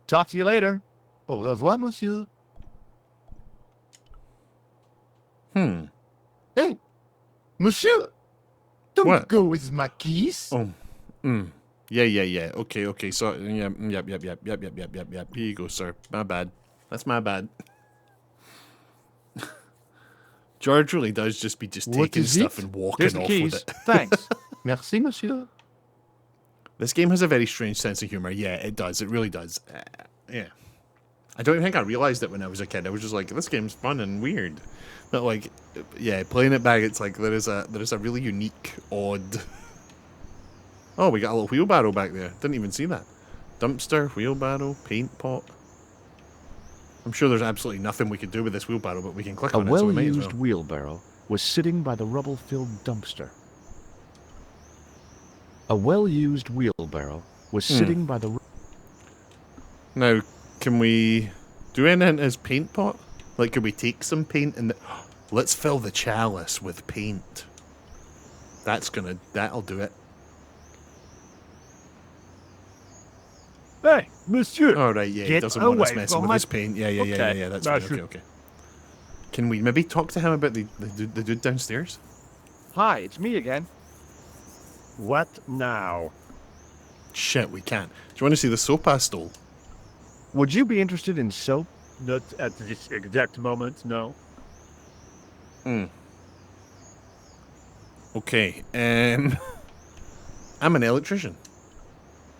[SPEAKER 2] Talk to you later.
[SPEAKER 5] Au revoir, monsieur. Hey, monsieur! Don't
[SPEAKER 1] What?
[SPEAKER 5] go with my keys.
[SPEAKER 1] Oh. Yeah. Okay. So, yep. Here you go, sir. My bad. That's my bad. George really does just be
[SPEAKER 5] What
[SPEAKER 1] taking
[SPEAKER 5] is
[SPEAKER 1] stuff
[SPEAKER 5] it?
[SPEAKER 1] and walking
[SPEAKER 2] Here's the
[SPEAKER 1] off
[SPEAKER 2] keys.
[SPEAKER 1] with it.
[SPEAKER 2] Thanks.
[SPEAKER 5] Merci, monsieur.
[SPEAKER 1] This game has a very strange sense of humor. Yeah, it does. It really does. Yeah. I don't even think I realized it when I was a kid. I was just like, this game's fun and weird. But like, yeah, playing it back, it's like there is a really unique, odd... Oh, we got a little wheelbarrow back there. Didn't even see that. Dumpster, wheelbarrow, paint pot. I'm sure there's absolutely nothing we could do with this wheelbarrow, but we can click
[SPEAKER 2] A
[SPEAKER 1] on it, so we might as
[SPEAKER 2] well-used
[SPEAKER 1] well.
[SPEAKER 2] wheelbarrow, was sitting by the rubble-filled dumpster. A well-used wheelbarrow was sitting by the...
[SPEAKER 1] Now, can we do anything to his paint pot? Like, could we take some paint and... Let's fill the chalice with paint. That'll do it.
[SPEAKER 9] Hey, monsieur!
[SPEAKER 1] Oh, right, yeah, he
[SPEAKER 9] Get
[SPEAKER 1] doesn't want us
[SPEAKER 9] away
[SPEAKER 1] messing
[SPEAKER 9] from
[SPEAKER 1] with
[SPEAKER 9] my-
[SPEAKER 1] his paint. Yeah, that's
[SPEAKER 9] Bah,
[SPEAKER 1] fine, okay. Can we maybe talk to him about the dude downstairs?
[SPEAKER 2] Hi, it's me again.
[SPEAKER 9] What now?
[SPEAKER 1] Shit, we can't. Do you want to see the soap I stole?
[SPEAKER 2] Would you be interested in soap?
[SPEAKER 9] Not at this exact moment, no.
[SPEAKER 1] Okay, I'm an electrician.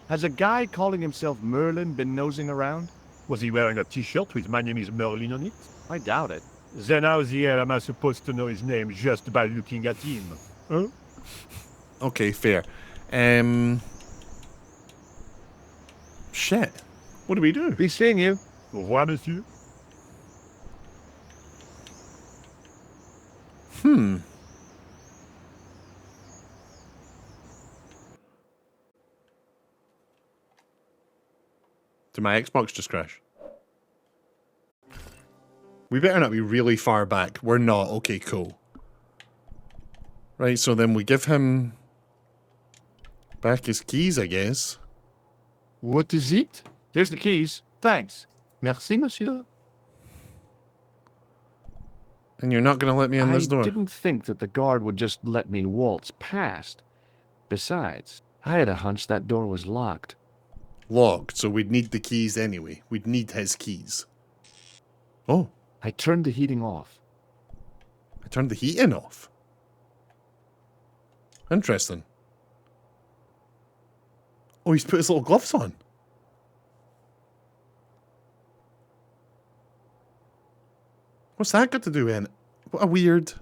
[SPEAKER 2] Has a guy calling himself Merlin been nosing around?
[SPEAKER 9] Was he wearing a t-shirt with "My name is Merlin" on it?
[SPEAKER 2] I doubt it.
[SPEAKER 9] Then how the hell am I supposed to know his name just by looking at him? Huh?
[SPEAKER 1] Okay, fair. Shit. What do we do?
[SPEAKER 2] Be seeing you.
[SPEAKER 9] Au revoir, monsieur.
[SPEAKER 1] Did my Xbox just crash? We better not be really far back. We're not. Okay, cool. Right, so then we give him back his keys, I guess.
[SPEAKER 2] What is it? Here's the keys. Thanks.
[SPEAKER 8] Merci, monsieur.
[SPEAKER 1] And you're not going to let me in this
[SPEAKER 2] I
[SPEAKER 1] door?
[SPEAKER 2] didn't think that the guard would just let me waltz past. Besides, I had a hunch that door was locked.
[SPEAKER 1] Locked, so we'd need the keys anyway. We'd need his keys. Oh,
[SPEAKER 2] I turned the heating off.
[SPEAKER 1] I turned the heating off. Interesting. Oh, he's put his little gloves on. What's that got to do with it? What a weird...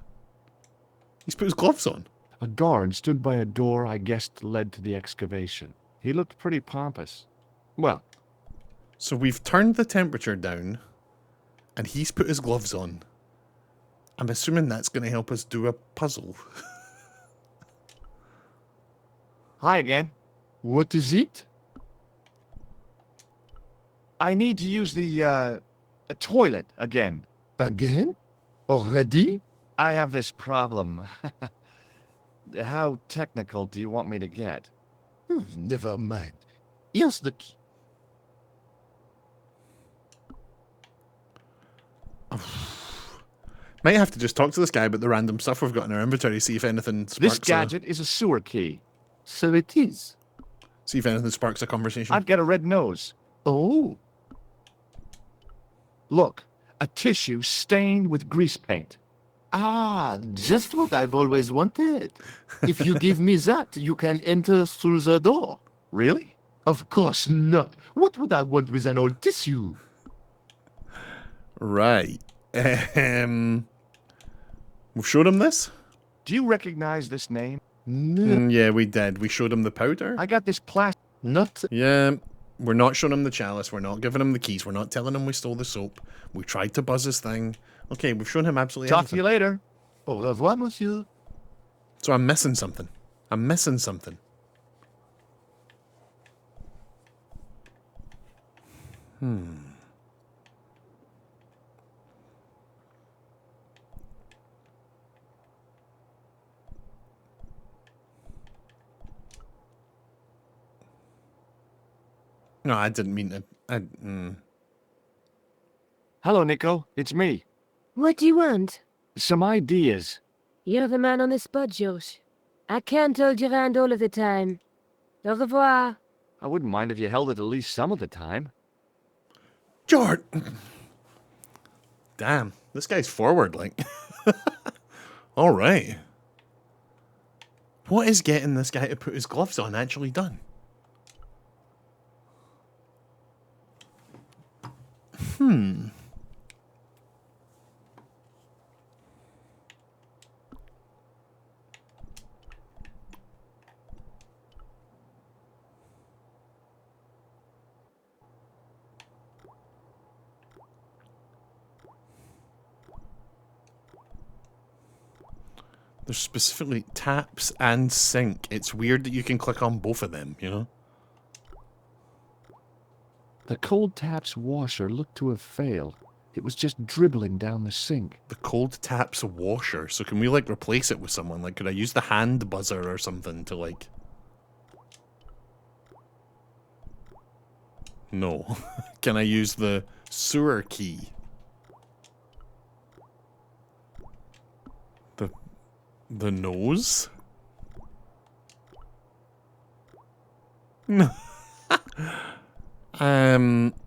[SPEAKER 1] He's put his gloves on.
[SPEAKER 2] A guard stood by a door I guessed led to the excavation. He looked pretty pompous. Well,
[SPEAKER 1] So we've turned the temperature down, and he's put his gloves on. I'm assuming that's going to help us do a puzzle.
[SPEAKER 2] hi again. What is it? I need to use the toilet again.
[SPEAKER 8] Again? Already?
[SPEAKER 2] I have this problem. How technical do you want me to get?
[SPEAKER 8] Never mind. Here's the key.
[SPEAKER 1] Might have to just talk to this guy about the random stuff we've got in our inventory, see if anything
[SPEAKER 2] This
[SPEAKER 1] sparks
[SPEAKER 2] gadget is a sewer key.
[SPEAKER 8] So it is.
[SPEAKER 1] see if anything sparks a conversation.
[SPEAKER 2] I've got a red nose.
[SPEAKER 8] Oh,
[SPEAKER 2] Look, a tissue stained with grease paint.
[SPEAKER 8] ah, just what I've always wanted. If you give me that, you can enter through the door.
[SPEAKER 2] Really?
[SPEAKER 8] Of course not. What would I want with an old tissue?
[SPEAKER 1] Right. We've showed him this?
[SPEAKER 2] Do you recognize this name?
[SPEAKER 8] No,
[SPEAKER 1] Yeah, we did. We showed him the powder.
[SPEAKER 2] I got this plastic.
[SPEAKER 8] not.
[SPEAKER 1] Yeah, we're not showing him the chalice. We're not giving him the keys. We're not telling him we stole the soap. We tried to buzz his thing. Okay, we've shown him absolutely
[SPEAKER 2] Talk to
[SPEAKER 1] everything.
[SPEAKER 2] you later.
[SPEAKER 8] Au revoir, monsieur.
[SPEAKER 1] So I'm missing something. I'm missing something. No, I didn't mean to.
[SPEAKER 2] Hello, Nico. It's me.
[SPEAKER 6] What do you want?
[SPEAKER 2] Some ideas.
[SPEAKER 6] You're the man on the spot, Josh. I can't hold you around all of the time. Au revoir.
[SPEAKER 2] I wouldn't mind if you held it at least some of the time.
[SPEAKER 1] George! Damn, this guy's forward, like. Alright. What is getting this guy to put his gloves on actually done? There's specifically taps and sink. It's weird that you can click on both of them, you know?
[SPEAKER 2] The cold taps washer looked to have failed. It was just dribbling down the sink.
[SPEAKER 1] The cold taps washer. So can we, like, replace it with someone? Like, could I use the hand buzzer or something to, like... No. Can I use the sewer key? The nose? No.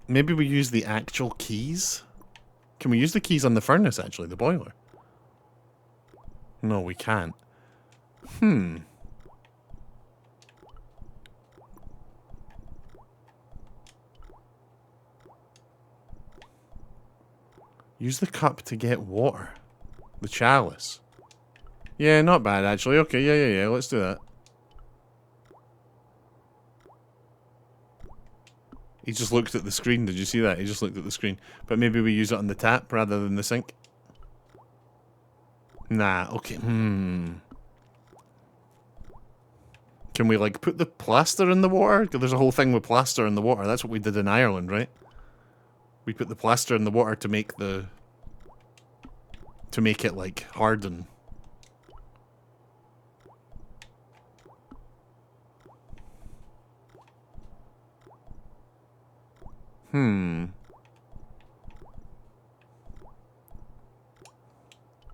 [SPEAKER 1] Maybe we use the actual keys? Can we use the keys on the furnace, actually, the boiler? No, we can't. Use the cup to get water. The chalice. Yeah, not bad, actually. Okay, yeah, let's do that. He just looked at the screen. Did you see that? He just looked at the screen. But maybe we use it on the tap rather than the sink. Nah, okay. Can we, like, put the plaster in the water? 'Cause there's a whole thing with plaster in the water. That's what we did in Ireland, right? We put the plaster in the water to make the... to make it, like, harden.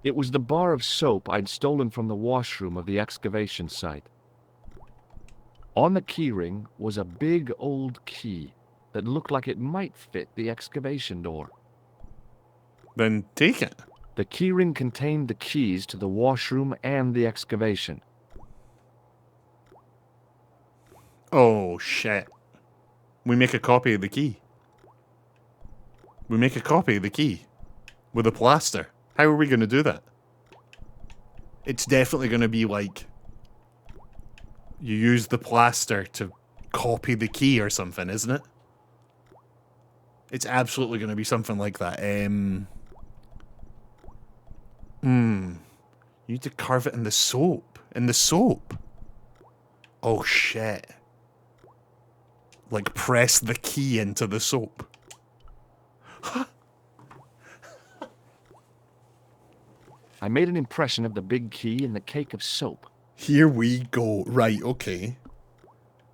[SPEAKER 2] It was the bar of soap I'd stolen from the washroom of the excavation site. On the keyring was a big old key that looked like it might fit the excavation door.
[SPEAKER 1] Then take it.
[SPEAKER 2] The keyring contained the keys to the washroom and the excavation.
[SPEAKER 1] Oh, shit. We make a copy of the key. We make a copy of the key. With a plaster. How are we going to do that? It's definitely going to be like... you use the plaster to copy the key or something, isn't it? It's absolutely going to be something like that. You need to carve it in the soap. In the soap. Oh, shit. Like, press the key into the soap.
[SPEAKER 2] I made an impression of the big key in the cake of soap.
[SPEAKER 1] Here we go. Right, okay.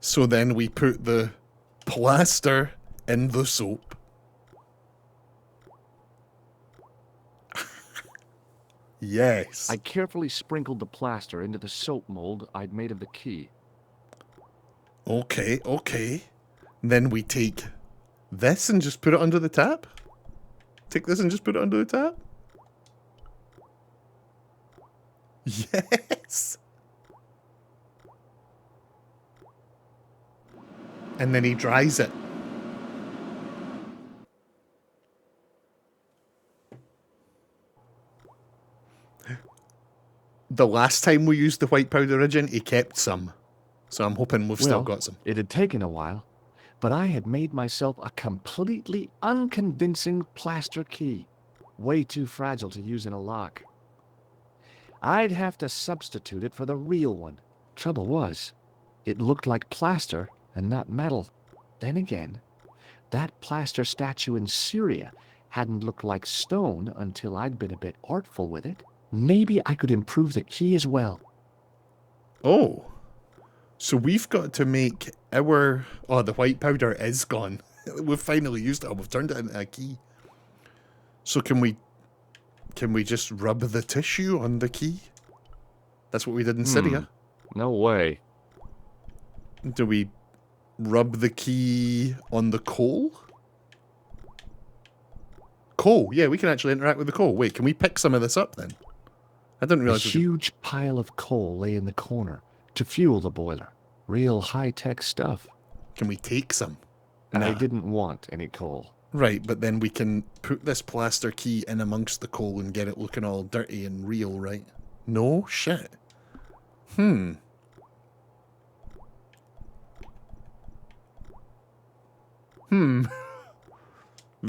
[SPEAKER 1] So then we put the plaster in the soap. Yes.
[SPEAKER 2] I carefully sprinkled the plaster into the soap mold I'd made of the key.
[SPEAKER 1] Okay, okay. Then we take this and just put it under the tap? Take this and just put it under the tap? Yes! And then he dries it. The last time we used the white powder agent, he kept some. So I'm hoping we've still got some.
[SPEAKER 2] It had taken a while, but I had made myself a completely unconvincing plaster key. Way too fragile to use in a lock. I'd have to substitute it for the real one. Trouble was, it looked like plaster and not metal. Then again, that plaster statue in Syria hadn't looked like stone until I'd been a bit artful with it. Maybe I could improve the key as well.
[SPEAKER 1] Oh. So we've got to make our... Oh, the white powder is gone. We've finally used it. We've turned it into a key. So can we just rub the tissue on the key? That's what we did in Syria.
[SPEAKER 2] No way.
[SPEAKER 1] Do we rub the key on the coal? Coal. Yeah, we can actually interact with the coal. Wait, can we pick some of this up then? I didn't
[SPEAKER 2] A
[SPEAKER 1] realize...
[SPEAKER 2] huge pile of coal lay in the corner to fuel the boiler. Real high-tech stuff.
[SPEAKER 1] Can we take some?
[SPEAKER 2] And I
[SPEAKER 1] Nah.
[SPEAKER 2] didn't want any coal.
[SPEAKER 1] Right, but then we can put this plaster key in amongst the coal and get it looking all dirty and real, right? No? Shit.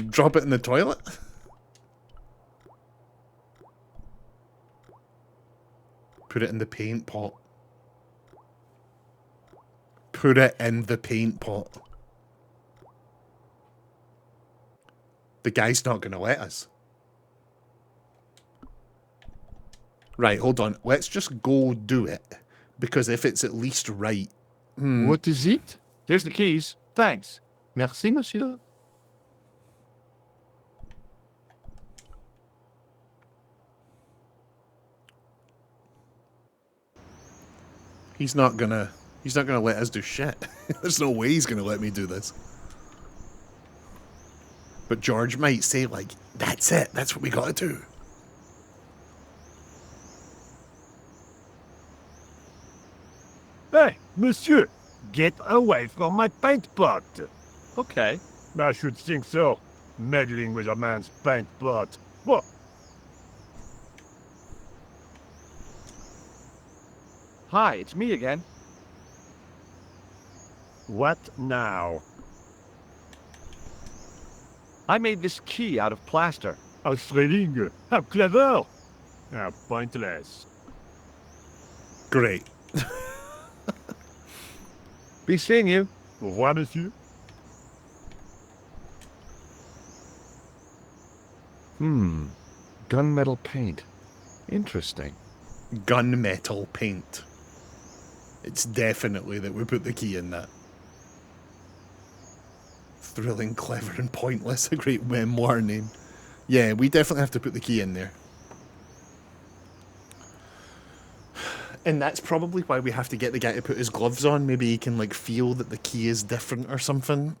[SPEAKER 1] Drop it in the toilet? Put it in the paint pot. Put it in the paint pot. The guy's not going to let us. Right, hold on. Let's just go do it. Because if it's at least right...
[SPEAKER 2] What is it? Here's the keys. Thanks. Merci, monsieur.
[SPEAKER 1] He's not gonna let us do shit. There's no way he's gonna let me do this. But George might say, like, that's it. That's what we gotta do.
[SPEAKER 9] Hey, monsieur, get away from my paint pot.
[SPEAKER 2] Okay.
[SPEAKER 9] I should think so. Meddling with a man's paint pot. What?
[SPEAKER 2] Hi, it's me again.
[SPEAKER 9] What now?
[SPEAKER 2] I made this key out of plaster.
[SPEAKER 9] A thrilling. How clever. How pointless.
[SPEAKER 1] Great.
[SPEAKER 2] Be seeing you.
[SPEAKER 9] Au revoir, monsieur.
[SPEAKER 2] Gunmetal paint. Interesting.
[SPEAKER 1] Gunmetal paint. It's definitely that we put the key in that. Thrilling, clever, and pointless. A great memoir name. Yeah, we definitely have to put the key in there. And that's probably why we have to get the guy to put his gloves on. Maybe he can, like, feel that the key is different or something.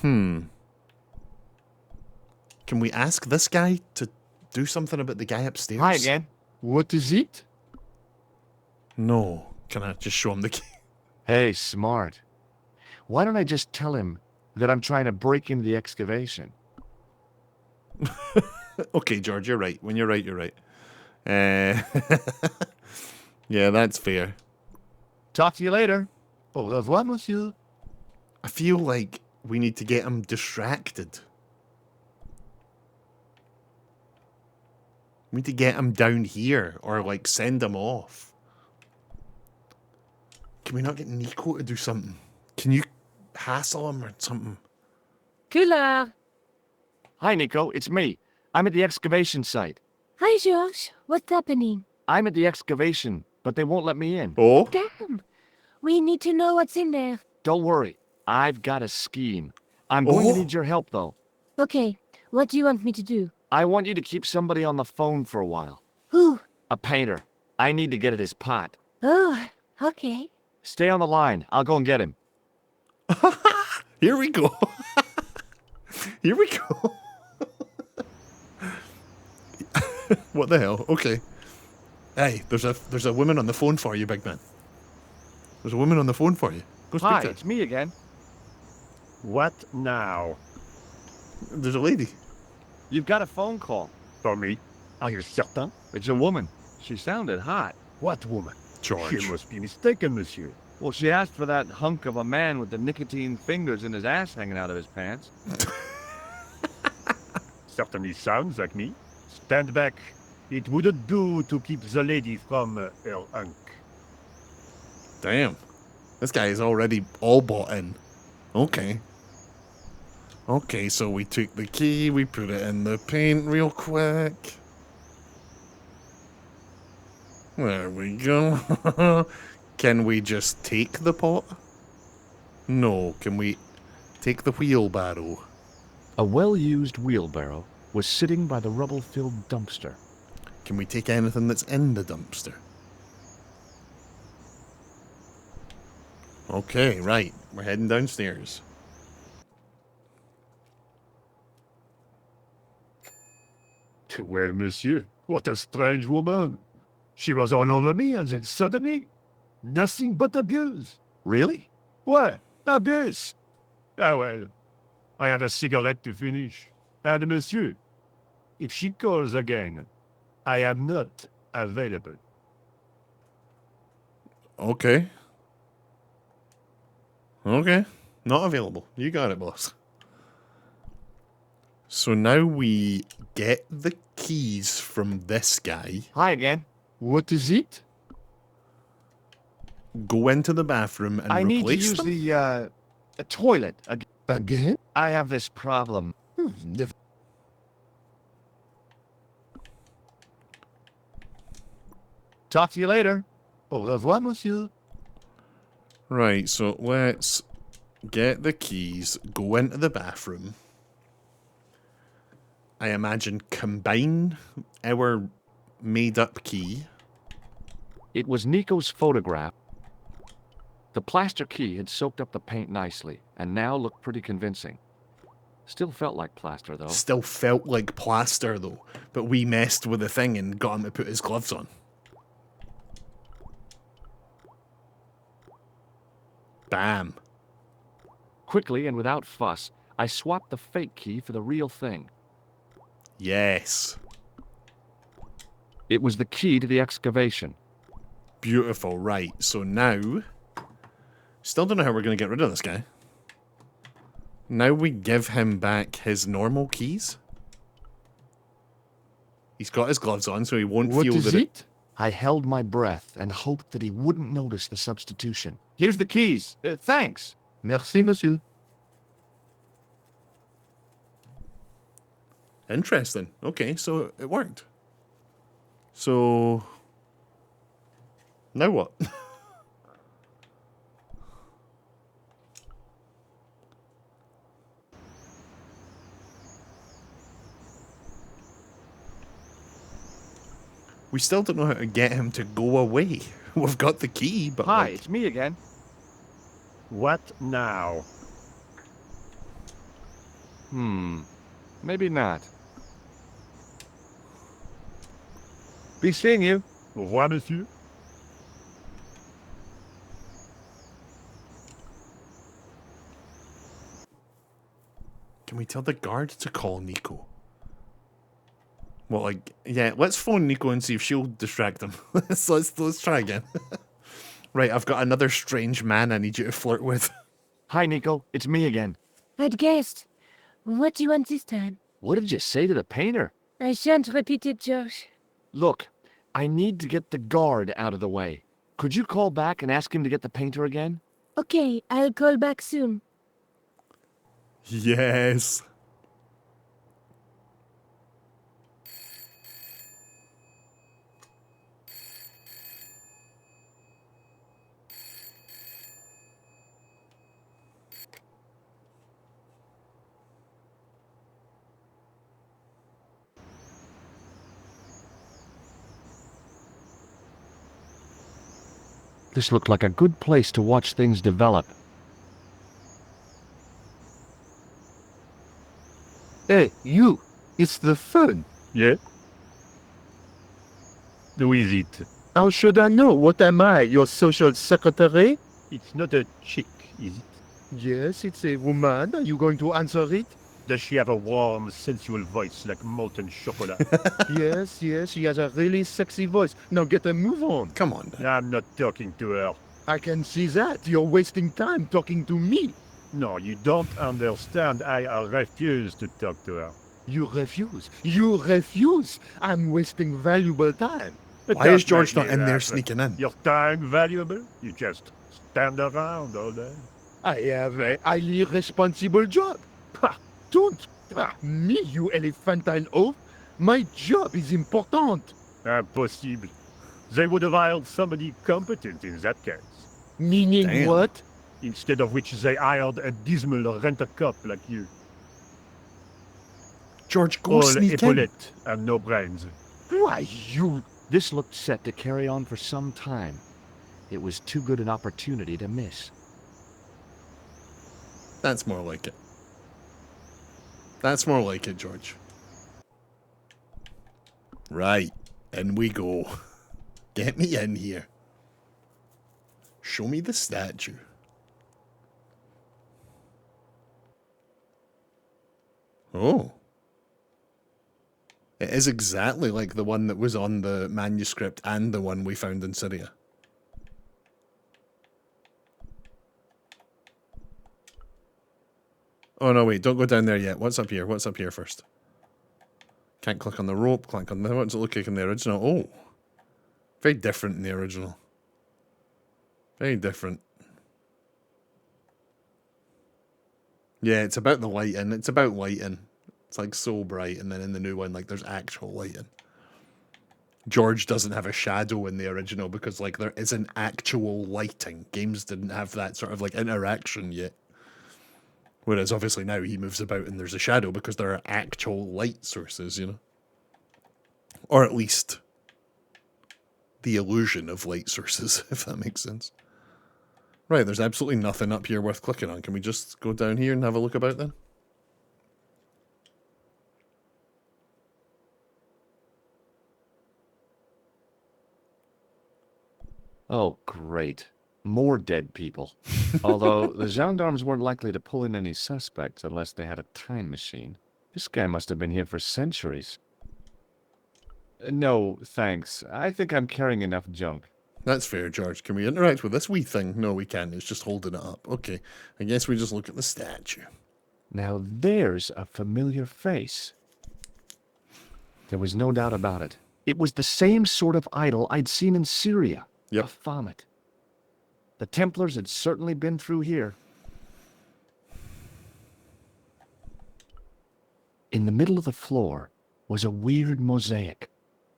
[SPEAKER 1] Can we ask this guy to do something about the guy upstairs?
[SPEAKER 2] Hi again. What is it?
[SPEAKER 1] No. Can I just show him the key?
[SPEAKER 2] Hey, smart. Why don't I just tell him that I'm trying to break into the excavation?
[SPEAKER 1] Okay, George, you're right. When you're right, you're right. Yeah, that's fair.
[SPEAKER 2] Talk to you later. Au revoir, monsieur.
[SPEAKER 1] I feel like we need to get him distracted. We need to get him down here, or, like, send him off. Can we not get Nico to do something? Can you hassle him or something?
[SPEAKER 6] Killer!
[SPEAKER 2] Hi, Nico. It's me. I'm at the excavation site.
[SPEAKER 6] Hi, George. What's happening?
[SPEAKER 2] I'm at the excavation, but they won't let me in.
[SPEAKER 1] Oh?
[SPEAKER 6] Damn! We need to know what's in there.
[SPEAKER 2] Don't worry. I've got a scheme. I'm going to need your help, though.
[SPEAKER 6] Okay, what do you want me to do?
[SPEAKER 2] I want you to keep somebody on the phone for a while.
[SPEAKER 6] Who?
[SPEAKER 2] A painter. I need to get at his pot.
[SPEAKER 6] Oh, okay.
[SPEAKER 2] Stay on the line. I'll go and get him.
[SPEAKER 1] Here we go. Here we go. What the hell? Okay. Hey, there's a woman on the phone for you, big man. There's a woman on the phone for you. Go speak
[SPEAKER 2] Hi,
[SPEAKER 1] to her.
[SPEAKER 2] it's me again.
[SPEAKER 9] What now?
[SPEAKER 1] There's a lady.
[SPEAKER 2] You've got a phone call.
[SPEAKER 9] For me? Are you certain?
[SPEAKER 2] It's a woman. She sounded hot.
[SPEAKER 9] What woman?
[SPEAKER 1] George.
[SPEAKER 9] You must be mistaken, monsieur.
[SPEAKER 2] Well, she asked for that hunk of a man with the nicotine fingers in his ass hanging out of his pants.
[SPEAKER 9] Certainly sounds like me. Stand back. It wouldn't do to keep the lady from her hunk.
[SPEAKER 1] Damn. This guy is already all bought in. Okay. Okay, so we took the key, we put it in the paint real quick. There we go. Can we just take the pot? No. Can we take the wheelbarrow?
[SPEAKER 2] A well-used wheelbarrow was sitting by the rubble-filled dumpster.
[SPEAKER 1] Can we take anything that's in the dumpster? Okay, right. We're heading downstairs.
[SPEAKER 9] Well, monsieur, what a strange woman. She was all over me, and then suddenly, nothing but abuse.
[SPEAKER 2] Really?
[SPEAKER 9] What? Abuse? Ah, well, I have a cigarette to finish. And monsieur, if she calls again, I am not available.
[SPEAKER 1] Okay. Okay. Not available. You got it, boss. So now we get the keys from this guy,
[SPEAKER 2] Hi again. What is it?
[SPEAKER 1] go into the bathroom and
[SPEAKER 2] I need to
[SPEAKER 1] replace
[SPEAKER 2] use
[SPEAKER 1] them?
[SPEAKER 2] the toilet again.
[SPEAKER 8] Again?
[SPEAKER 2] I have this problem.
[SPEAKER 8] Never.
[SPEAKER 2] Talk to you later.
[SPEAKER 8] Au revoir, monsieur.
[SPEAKER 1] Right, so let's get the keys, go into the bathroom. I imagine combine our made-up key.
[SPEAKER 2] It was Nico's photograph. The plaster key had soaked up the paint nicely, and now looked pretty convincing. Still felt like plaster, though.
[SPEAKER 1] Still felt like plaster, though. But we messed with the thing and got him to put his gloves on. Bam.
[SPEAKER 2] Quickly and without fuss, I swapped the fake key for the real thing.
[SPEAKER 1] Yes.
[SPEAKER 2] It was the key to the excavation.
[SPEAKER 1] Beautiful, right. So now... Still don't know how we're going to get rid of this guy. Now we give him back his normal keys. He's got his gloves on, so he won't
[SPEAKER 2] What
[SPEAKER 1] feel
[SPEAKER 2] is
[SPEAKER 1] that
[SPEAKER 2] it? I held my breath and hoped that he wouldn't notice the substitution. Here's the keys. Thanks.
[SPEAKER 8] Merci, monsieur.
[SPEAKER 1] Interesting. Okay, so it worked. So... Now what? We still don't know how to get him to go away. We've got the key, but
[SPEAKER 2] Hi,
[SPEAKER 1] like...
[SPEAKER 2] it's me again.
[SPEAKER 9] What now?
[SPEAKER 2] Maybe not. Be seeing you.
[SPEAKER 9] Au revoir, monsieur.
[SPEAKER 1] Can we tell the guard to call Nico? Well, like, yeah, let's phone Nico and see if she'll distract him. let's try again. Right, I've got another strange man I need you to flirt with.
[SPEAKER 2] Hi, Nico. It's me again.
[SPEAKER 6] I'd guessed. What do you want this time?
[SPEAKER 2] What did you say to the painter?
[SPEAKER 6] I shan't repeat it, Josh.
[SPEAKER 2] Look, I need to get the guard out of the way. Could you call back and ask him to get the painter again?
[SPEAKER 6] Okay, I'll call back soon.
[SPEAKER 1] Yes.
[SPEAKER 2] This looked like a good place to watch things develop.
[SPEAKER 8] Hey, you! It's the fun.
[SPEAKER 9] Yeah? Who is it?
[SPEAKER 8] How should I know? What am I, your social secretary?
[SPEAKER 9] It's not a chick, is it?
[SPEAKER 8] Yes, it's a woman. Are you going to answer it?
[SPEAKER 9] Does she have a warm, sensual voice like molten chocolate?
[SPEAKER 8] Yes, she has a really sexy voice. Now get a move on.
[SPEAKER 1] Come on.
[SPEAKER 9] I'm not talking to her.
[SPEAKER 8] I can see that. You're wasting time talking to me.
[SPEAKER 9] No, you don't understand. I refuse to talk to her.
[SPEAKER 8] You refuse. You refuse. I'm wasting valuable time.
[SPEAKER 1] Why is
[SPEAKER 9] Don't
[SPEAKER 1] George
[SPEAKER 9] make
[SPEAKER 1] not
[SPEAKER 9] me
[SPEAKER 1] in there
[SPEAKER 9] laugh.
[SPEAKER 1] sneaking in?
[SPEAKER 9] Your time valuable? You just stand around all day.
[SPEAKER 8] I have a highly responsible job. Ha, don't. Me, you elephantine oaf. My job is important.
[SPEAKER 9] Impossible. They would have hired somebody competent in that case.
[SPEAKER 8] Meaning
[SPEAKER 1] Damn.
[SPEAKER 8] what?
[SPEAKER 9] Instead of which they hired a dismal rent-a-cop like you.
[SPEAKER 1] George, go
[SPEAKER 9] All
[SPEAKER 1] sneak in.
[SPEAKER 9] epaulette and no brains.
[SPEAKER 8] Why, you...
[SPEAKER 2] This looked set to carry on for some time. It was too good an opportunity to miss.
[SPEAKER 1] That's more like it. That's more like it, George. Right, in we go. Get me in here. Show me the statue. Oh. It is exactly like the one that was on the manuscript and the one we found in Syria. Oh no, wait, don't go down there yet. What's up here? What's up here first? Can't click on the rope, click on the... What's it look like in the original? Oh. Very different in the original. Very different. Yeah, it's about the lighting. It's about lighting. It's like so bright, and then in the new one, like there's actual lighting. George doesn't have a shadow in the original because like there isn't actual lighting. Games didn't have that sort of like interaction yet. Whereas obviously now he moves about and there's a shadow because there are actual light sources, you know? Or at least the illusion of light sources, if that makes sense. Right, there's absolutely nothing up here worth clicking on. Can we just go down here and have a look about then?
[SPEAKER 2] Oh, great. More dead people. Although the gendarmes weren't likely to pull in any suspects unless they had a time machine. This guy must have been here for centuries. No, thanks. I think I'm carrying enough junk.
[SPEAKER 1] That's fair, George. Can we interact with this wee thing? No, we can't. It's just holding it up. Okay, I guess we just look at the statue.
[SPEAKER 2] Now there's a familiar face. There was no doubt about it. It was the same sort of idol I'd seen in Syria.
[SPEAKER 1] Yep.
[SPEAKER 2] Baphomet. The Templars had certainly been through here. In the middle of the floor was a weird mosaic,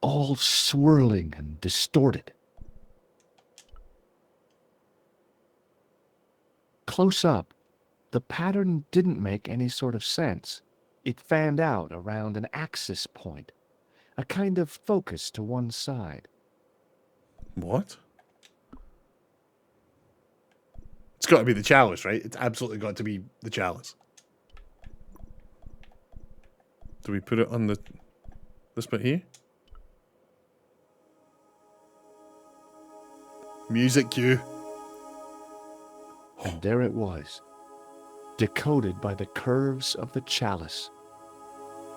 [SPEAKER 2] all swirling and distorted. Close up, the pattern didn't make any sort of sense. It fanned out around an axis point, a kind of focus to one side.
[SPEAKER 1] What? It's got to be the chalice, right? It's absolutely got to be the chalice. Do we put it on this bit here? Music cue.
[SPEAKER 2] And there it was, decoded by the curves of the chalice.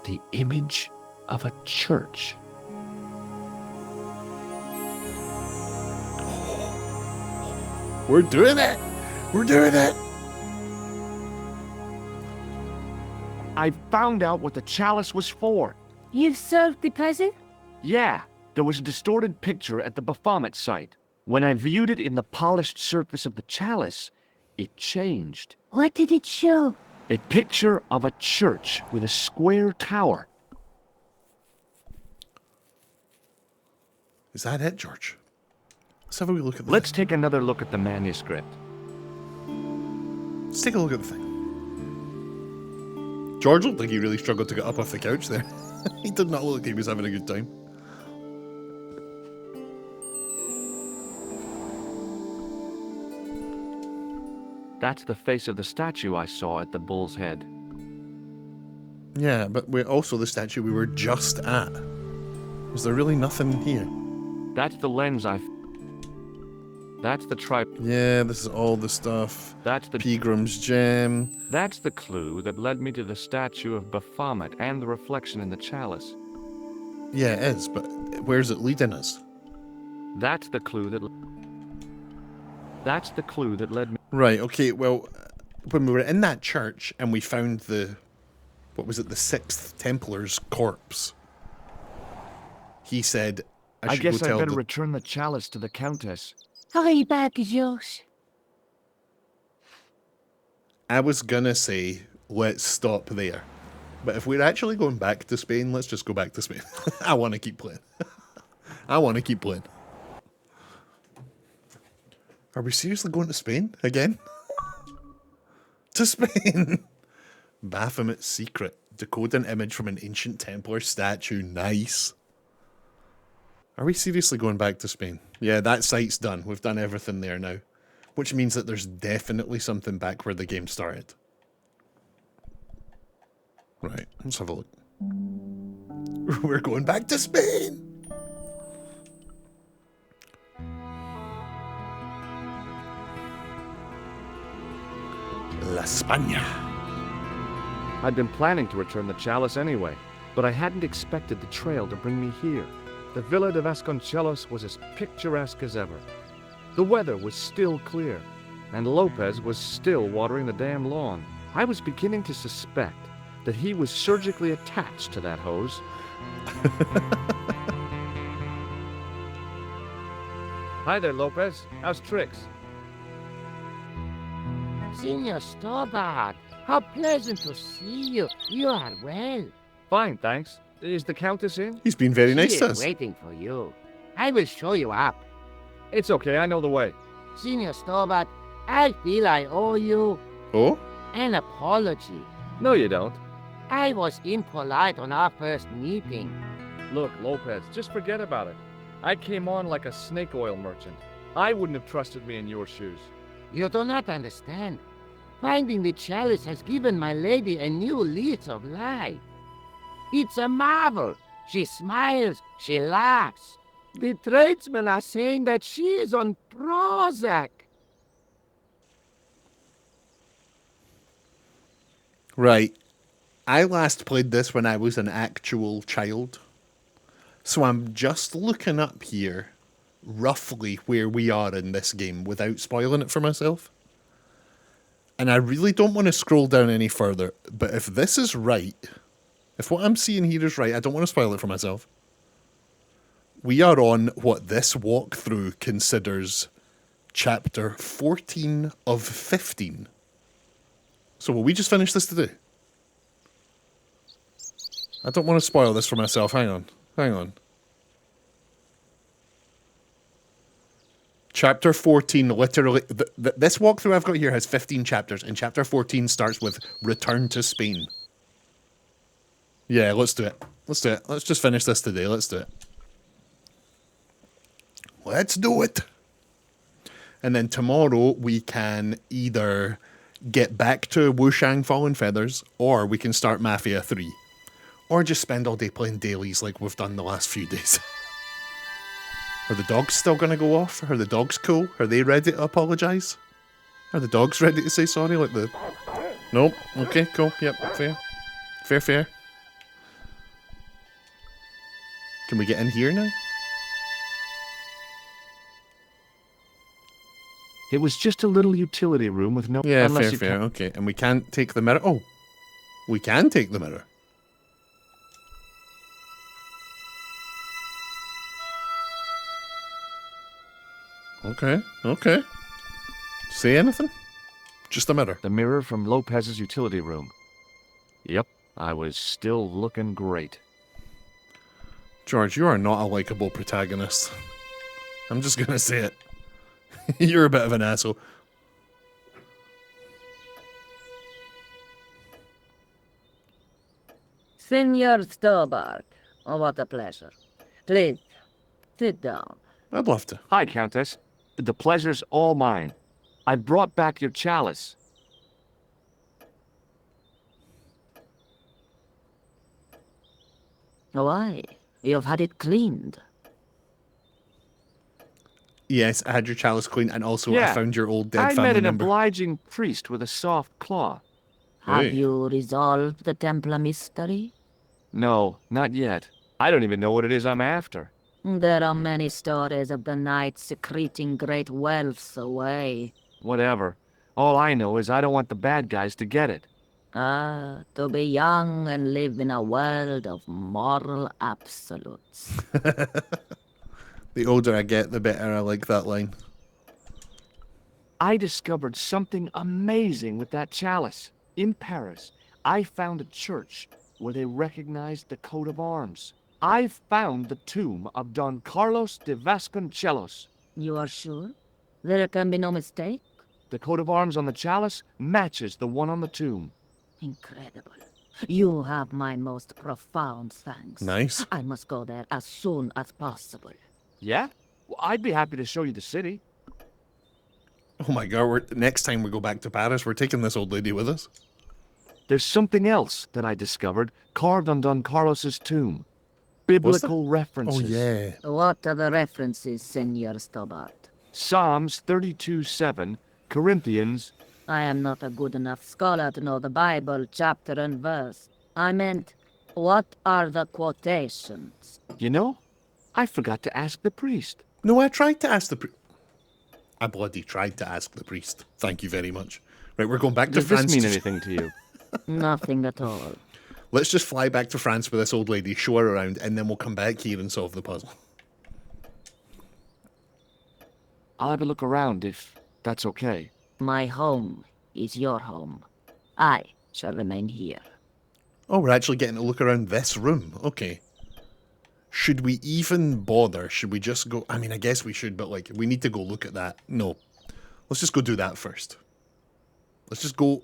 [SPEAKER 2] The image of a church.
[SPEAKER 1] We're doing it! We're doing it!
[SPEAKER 2] I found out what the chalice was for.
[SPEAKER 6] You've solved the puzzle?
[SPEAKER 2] Yeah, there was a distorted picture at the Baphomet site. When I viewed it in the polished surface of the chalice, it changed.
[SPEAKER 6] What did it show?
[SPEAKER 2] A picture of a church with a square tower.
[SPEAKER 1] Is that it, George? Let's have a wee look at this.
[SPEAKER 2] Let's take another look at the manuscript.
[SPEAKER 1] Let's take a look at the thing. George looked like he really struggled to get up off the couch there. He did not look like he was having a good time.
[SPEAKER 2] That's the face of the statue I saw at the bull's head.
[SPEAKER 1] Yeah, but we're also the statue we were just at. Was there really nothing here?
[SPEAKER 2] That's the lens That's the
[SPEAKER 1] Yeah, this is all the stuff.
[SPEAKER 2] That's the
[SPEAKER 1] Pilgrim's Gem.
[SPEAKER 2] That's the clue that led me to the statue of Baphomet and the reflection in the chalice.
[SPEAKER 1] Yeah, it is, but where's it leading us?
[SPEAKER 2] That's the clue that led me.
[SPEAKER 1] Right, okay, well, when we were in that church and we found the, what was it, the 6th Templar's corpse, he said,
[SPEAKER 2] I guess I'd better return the chalice to the Countess.
[SPEAKER 6] Hurry back, George.
[SPEAKER 1] I was gonna say, let's stop there. But if we're actually going back to Spain, let's just go back to Spain. I want to keep playing. I want to keep playing. Are we seriously going to Spain again? To Spain! Baphomet's secret. Decode an image from an ancient Templar statue. Nice. Are we seriously going back to Spain? Yeah, that site's done. We've done everything there now. Which means that there's definitely something back where the game started. Right, let's have a look. We're going back to Spain! La España.
[SPEAKER 2] I'd been planning to return the chalice anyway, but I hadn't expected the trail to bring me here. The Villa de Vasconcelos was as picturesque as ever. The weather was still clear, and Lopez was still watering the damn lawn. I was beginning to suspect that he was surgically attached to that hose. Hi there, Lopez. How's tricks?
[SPEAKER 5] Senor Stobart, how pleasant to see you. You are well.
[SPEAKER 2] Fine, thanks. Is the Countess in?
[SPEAKER 1] He's been very nice
[SPEAKER 5] She
[SPEAKER 1] to
[SPEAKER 5] is
[SPEAKER 1] us.
[SPEAKER 5] waiting for you. I will show you up.
[SPEAKER 2] It's okay, I know the way.
[SPEAKER 5] Senor Stobart, I feel I owe you
[SPEAKER 1] Oh?
[SPEAKER 5] an apology.
[SPEAKER 2] No, you don't.
[SPEAKER 5] I was impolite on our first meeting.
[SPEAKER 2] Look, Lopez, just forget about it. I came on like a snake oil merchant. I wouldn't have trusted me in your shoes.
[SPEAKER 5] You do not understand. Finding the chalice has given my lady a new lease of life. It's a marvel. She smiles, she laughs. The tradesmen are saying that she is on Prozac.
[SPEAKER 1] Right. I last played this when I was an actual child. So I'm just looking up here roughly where we are in this game without spoiling it for myself. And I really don't want to scroll down any further, but if this is right, if what I'm seeing here is right, I don't want to spoil it for myself. We are on what this walkthrough considers chapter 14 of 15. So will we just finish this today? I don't want to spoil this for myself. Hang on. Chapter 14, literally... this walkthrough I've got here has 15 chapters, and chapter 14 starts with Return to Spain. Yeah, let's do it. Let's just finish this today. Let's do it. Let's do it. And then tomorrow we can either get back to Wushang Fallen Feathers, or we can start Mafia 3. Or just spend all day playing dailies like we've done the last few days. Are the dogs still going to go off? Are the dogs cool? Are they ready to apologise? Are the dogs ready to say sorry like the... Nope. Okay, cool. Yep, fair. Fair. Can we get in here now?
[SPEAKER 2] It was just a little utility room with no...
[SPEAKER 1] Yeah,
[SPEAKER 2] unless you
[SPEAKER 1] fair. Okay, and we can't take the mirror. Oh, we can take the mirror. Okay. Say anything? Just a mirror.
[SPEAKER 2] The mirror from Lopez's utility room. Yep, I was still looking great.
[SPEAKER 1] George, you are not a likable protagonist. I'm just gonna say it. You're a bit of an asshole.
[SPEAKER 7] Senor Stobart, oh, what a pleasure. Please, sit down.
[SPEAKER 1] I'd love to.
[SPEAKER 2] Hi, Countess. The pleasure's all mine. I brought back your chalice.
[SPEAKER 7] Why? You've had it cleaned.
[SPEAKER 1] Yes, I had your chalice clean, and also
[SPEAKER 2] Yeah,
[SPEAKER 1] I found your old dead
[SPEAKER 2] I
[SPEAKER 1] family
[SPEAKER 2] met an
[SPEAKER 1] member.
[SPEAKER 2] obliging priest with a soft claw.
[SPEAKER 7] Have
[SPEAKER 1] Hey.
[SPEAKER 7] you resolved the Templar mystery?
[SPEAKER 2] No, not yet. I don't even know what it is I'm after.
[SPEAKER 7] There are many stories of the knights secreting great wealths away.
[SPEAKER 2] Whatever. All I know is I don't want the bad guys to get it.
[SPEAKER 7] Ah, to be young and live in a world of moral absolutes.
[SPEAKER 1] The older I get, the better I like that line.
[SPEAKER 2] I discovered something amazing with that chalice. In Paris, I found a church where they recognized the coat of arms. I found the tomb of Don Carlos de Vasconcelos.
[SPEAKER 7] You are sure? There can be no mistake?
[SPEAKER 2] The coat of arms on the chalice matches the one on the tomb.
[SPEAKER 7] Incredible. You have my most profound thanks.
[SPEAKER 1] Nice.
[SPEAKER 7] I must go there as soon as possible.
[SPEAKER 2] Yeah? Well, I'd be happy to show you the city.
[SPEAKER 1] Oh my god, next time we go back to Paris, we're taking this old lady with us.
[SPEAKER 2] There's something else that I discovered carved on Don Carlos's tomb. Biblical references.
[SPEAKER 1] Oh yeah.
[SPEAKER 7] What are the references, Senor Stobart?
[SPEAKER 2] Psalms 32:7, Corinthians.
[SPEAKER 7] I am not a good enough scholar to know the Bible chapter and verse. I meant, what are the quotations?
[SPEAKER 2] You know, I forgot to ask the priest.
[SPEAKER 1] No, I tried to ask the priest. I bloody tried to ask the priest. Thank you very much. Right, we're going back to
[SPEAKER 2] Does
[SPEAKER 1] France.
[SPEAKER 2] this mean anything to you?
[SPEAKER 7] Nothing at all.
[SPEAKER 1] Let's just fly back to France with this old lady, show her around, and then we'll come back here and solve the puzzle.
[SPEAKER 2] I'll have a look around if that's okay.
[SPEAKER 7] My home is your home. I shall remain here.
[SPEAKER 1] Oh, we're actually getting to look around this room. Okay. Should we even bother? Should we just go? I mean, I guess we should, but like, we need to go look at that. No. Let's just go do that first. Let's just go.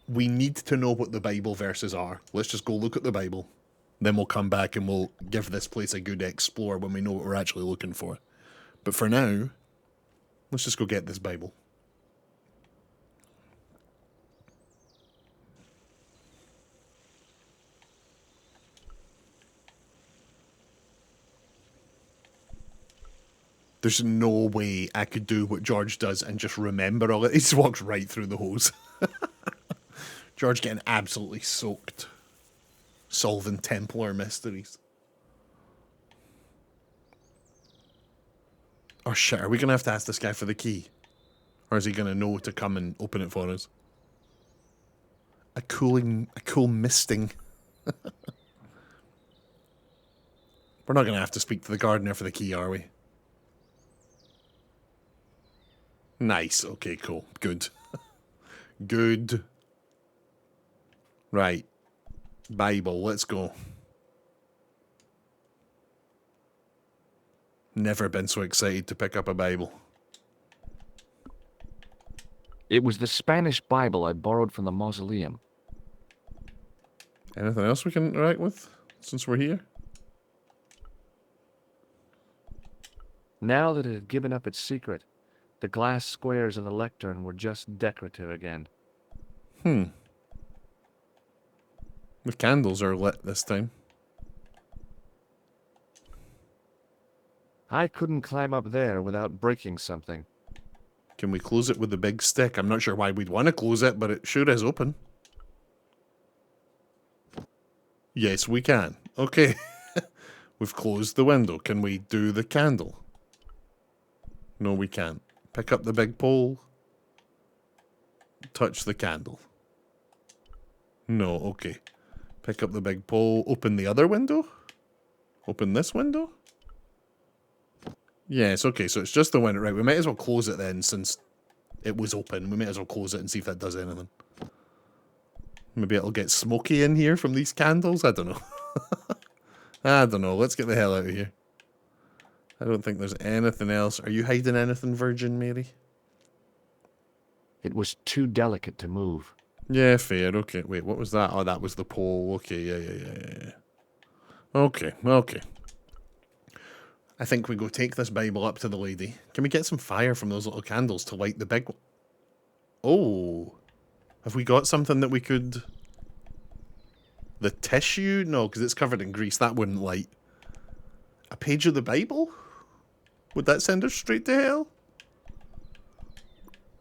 [SPEAKER 1] We need to know what the Bible verses are. Let's just go look at the Bible. Then we'll come back and we'll give this place a good explore when we know what we're actually looking for. But for now, let's just go get this Bible. There's no way I could do what George does and just remember all it. He just walks right through the hose. George getting absolutely soaked. Solving Templar mysteries. Oh shit, are we going to have to ask this guy for the key? Or is he going to know to come and open it for us? A cool misting. We're not going to have to speak to the gardener for the key, are we? Nice. Okay, cool. Good. Good. Right. Bible. Let's go. Never been so excited to pick up a Bible.
[SPEAKER 2] It was the Spanish Bible I borrowed from the mausoleum.
[SPEAKER 1] Anything else we can interact with since we're here?
[SPEAKER 2] Now that it had given up its secret, the glass squares in the lectern were just decorative again.
[SPEAKER 1] The candles are lit this time.
[SPEAKER 2] I couldn't climb up there without breaking something.
[SPEAKER 1] Can we close it with the big stick? I'm not sure why we'd want to close it, but it sure is open. Yes, we can. Okay. We've closed the window. Can we do the candle? No, we can't. Pick up the big pole. Touch the candle. No, okay. Pick up the big pole. Open the other window? Open this window? Yes, okay, so it's just the window. Right, we might as well close it then, since it was open. We might as well close it and see if that does anything. Maybe it'll get smoky in here from these candles? I don't know. I don't know. Let's get the hell out of here. I don't think there's anything else. Are you hiding anything, Virgin Mary?
[SPEAKER 2] It was too delicate to move.
[SPEAKER 1] Yeah, fair. Okay. Wait, what was that? Oh, that was the pole. Okay, yeah. Okay. I think we go take this Bible up to the lady. Can we get some fire from those little candles to light the big one? Oh. Have we got something that we could... The tissue? No, because it's covered in grease. That wouldn't light. A page of the Bible? Would that send us straight to hell?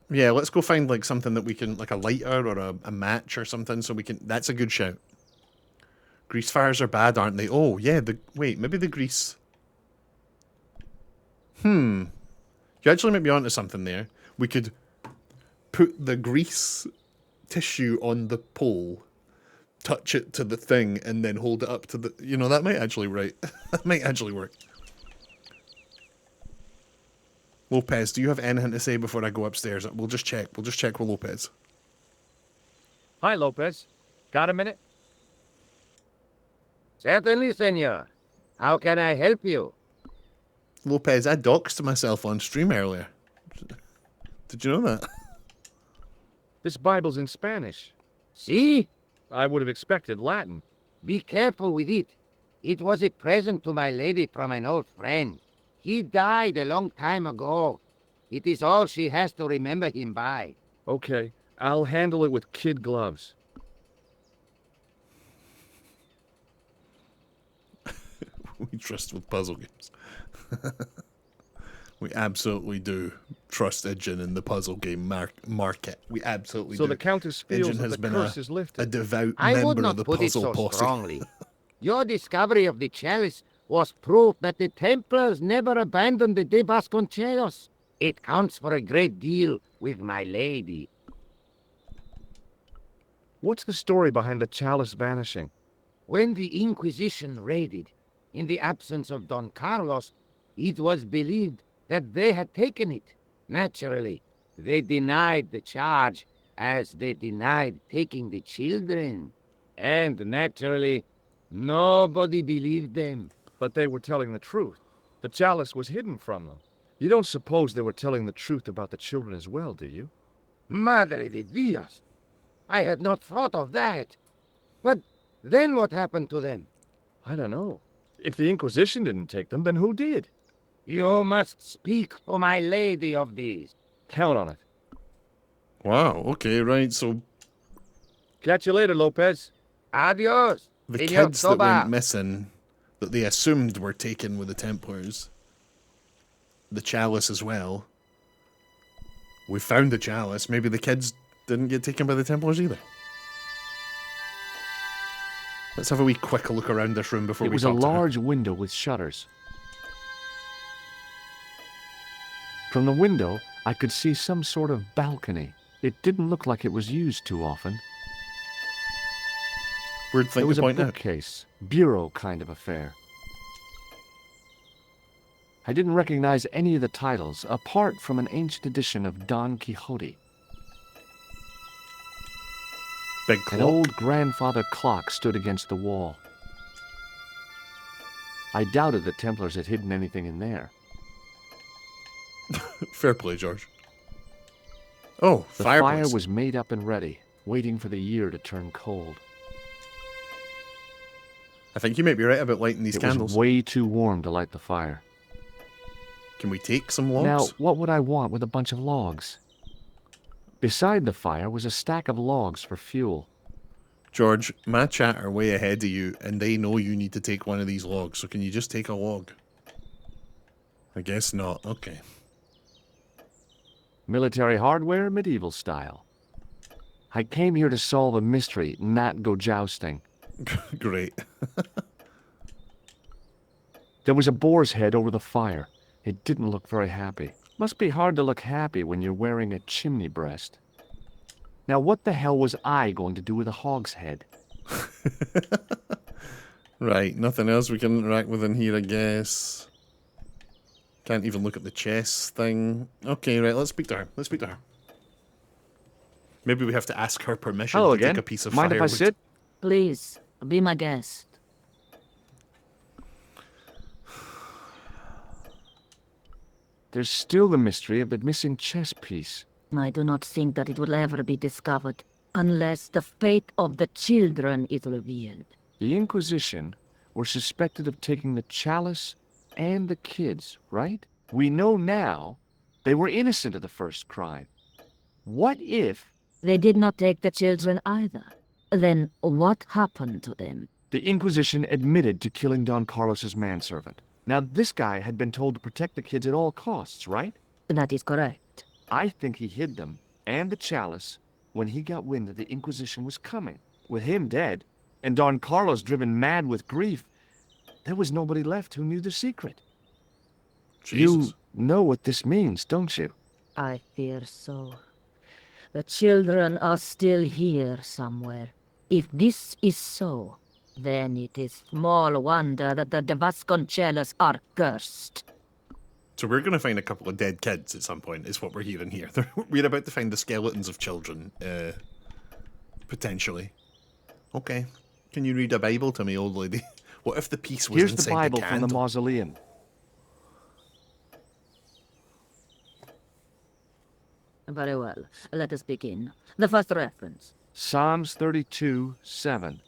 [SPEAKER 1] Yeah, let's go find like something that we can, like a lighter or a match or something, so we can... That's a good shout. Grease fires are bad, aren't they? Oh, yeah, wait, maybe the grease... You actually might be onto something there. We could put the grease tissue on the pole, touch it to the thing, and then hold it up to the... You know, that might actually that might actually work. Lopez, do you have anything to say before I go upstairs? We'll just check. We'll just check with Lopez.
[SPEAKER 2] Hi, Lopez. Got a minute?
[SPEAKER 5] Certainly, senor. How can I help you?
[SPEAKER 1] Lopez, I doxed myself on stream earlier. Did you know that?
[SPEAKER 2] This Bible's in Spanish.
[SPEAKER 5] See?
[SPEAKER 2] I would have expected Latin.
[SPEAKER 5] Be careful with it. It was a present to my lady from an old friend. He died a long time ago. It is all she has to remember him by.
[SPEAKER 2] Okay, I'll handle it with kid gloves.
[SPEAKER 1] We trust with puzzle games. We absolutely do trust Ijin in the puzzle game market. We absolutely do.
[SPEAKER 2] So the Countess feels
[SPEAKER 1] Ijin
[SPEAKER 2] that
[SPEAKER 1] has
[SPEAKER 2] the
[SPEAKER 1] been
[SPEAKER 2] curse is lifted.
[SPEAKER 1] a devout
[SPEAKER 5] I would
[SPEAKER 1] member
[SPEAKER 5] not
[SPEAKER 1] of the
[SPEAKER 5] put it
[SPEAKER 1] puzzle
[SPEAKER 5] so
[SPEAKER 1] posse.
[SPEAKER 5] strongly. Your discovery of the chalice was proof that the Templars never abandoned the De Vasconcelos. It counts for a great deal with my lady.
[SPEAKER 2] What's the story behind the chalice vanishing?
[SPEAKER 5] When the Inquisition raided, in the absence of Don Carlos, it was believed that they had taken it. Naturally, they denied the charge, as they denied taking the children. And naturally, nobody believed them.
[SPEAKER 2] But they were telling the truth. The chalice was hidden from them. You don't suppose they were telling the truth about the children as well, do you?
[SPEAKER 5] Madre de Dios! I had not thought of that. But then what happened to them?
[SPEAKER 2] I don't know. If the Inquisition didn't take them, then who did?
[SPEAKER 5] You must speak to my lady of these.
[SPEAKER 2] Count on it.
[SPEAKER 1] Wow, okay, right, so
[SPEAKER 2] Catch you later, Lopez.
[SPEAKER 5] Adios,
[SPEAKER 1] the
[SPEAKER 5] Señor
[SPEAKER 1] kids that
[SPEAKER 5] Toba.
[SPEAKER 1] went missing, that they assumed were taken with the Templars, the chalice as well. We found the chalice. Maybe the kids didn't get taken by the Templars either. Let's have a wee quick look around this room before
[SPEAKER 2] It
[SPEAKER 1] we
[SPEAKER 2] was a
[SPEAKER 1] talk to her.
[SPEAKER 2] large window with shutters. From the window, I could see some sort of balcony. It didn't look like it was used too often.
[SPEAKER 1] Weird thing
[SPEAKER 2] It was
[SPEAKER 1] to
[SPEAKER 2] a
[SPEAKER 1] point out.
[SPEAKER 2] bookcase, bureau kind of affair. I didn't recognize any of the titles, apart from an ancient edition of Don Quixote.
[SPEAKER 1] Big
[SPEAKER 2] An
[SPEAKER 1] clock.
[SPEAKER 2] old grandfather clock stood against the wall. I doubted the Templars had hidden anything in there.
[SPEAKER 1] Fair play, George. Oh,
[SPEAKER 2] The
[SPEAKER 1] fireplace.
[SPEAKER 2] fire was made up and ready, waiting for the year to turn cold.
[SPEAKER 1] I think you might be right about lighting these
[SPEAKER 2] It
[SPEAKER 1] candles.
[SPEAKER 2] was way too warm to light the fire.
[SPEAKER 1] Can we take some logs?
[SPEAKER 2] Now, what would I want with a bunch of logs? Beside the fire was a stack of logs for fuel.
[SPEAKER 1] George, my chat are way ahead of you, and they know you need to take one of these logs, so can you just take a log? I guess not. Okay.
[SPEAKER 2] Military hardware, medieval style. I came here to solve a mystery, not go jousting.
[SPEAKER 1] Great.
[SPEAKER 2] There was a boar's head over the fire. It didn't look very happy. Must be hard to look happy when you're wearing a chimney breast. Now what the hell was I going to do with a hog's head?
[SPEAKER 1] Right, nothing else we can interact with in here, I guess. Can't even look at the chess thing. Okay, right, let's speak to her. Let's speak to her. Maybe we have to ask her permission
[SPEAKER 2] Hello
[SPEAKER 1] to
[SPEAKER 2] again.
[SPEAKER 1] take a piece of
[SPEAKER 2] Mind if I
[SPEAKER 1] firewood.
[SPEAKER 2] sit?
[SPEAKER 7] Please, be my guest.
[SPEAKER 2] There's still the mystery of the missing chess piece.
[SPEAKER 7] I do not think that it will ever be discovered unless the fate of the children is revealed.
[SPEAKER 2] The Inquisition were suspected of taking the chalice and the kids, right? We know now they were innocent of the first crime. What if
[SPEAKER 7] They did not take the children either. Then what happened to them?
[SPEAKER 2] the Inquisition admitted to killing Don Carlos's manservant? Now, this guy had been told to protect the kids at all costs, right?
[SPEAKER 7] That is correct.
[SPEAKER 2] I think he hid them and the chalice when he got wind that the Inquisition was coming. With him dead, and Don Carlos driven mad with grief, there was nobody left who knew the secret.
[SPEAKER 1] Jesus.
[SPEAKER 2] You know what this means, don't you?
[SPEAKER 7] I fear so. The children are still here somewhere. If this is so, then it is small wonder that the Vasconcelos are cursed.
[SPEAKER 1] So we're going to find a couple of dead kids at some point, is what we're hearing here. We're about to find the skeletons of children, potentially. Okay. Can you read a Bible to me, old lady? What if the piece was
[SPEAKER 2] Here's the
[SPEAKER 1] inside
[SPEAKER 2] Bible
[SPEAKER 1] the
[SPEAKER 2] from the
[SPEAKER 1] candle?
[SPEAKER 2] mausoleum.
[SPEAKER 7] Very well. Let us begin. The first reference.
[SPEAKER 2] Psalms 32:7.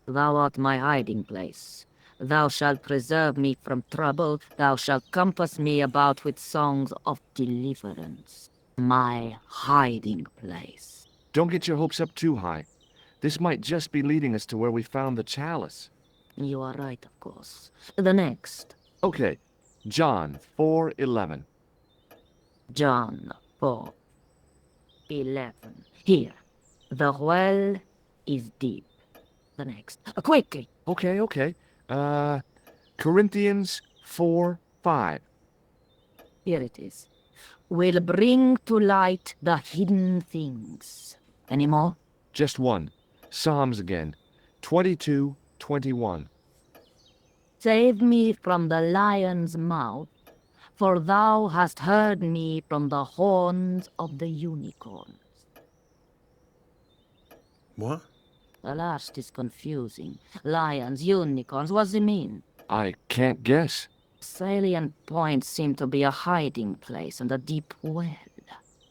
[SPEAKER 7] Thou art my hiding place. Thou shalt preserve me from trouble. Thou shalt compass me about with songs of deliverance. My hiding place.
[SPEAKER 2] Don't get your hopes up too high. This might just be leading us to where we found the chalice.
[SPEAKER 7] You are right, of course. The next.
[SPEAKER 2] Okay, John 4:11.
[SPEAKER 7] John 4:11. Here. The well is deep. The next. Quickly.
[SPEAKER 2] Okay. Corinthians 4:5.
[SPEAKER 7] Here it is. Will bring to light the hidden things. Any more?
[SPEAKER 2] Just one. Psalms again. 22:21.
[SPEAKER 7] Save me from the lion's mouth, for thou hast heard me from the horns of the unicorns.
[SPEAKER 1] What?
[SPEAKER 7] The last is confusing. Lions, unicorns, what's it mean?
[SPEAKER 2] I can't guess.
[SPEAKER 7] Salient points seem to be a hiding place and a deep well.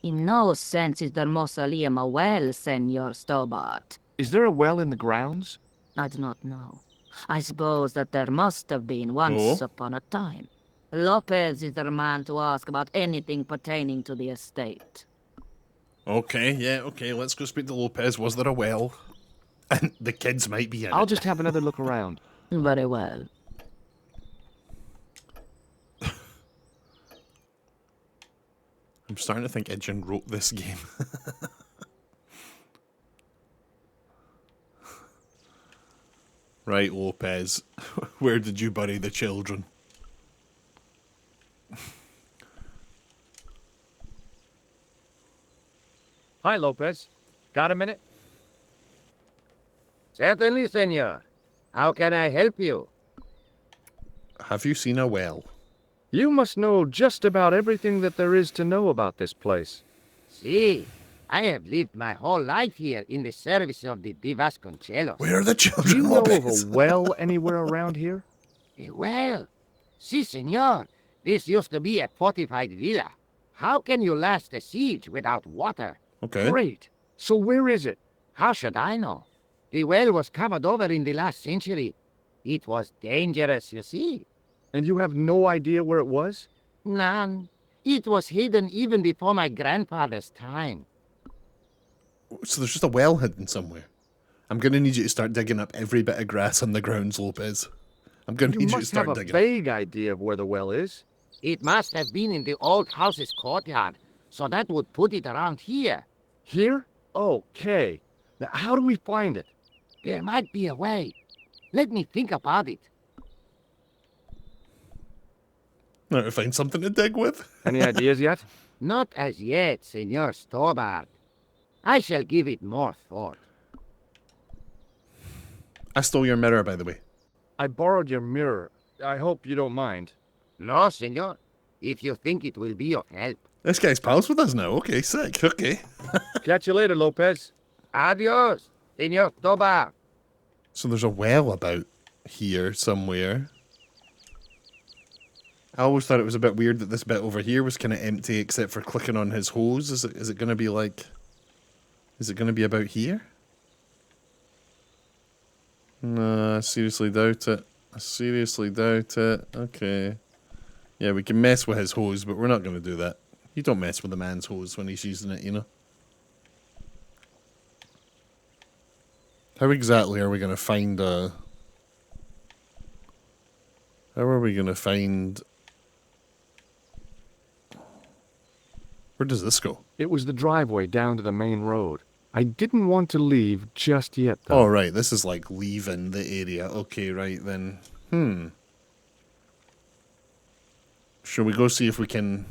[SPEAKER 7] In no sense is the mausoleum a well, Senor Stobart.
[SPEAKER 2] Is there a well in the grounds?
[SPEAKER 7] I do not know. I suppose that there must have been once upon a time. Lopez is the man to ask about anything pertaining to the estate.
[SPEAKER 1] Okay, yeah, okay, let's go speak to Lopez. Was there a well? And the kids might be in
[SPEAKER 2] I'll
[SPEAKER 1] it.
[SPEAKER 2] just have another look around.
[SPEAKER 7] Very well.
[SPEAKER 1] I'm starting to think Idjin wrote this game. Right, Lopez. Where did you bury the children?
[SPEAKER 2] Hi, Lopez. Got a minute?
[SPEAKER 5] Certainly, senor. How can I help you?
[SPEAKER 1] Have you seen a well?
[SPEAKER 2] You must know just about everything that there is to know about this place.
[SPEAKER 5] See, I have lived my whole life here in the service of the Vasconcelos.
[SPEAKER 1] Where are the
[SPEAKER 2] Do
[SPEAKER 1] children,
[SPEAKER 2] you know of
[SPEAKER 1] Lopez?
[SPEAKER 2] a well anywhere around here?
[SPEAKER 5] Well, si, senor. This used to be a fortified villa. How can you last a siege without water?
[SPEAKER 1] Okay.
[SPEAKER 2] Great. So where is it?
[SPEAKER 5] How should I know? The well was covered over in the last century. It was dangerous, you see.
[SPEAKER 2] And you have no idea where it was?
[SPEAKER 5] None. It was hidden even before my grandfather's time.
[SPEAKER 1] So there's just a well hidden somewhere. I'm going to need you to start digging up every bit of grass on the grounds, Lopez. I'm going to
[SPEAKER 2] You
[SPEAKER 1] need you to
[SPEAKER 2] must have
[SPEAKER 1] start
[SPEAKER 2] a
[SPEAKER 1] digging.
[SPEAKER 2] vague idea of where the well is.
[SPEAKER 5] It must have been in the old house's courtyard, so that would put it around here.
[SPEAKER 2] Here? Okay. Now, how do we find it?
[SPEAKER 5] There might be a way. Let me think about it.
[SPEAKER 1] Now to find something to dig with.
[SPEAKER 2] Any ideas yet?
[SPEAKER 5] Not as yet, Senor Stobart. I shall give it more thought.
[SPEAKER 1] I stole your mirror, by the way.
[SPEAKER 2] I borrowed your mirror. I hope you don't mind.
[SPEAKER 5] No, senor. If you think it will be of help.
[SPEAKER 1] This guy's pals with us now. Okay, sick. Okay.
[SPEAKER 2] Catch you later, Lopez.
[SPEAKER 5] Adios, Senor Stobart.
[SPEAKER 1] So there's a well about here somewhere. I always thought it was a bit weird that this bit over here was kind of empty except for clicking on his hose. Is it going to be like... Is it going to be about here? No, I seriously doubt it. I seriously doubt it. Okay. Yeah, we can mess with his hose, but we're not going to do that. You don't mess with a man's hose when he's using it, you know? How exactly are we going to find a... How are we going to find... Where does this go?
[SPEAKER 2] It was the driveway down to the main road. I didn't want to leave just yet, though.
[SPEAKER 1] Oh, right. This is like leaving the area. Okay, right then. Shall we go see if we can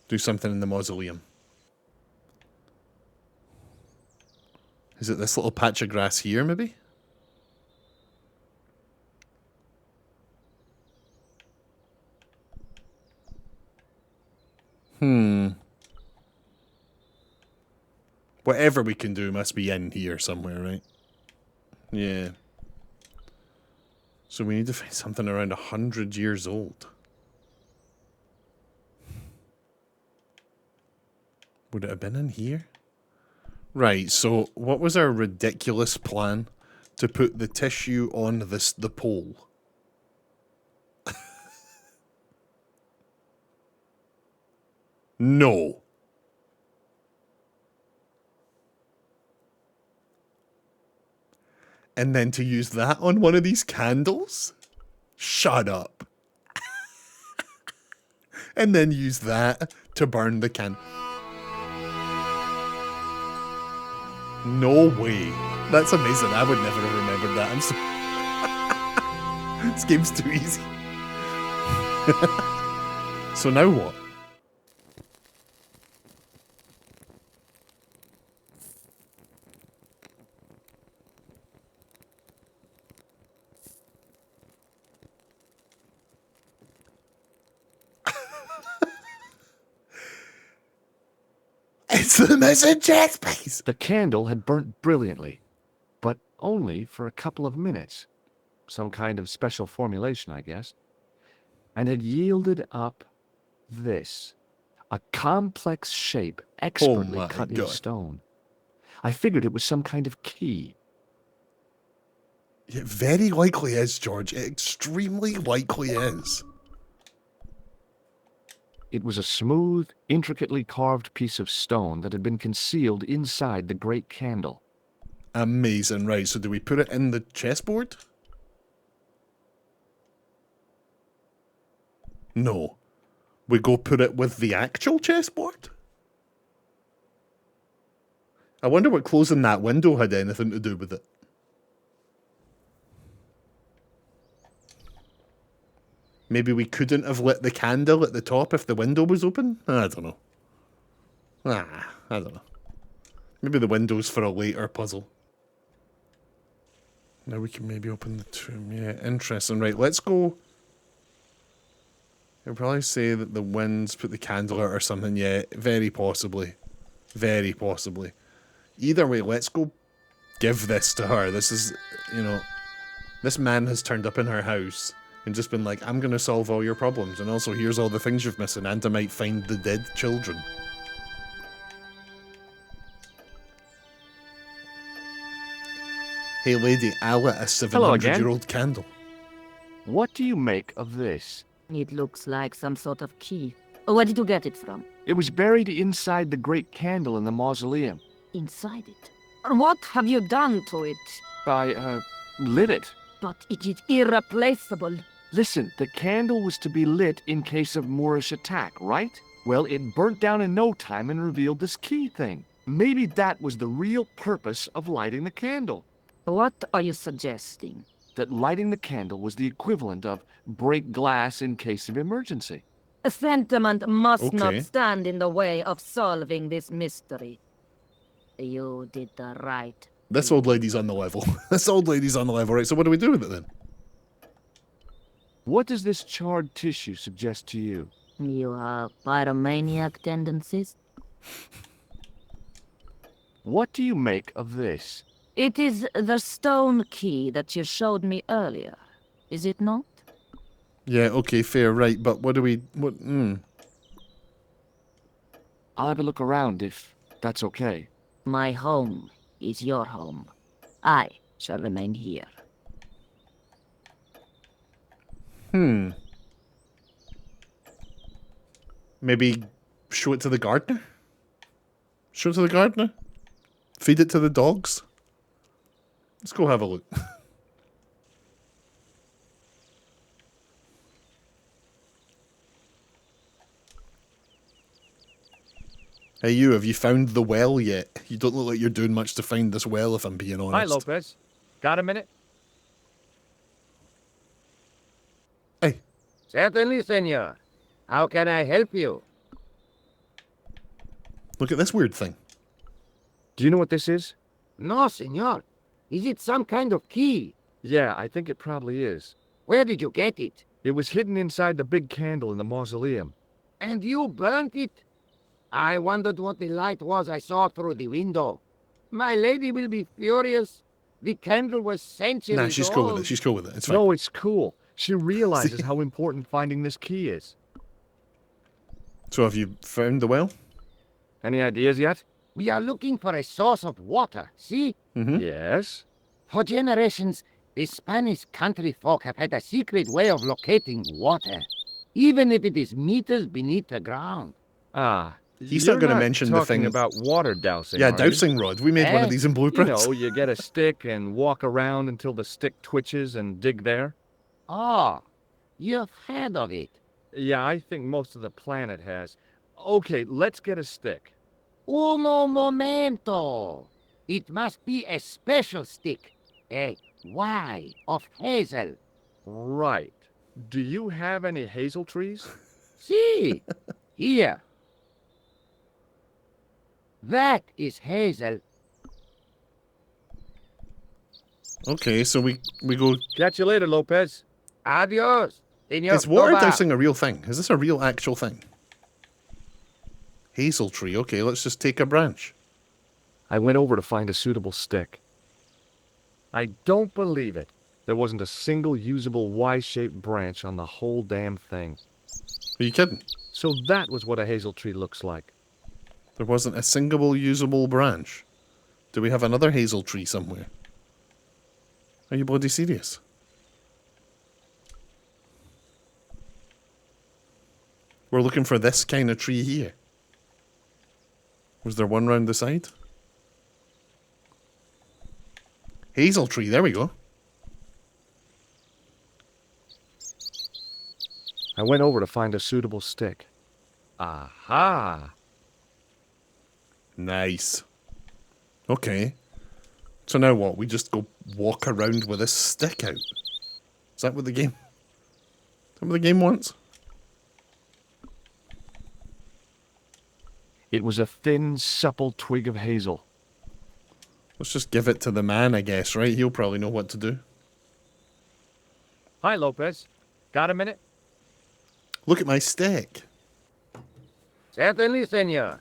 [SPEAKER 1] do something in the mausoleum? Is it this little patch of grass here, maybe? Whatever we can do must be in here somewhere, right? Yeah. So we need to find something around 100 years old. Would it have been in here? Right, so what was our ridiculous plan to put the tissue on the pole? No. And then to use that on one of these candles? Shut up. And then use that to burn the candle. No way. That's amazing. I would never have remembered that. I'm so... This game's too easy. So now what? It's the missing chest piece!
[SPEAKER 2] The candle had burnt brilliantly, but only for a couple of minutes. Some kind of special formulation, I guess. And had yielded up this. A complex shape expertly
[SPEAKER 1] my
[SPEAKER 2] cut in
[SPEAKER 1] God.
[SPEAKER 2] stone. I figured it was some kind of key.
[SPEAKER 1] It very likely is, George. It extremely likely is.
[SPEAKER 2] It was a smooth, intricately carved piece of stone that had been concealed inside the great candle.
[SPEAKER 1] Amazing. Right, so do we put it in the chessboard? No. We go put it with the actual chessboard? I wonder what closing that window had anything to do with it. Maybe we couldn't have lit the candle at the top if the window was open? I don't know. I don't know. Maybe the window's for a later puzzle. Now we can maybe open the tomb. Yeah, interesting. Right, let's go. I'll probably say that the winds put the candle out or something. Yeah, very possibly. Very possibly. Either way, let's go give this to her. This is, you know, this man has turned up in her house and just been like, I'm going to solve all your problems. And also, here's all the things you've missing. And I might find the dead children. Hey, lady, I lit a 700-year-old candle.
[SPEAKER 2] What do you make of this?
[SPEAKER 7] It looks like some sort of key. Where did you get it from?
[SPEAKER 2] It was buried inside the great candle in the mausoleum.
[SPEAKER 7] Inside it? What have you done to it?
[SPEAKER 2] I, lit it.
[SPEAKER 7] But it is irreplaceable.
[SPEAKER 2] Listen, the candle was to be lit in case of Moorish attack, right? Well, it burnt down in no time and revealed this key thing. Maybe that was the real purpose of lighting the candle.
[SPEAKER 7] What are you suggesting?
[SPEAKER 2] That lighting the candle was the equivalent of break glass in case of emergency.
[SPEAKER 7] A sentiment must
[SPEAKER 1] Okay.
[SPEAKER 7] not stand in the way of solving this mystery. You did the right.
[SPEAKER 1] This old lady's on the level. This old lady's on the level, right? So what do we do with it then?
[SPEAKER 2] What does this charred tissue suggest to you?
[SPEAKER 7] You have pyromaniac tendencies?
[SPEAKER 2] What do you make of this?
[SPEAKER 7] It is the stone key that you showed me earlier, is it not?
[SPEAKER 1] Yeah, okay, fair, right. But what do we...
[SPEAKER 2] I'll have a look around if that's okay.
[SPEAKER 7] My home is your home. I shall remain here.
[SPEAKER 1] Maybe show it to the gardener? Show it to the gardener? Feed it to the dogs? Let's go have a look. Hey you, have you found the well yet? You don't look like you're doing much to find this well, if I'm being honest.
[SPEAKER 2] Hi, Lopez. Got a minute?
[SPEAKER 1] Hey,
[SPEAKER 5] Certainly, senor. How can I help you?
[SPEAKER 1] look at this weird thing.
[SPEAKER 2] Do you know what this is?
[SPEAKER 5] No, senor. Is it some kind of key?
[SPEAKER 2] Yeah, I think it probably is.
[SPEAKER 5] Where did you get it?
[SPEAKER 2] It was hidden inside the big candle in the mausoleum.
[SPEAKER 5] And you burnt it? I wondered what the light was I saw through the window. My lady will be furious. The candle was centuries
[SPEAKER 1] Nah, she's cool with
[SPEAKER 5] old.
[SPEAKER 1] it. She's cool with it. It's fine.
[SPEAKER 2] No, it's cool. She realizes how important finding this key is.
[SPEAKER 1] So have you found the well?
[SPEAKER 2] Any ideas yet?
[SPEAKER 5] We are looking for a source of water, see?
[SPEAKER 2] Yes.
[SPEAKER 5] For generations, the Spanish country folk have had a secret way of locating water, even if it is meters beneath the ground.
[SPEAKER 2] Ah.
[SPEAKER 1] He's not gonna mention the
[SPEAKER 2] talking
[SPEAKER 1] thing-
[SPEAKER 2] about water dowsing.
[SPEAKER 1] Yeah,
[SPEAKER 2] are you?
[SPEAKER 1] dowsing rod. We made one of these in
[SPEAKER 2] You
[SPEAKER 1] Blueprints.
[SPEAKER 2] know, you get a stick and walk around until the stick twitches and dig there.
[SPEAKER 5] Oh, you've heard of it.
[SPEAKER 2] Yeah, I think most of the planet has. Okay, let's get a stick.
[SPEAKER 5] Uno momento. It must be a special stick, a Y of hazel.
[SPEAKER 2] Right. Do you have any hazel trees?
[SPEAKER 5] See, here. That is hazel.
[SPEAKER 1] Okay, so we go...
[SPEAKER 2] Catch you later, Lopez.
[SPEAKER 5] Adios, Senor
[SPEAKER 1] Is water
[SPEAKER 5] Toba.
[SPEAKER 1] dowsing a real thing? Is this a real actual thing? Hazel tree. Okay, let's just take a branch.
[SPEAKER 2] I went over to find a suitable stick. I don't believe it. There wasn't a single usable Y-shaped branch on the whole damn thing.
[SPEAKER 1] Are you kidding?
[SPEAKER 2] So that was what a hazel tree looks like.
[SPEAKER 1] There wasn't a single usable branch. Do we have another hazel tree somewhere? Are you bloody serious? We're looking for this kind of tree here. Was there one round the side? Hazel tree, there we go.
[SPEAKER 2] I went over to find a suitable stick. Aha!
[SPEAKER 1] Nice. Okay. So now what? We just go walk around with this stick out? Is that what the game... Is that what the game wants?
[SPEAKER 2] It was a thin, supple twig of hazel.
[SPEAKER 1] Let's just give it to the man, I guess, right? He'll probably know what to do.
[SPEAKER 2] Hi, Lopez. Got a minute?
[SPEAKER 1] Look at my stick.
[SPEAKER 5] Certainly, senor.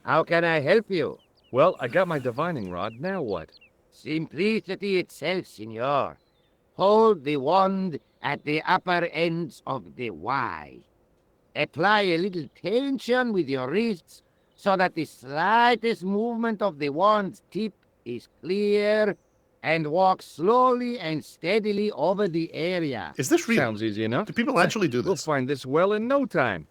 [SPEAKER 5] How can I help you?
[SPEAKER 2] Well, I got my divining rod. Now what?
[SPEAKER 5] Simplicity itself, senor. Hold the wand at the upper ends of the Y. Apply a little tension with your wrists so that the slightest movement of the wand's tip is clear, and walk slowly and steadily over the area.
[SPEAKER 1] Is this real?
[SPEAKER 2] Sounds easy enough.
[SPEAKER 1] Do people actually do
[SPEAKER 2] We'll
[SPEAKER 1] this?
[SPEAKER 2] find this well in no time.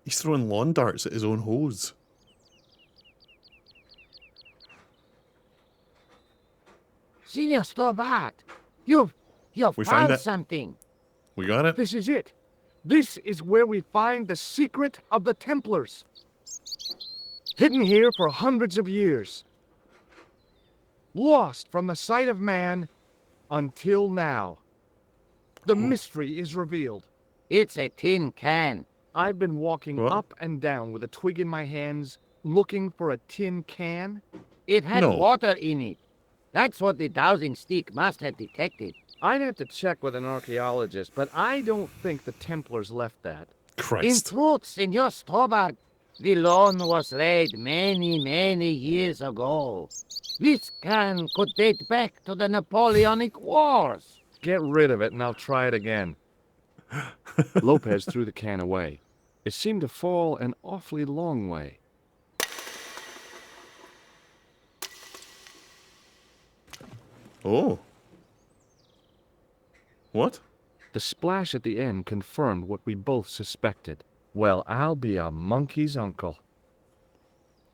[SPEAKER 1] He's throwing lawn darts at his own hose.
[SPEAKER 5] Senor Stobart, you've
[SPEAKER 1] We found
[SPEAKER 5] found
[SPEAKER 1] it.
[SPEAKER 5] something.
[SPEAKER 1] We got it?
[SPEAKER 2] This is it. This is where we find the secret of the Templars. Hidden here for hundreds of years. Lost from the sight of man until now. The mystery is revealed.
[SPEAKER 5] It's a tin can.
[SPEAKER 2] I've been walking
[SPEAKER 1] What?
[SPEAKER 2] up and down with a twig in my hands, looking for a tin can.
[SPEAKER 5] It had
[SPEAKER 1] No.
[SPEAKER 5] water in it. That's what the dowsing stick must have detected.
[SPEAKER 2] I'd have to check with an archaeologist, but I don't think the Templars left that.
[SPEAKER 5] In
[SPEAKER 1] Christ.
[SPEAKER 5] truth, Senor Stobart, the loan was laid many, many years ago. This can could date back to the Napoleonic Wars.
[SPEAKER 2] Get rid of it and I'll try it again. Lopez threw the can away. It seemed to fall an awfully long way.
[SPEAKER 1] Oh. What?
[SPEAKER 2] The splash at the end confirmed what we both suspected. Well, I'll be a monkey's uncle.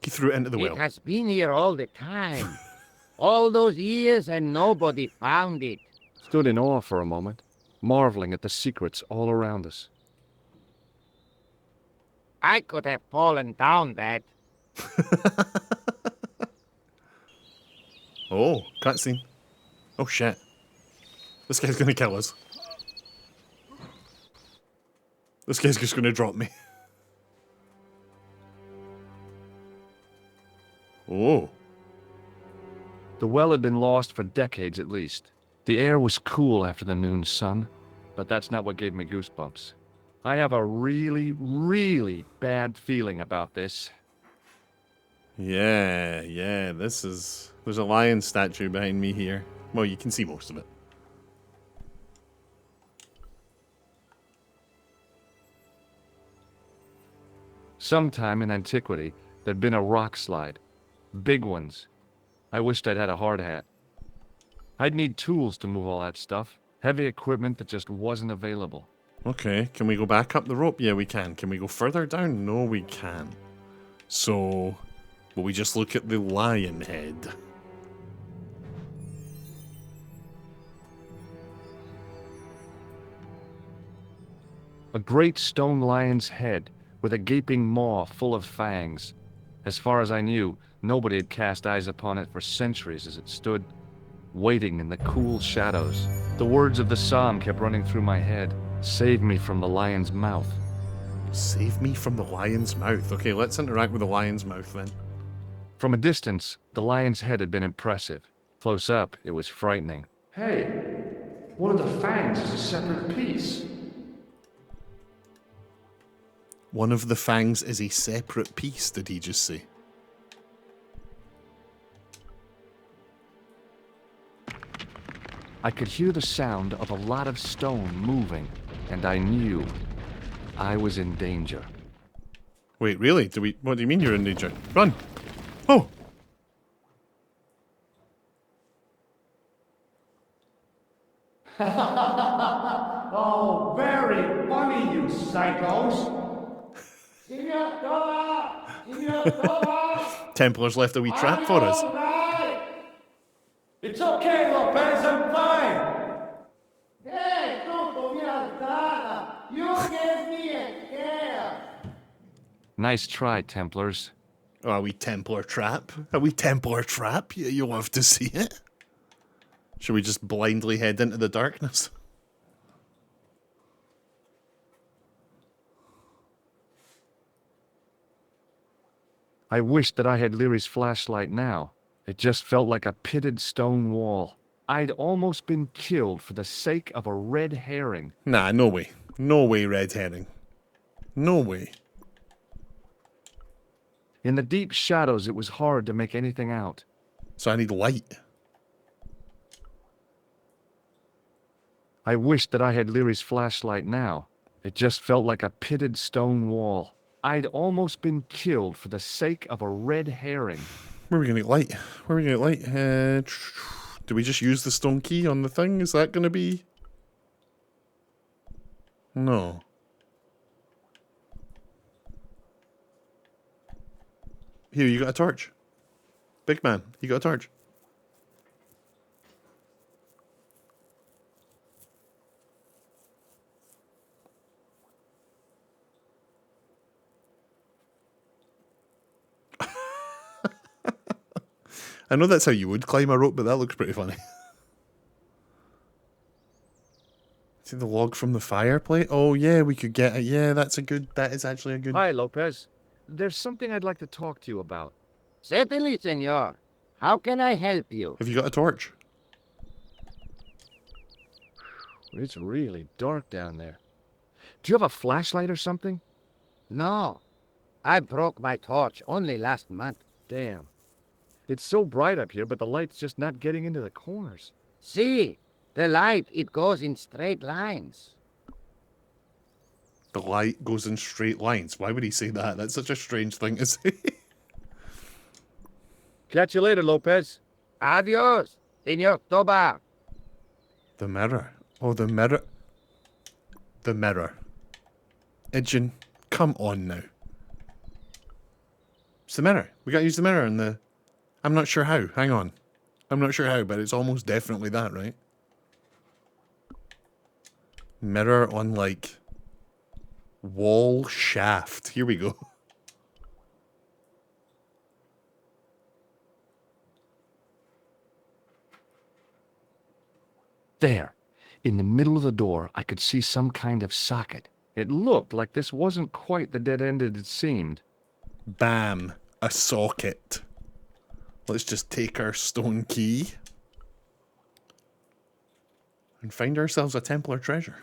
[SPEAKER 1] He threw it into the
[SPEAKER 5] It
[SPEAKER 1] well.
[SPEAKER 5] has been here all the time. All those years and nobody found it.
[SPEAKER 2] Stood in awe for a moment, marveling at the secrets all around us.
[SPEAKER 5] I could have fallen down that.
[SPEAKER 1] Oh, cutscene. Oh shit. This guy's gonna kill us. This guy's just gonna drop me. Oh.
[SPEAKER 2] The well had been lost for decades at least. The air was cool after the noon sun, but that's not what gave me goosebumps. I have a really, really bad feeling about this.
[SPEAKER 1] Yeah, this is... There's a lion statue behind me here. Well, you can see most of it.
[SPEAKER 2] Sometime in antiquity, there'd been a rock slide. Big ones. I wished I'd had a hard hat. I'd need tools to move all that stuff. Heavy equipment that just wasn't available.
[SPEAKER 1] Okay, can we go back up the rope? Yeah, we can. Can we go further down? No, we can. So, will we just look at the lion head?
[SPEAKER 2] A great stone lion's head, with a gaping maw full of fangs. As far as I knew, nobody had cast eyes upon it for centuries as it stood, waiting in the cool shadows. The words of the psalm kept running through my head. Save me from the lion's mouth.
[SPEAKER 1] Save me from the lion's mouth. Okay, let's interact with the lion's mouth then.
[SPEAKER 2] From a distance, the lion's head had been impressive. Close up, it was frightening. Hey, one of the fangs is a separate piece.
[SPEAKER 1] One of the fangs is a separate piece, did he just say?
[SPEAKER 2] I could hear the sound of a lot of stone moving, and I knew I was in danger.
[SPEAKER 1] Wait, really? What do you mean you're in danger? Run! Oh!
[SPEAKER 2] Oh, very funny, you psychos!
[SPEAKER 1] Templars left a wee trap for us.
[SPEAKER 2] It's okay, Lopez, I'm fine!
[SPEAKER 5] Hey, don't be a You gave me a scare.
[SPEAKER 2] Nice try, Templars.
[SPEAKER 1] Oh, a wee Templar trap? A wee Templar trap? You'll love to see it. Should we just blindly head into the darkness?
[SPEAKER 2] I wished that I had Leary's flashlight now. It just felt like a pitted stone wall. I'd almost been killed for the sake of a red herring.
[SPEAKER 1] Nah, no way. No way, red herring. No way.
[SPEAKER 2] In the deep shadows, it was hard to make anything out.
[SPEAKER 1] So I need light.
[SPEAKER 2] I wished that I had Leary's flashlight now. It just felt like a pitted stone wall. I'd almost been killed for the sake of a red herring.
[SPEAKER 1] Where are we going to get light? Where are we going to get light? Do we just use the stone key on the thing? Is that going to be... No. Here, you got a torch. Big man, you got a torch. I know that's how you would climb a rope, but that looks pretty funny. See the log from the fireplace? Oh yeah, we could get it. Yeah, that is actually a good...
[SPEAKER 2] Hi, Lopez. There's something I'd like to talk to you about.
[SPEAKER 5] Certainly, senor. How can I help you?
[SPEAKER 1] Have you got a torch?
[SPEAKER 2] It's really dark down there. Do you have a flashlight or something?
[SPEAKER 5] No. I broke my torch only last month.
[SPEAKER 2] Damn. It's so bright up here, but the light's just not getting into the corners.
[SPEAKER 5] See, the light, it goes in straight lines.
[SPEAKER 1] The light goes in straight lines. Why would he say that? That's such a strange thing to say.
[SPEAKER 2] Catch you later, Lopez.
[SPEAKER 5] Adios, Senor Toba.
[SPEAKER 1] The mirror. Oh, the mirror. The mirror. Idjin, come on now. It's the mirror. We gotta use the mirror in the... I'm not sure how. Hang on. I'm not sure how, but it's almost definitely that, right? Mirror on, like... wall shaft. Here we go.
[SPEAKER 2] There. In the middle of the door, I could see some kind of socket. It looked like this wasn't quite the dead end it seemed.
[SPEAKER 1] Bam. A socket. Let's just take our stone key and find ourselves a Templar treasure.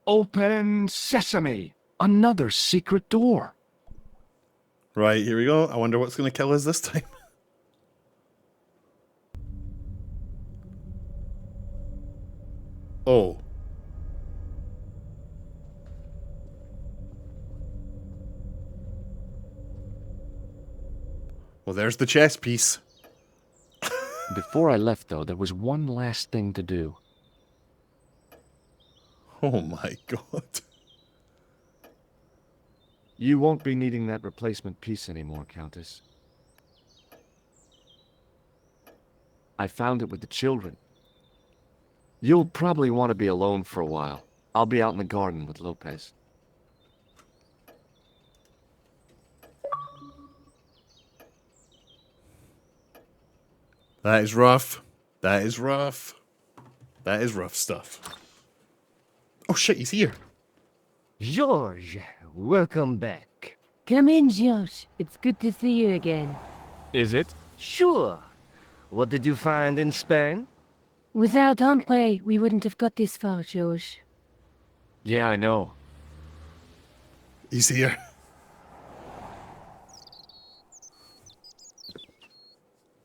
[SPEAKER 2] Open sesame! Another secret door.
[SPEAKER 1] Right, here we go. I wonder what's going to kill us this time. Oh. Well, there's the chess piece.
[SPEAKER 2] Before I left, though, there was one last thing to do.
[SPEAKER 1] Oh my god.
[SPEAKER 2] You won't be needing that replacement piece anymore, Countess. I found it with the children. You'll probably want to be alone for a while. I'll be out in the garden with Lopez.
[SPEAKER 1] That is rough. That is rough. That is rough stuff. Oh shit, he's here.
[SPEAKER 3] George, welcome back.
[SPEAKER 6] Come in, George. It's good to see you again.
[SPEAKER 2] Is it?
[SPEAKER 3] Sure. What did you find in Spain?
[SPEAKER 6] Without Andre, we wouldn't have got this far, George.
[SPEAKER 2] Yeah, I know.
[SPEAKER 1] He's here.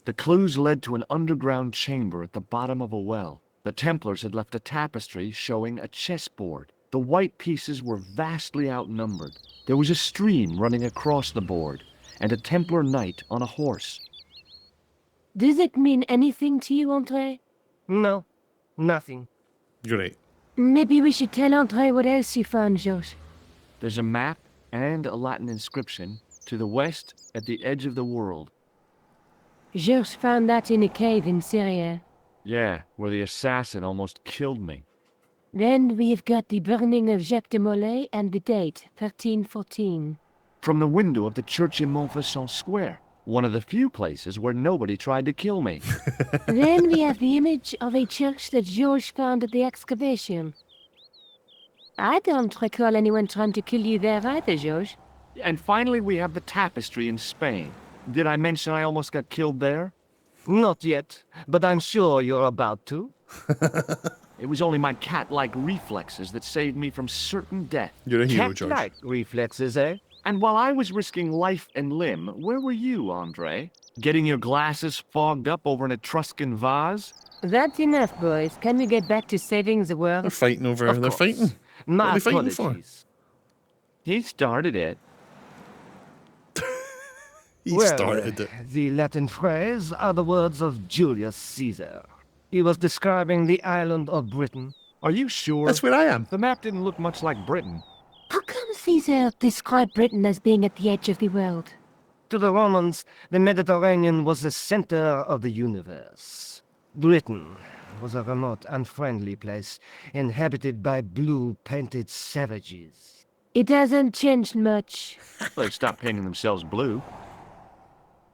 [SPEAKER 2] The clues led to an underground chamber at the bottom of a well. The Templars had left a tapestry showing a chessboard. The white pieces were vastly outnumbered. There was a stream running across the board, and a Templar knight on a horse.
[SPEAKER 6] Does it mean anything to you, Andre?
[SPEAKER 3] No, nothing.
[SPEAKER 1] Great.
[SPEAKER 6] Maybe we should tell Andre what else you found, George.
[SPEAKER 2] There's a map and a Latin inscription to the west at the edge of the world.
[SPEAKER 6] George found that in a cave in Syria.
[SPEAKER 2] Yeah, where the assassin almost killed me.
[SPEAKER 6] Then we have got the burning of Jacques de Molay and the date, 1314.
[SPEAKER 2] From the window of the church in Montfaucon Square, one of the few places where nobody tried to kill me.
[SPEAKER 6] Then we have the image of a church that George found at the excavation. I don't recall anyone trying to kill you there either, George.
[SPEAKER 2] And finally we have the tapestry in Spain. Did I mention I almost got killed there?
[SPEAKER 3] Not yet, but I'm sure you're about to.
[SPEAKER 2] It was only my cat-like reflexes that saved me from certain death.
[SPEAKER 1] You're a hero, George.
[SPEAKER 3] Cat-like reflexes, eh?
[SPEAKER 2] And while I was risking life and limb, where were you, Andre? Getting your glasses fogged up over an Etruscan vase?
[SPEAKER 6] That's enough, boys. Can we get back to saving the
[SPEAKER 1] They're
[SPEAKER 6] world?
[SPEAKER 1] fighting over.
[SPEAKER 3] Of
[SPEAKER 1] They're
[SPEAKER 3] course.
[SPEAKER 1] fighting.
[SPEAKER 3] My
[SPEAKER 1] What are they fighting for?
[SPEAKER 3] apologies.
[SPEAKER 2] He started it.
[SPEAKER 1] He
[SPEAKER 3] Well,
[SPEAKER 1] started it.
[SPEAKER 3] the Latin phrase are the words of Julius Caesar. He was describing the island of Britain.
[SPEAKER 2] Are you sure?
[SPEAKER 1] That's where I am.
[SPEAKER 2] The map didn't look much like Britain.
[SPEAKER 6] How come Caesar described Britain as being at the edge of the world?
[SPEAKER 3] To the Romans, the Mediterranean was the center of the universe. Britain was a remote, unfriendly place, inhabited by blue-painted savages.
[SPEAKER 6] It hasn't changed much,
[SPEAKER 2] They've stopped painting themselves blue.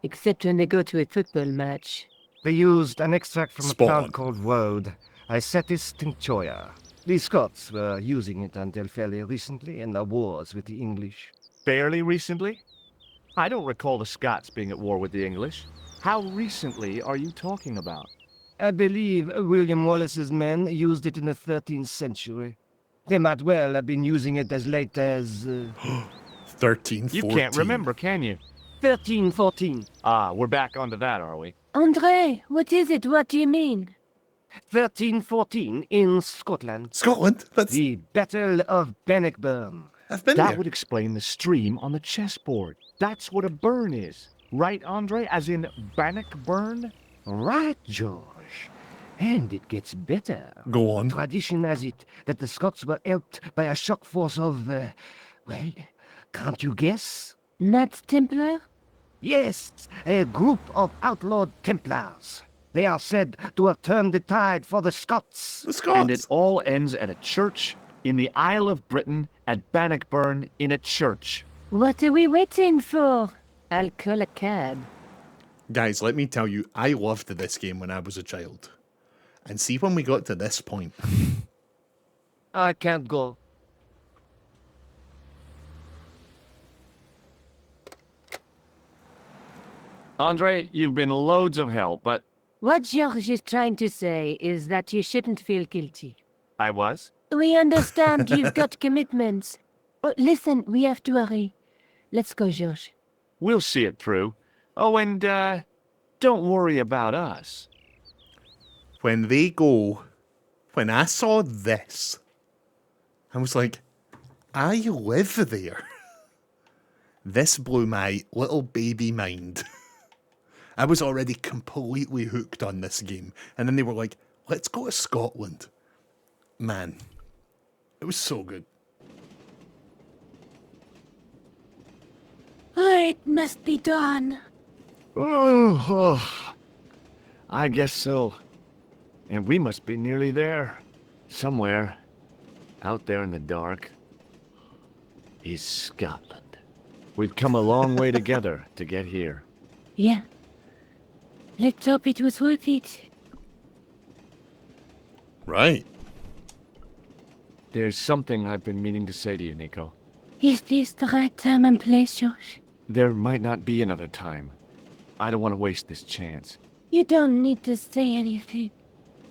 [SPEAKER 6] except when they go to a football match.
[SPEAKER 3] They used an extract from
[SPEAKER 1] Spot
[SPEAKER 3] a
[SPEAKER 1] on.
[SPEAKER 3] plant called woad, Isetis tinctoria. The Scots were using it until fairly recently in the wars with the English.
[SPEAKER 2] Fairly recently? I don't recall the Scots being at war with the English. How recently are you talking about?
[SPEAKER 3] I believe William Wallace's men used it in the 13th century. They might well have been using it as late as
[SPEAKER 1] 13, 14.
[SPEAKER 2] You can't remember, can you?
[SPEAKER 3] 1314.
[SPEAKER 2] Ah, we're back onto that, are we?
[SPEAKER 6] Andre, what is it? What do you mean?
[SPEAKER 3] 1314 in Scotland.
[SPEAKER 1] Scotland?
[SPEAKER 3] The Battle of Bannockburn.
[SPEAKER 1] I've been
[SPEAKER 2] That
[SPEAKER 1] there.
[SPEAKER 2] would explain the stream on the chessboard. That's what a burn is. Right, Andre? As in Bannockburn?
[SPEAKER 3] Right, George. And it gets better.
[SPEAKER 1] Go on.
[SPEAKER 3] Tradition has it that the Scots were helped by a shock force of, well, can't you guess?
[SPEAKER 6] Knights Templar?
[SPEAKER 3] Yes, a group of outlawed Templars. They are said to have turned the tide for the Scots.
[SPEAKER 1] The Scots.
[SPEAKER 2] And it all ends at a church in the Isle of Britain at Bannockburn in a church.
[SPEAKER 6] What are we waiting for? I'll call a cab.
[SPEAKER 1] Guys, let me tell you, I loved this game when I was a child. And see when we got to this point.
[SPEAKER 3] I can't go.
[SPEAKER 2] Andre, you've been loads of help, but
[SPEAKER 6] What George is trying to say is that you shouldn't feel guilty.
[SPEAKER 2] I was.
[SPEAKER 6] We understand you've got commitments. But listen, we have to hurry. Let's go, George.
[SPEAKER 2] We'll see it through. Oh, and, don't worry about us.
[SPEAKER 1] When I saw this, I was like, I live there. This blew my little baby mind. I was already completely hooked on this game. And then they were like, let's go to Scotland. Man, it was so good.
[SPEAKER 6] It must be done.
[SPEAKER 2] Oh, I guess so. And we must be nearly there. Somewhere, out there in the dark, is Scotland. We've come a long way together to get here.
[SPEAKER 6] Yeah. Let's hope it was worth it.
[SPEAKER 1] Right.
[SPEAKER 2] There's something I've been meaning to say to you, Nico.
[SPEAKER 6] Is this the right time and place, Josh?
[SPEAKER 2] There might not be another time. I don't want to waste this chance.
[SPEAKER 6] You don't need to say anything.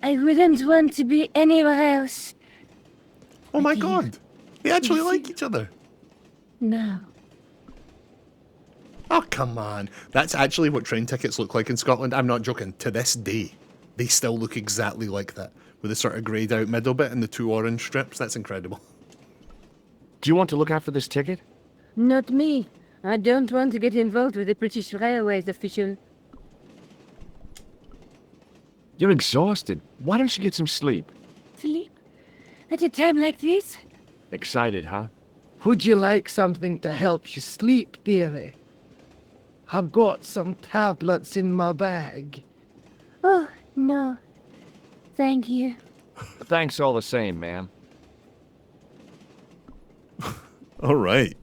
[SPEAKER 6] I wouldn't want to be anywhere else.
[SPEAKER 1] Oh my
[SPEAKER 6] Dear.
[SPEAKER 1] god. They actually like each other.
[SPEAKER 6] No.
[SPEAKER 1] Oh, come on. That's actually what train tickets look like in Scotland. I'm not joking. To this day, they still look exactly like that. With the sort of greyed out middle bit and the two orange strips. That's incredible.
[SPEAKER 2] Do you want to look after this ticket?
[SPEAKER 6] Not me. I don't want to get involved with the British Railways official.
[SPEAKER 2] You're exhausted. Why don't you get some sleep?
[SPEAKER 6] Sleep? At a time like this?
[SPEAKER 2] Excited, huh?
[SPEAKER 8] Would you like something to help you sleep, dearie? I've got some tablets in my bag.
[SPEAKER 6] Oh, no. Thank you.
[SPEAKER 2] Thanks all the same, ma'am.
[SPEAKER 1] All right.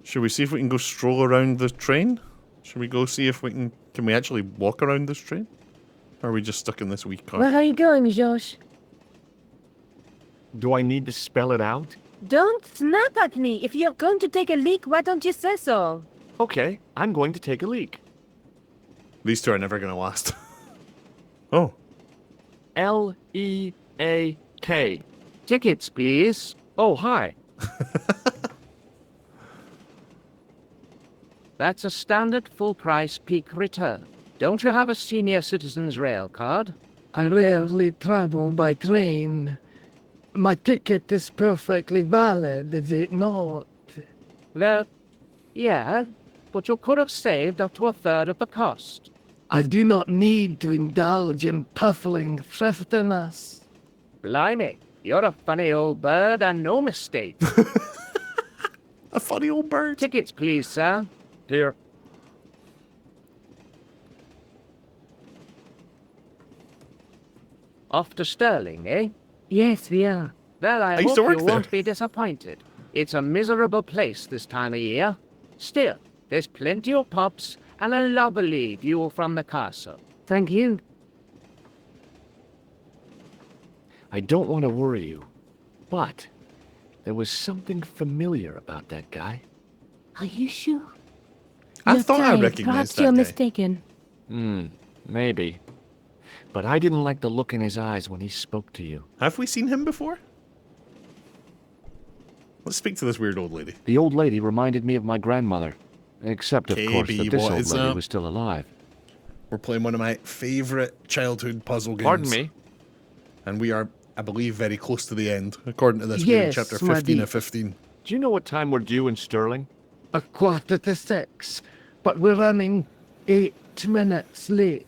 [SPEAKER 1] Should we see if we can go stroll around the train? Should we go see if we can we actually walk around this train? Or are we just stuck in this wee car?
[SPEAKER 6] Where are you going, Josh?
[SPEAKER 2] Do I need to spell it out?
[SPEAKER 6] Don't snap at me. If you're going to take a leak, why don't you say so?
[SPEAKER 2] Okay, I'm going to take a leak.
[SPEAKER 1] These two are never going to last. Oh.
[SPEAKER 2] L-E-A-K.
[SPEAKER 3] Tickets, please.
[SPEAKER 2] Oh, hi.
[SPEAKER 3] That's a standard full-price peak return. Don't you have a senior citizen's rail card?
[SPEAKER 8] I rarely travel by train. My ticket is perfectly valid, is it not?
[SPEAKER 3] Well, yeah, but you could have saved up to a third of the cost.
[SPEAKER 8] I do not need to indulge in puffling thriftiness.
[SPEAKER 3] Blimey, you're a funny old bird and no mistake.
[SPEAKER 1] A funny old bird.
[SPEAKER 3] Tickets, please, sir.
[SPEAKER 2] Here.
[SPEAKER 3] Off to Stirling, eh?
[SPEAKER 6] Yes, we are.
[SPEAKER 3] Well, I
[SPEAKER 1] I used
[SPEAKER 3] hope
[SPEAKER 1] to work
[SPEAKER 3] you
[SPEAKER 1] there.
[SPEAKER 3] won't be disappointed. It's a miserable place this time of year. Still, there's plenty of pubs and a lovely view from the castle.
[SPEAKER 6] Thank you.
[SPEAKER 2] I don't want to worry you, but there was something familiar about that guy.
[SPEAKER 6] Are you sure?
[SPEAKER 1] I
[SPEAKER 6] You're
[SPEAKER 1] thought I
[SPEAKER 6] tired.
[SPEAKER 1] recognized
[SPEAKER 6] Perhaps
[SPEAKER 1] that
[SPEAKER 6] you're
[SPEAKER 1] guy.
[SPEAKER 6] mistaken.
[SPEAKER 2] Maybe. But I didn't like the look in his eyes when he spoke to you.
[SPEAKER 1] Have we seen him before? Let's speak to this weird old lady.
[SPEAKER 2] The old lady reminded me of my grandmother. Except, of course,
[SPEAKER 1] KB,
[SPEAKER 2] that this
[SPEAKER 1] what
[SPEAKER 2] old
[SPEAKER 1] is
[SPEAKER 2] lady
[SPEAKER 1] up?
[SPEAKER 2] was still alive.
[SPEAKER 1] We're playing one of my favourite childhood puzzle games.
[SPEAKER 2] Pardon me?
[SPEAKER 1] And we are, I believe, very close to the end. According to this, we're in
[SPEAKER 8] Yes,
[SPEAKER 1] chapter
[SPEAKER 8] my
[SPEAKER 1] 15
[SPEAKER 8] dear.
[SPEAKER 1] of 15.
[SPEAKER 2] Do you know what time we're due in Stirling?
[SPEAKER 8] 6:15, but we're running 8 minutes late.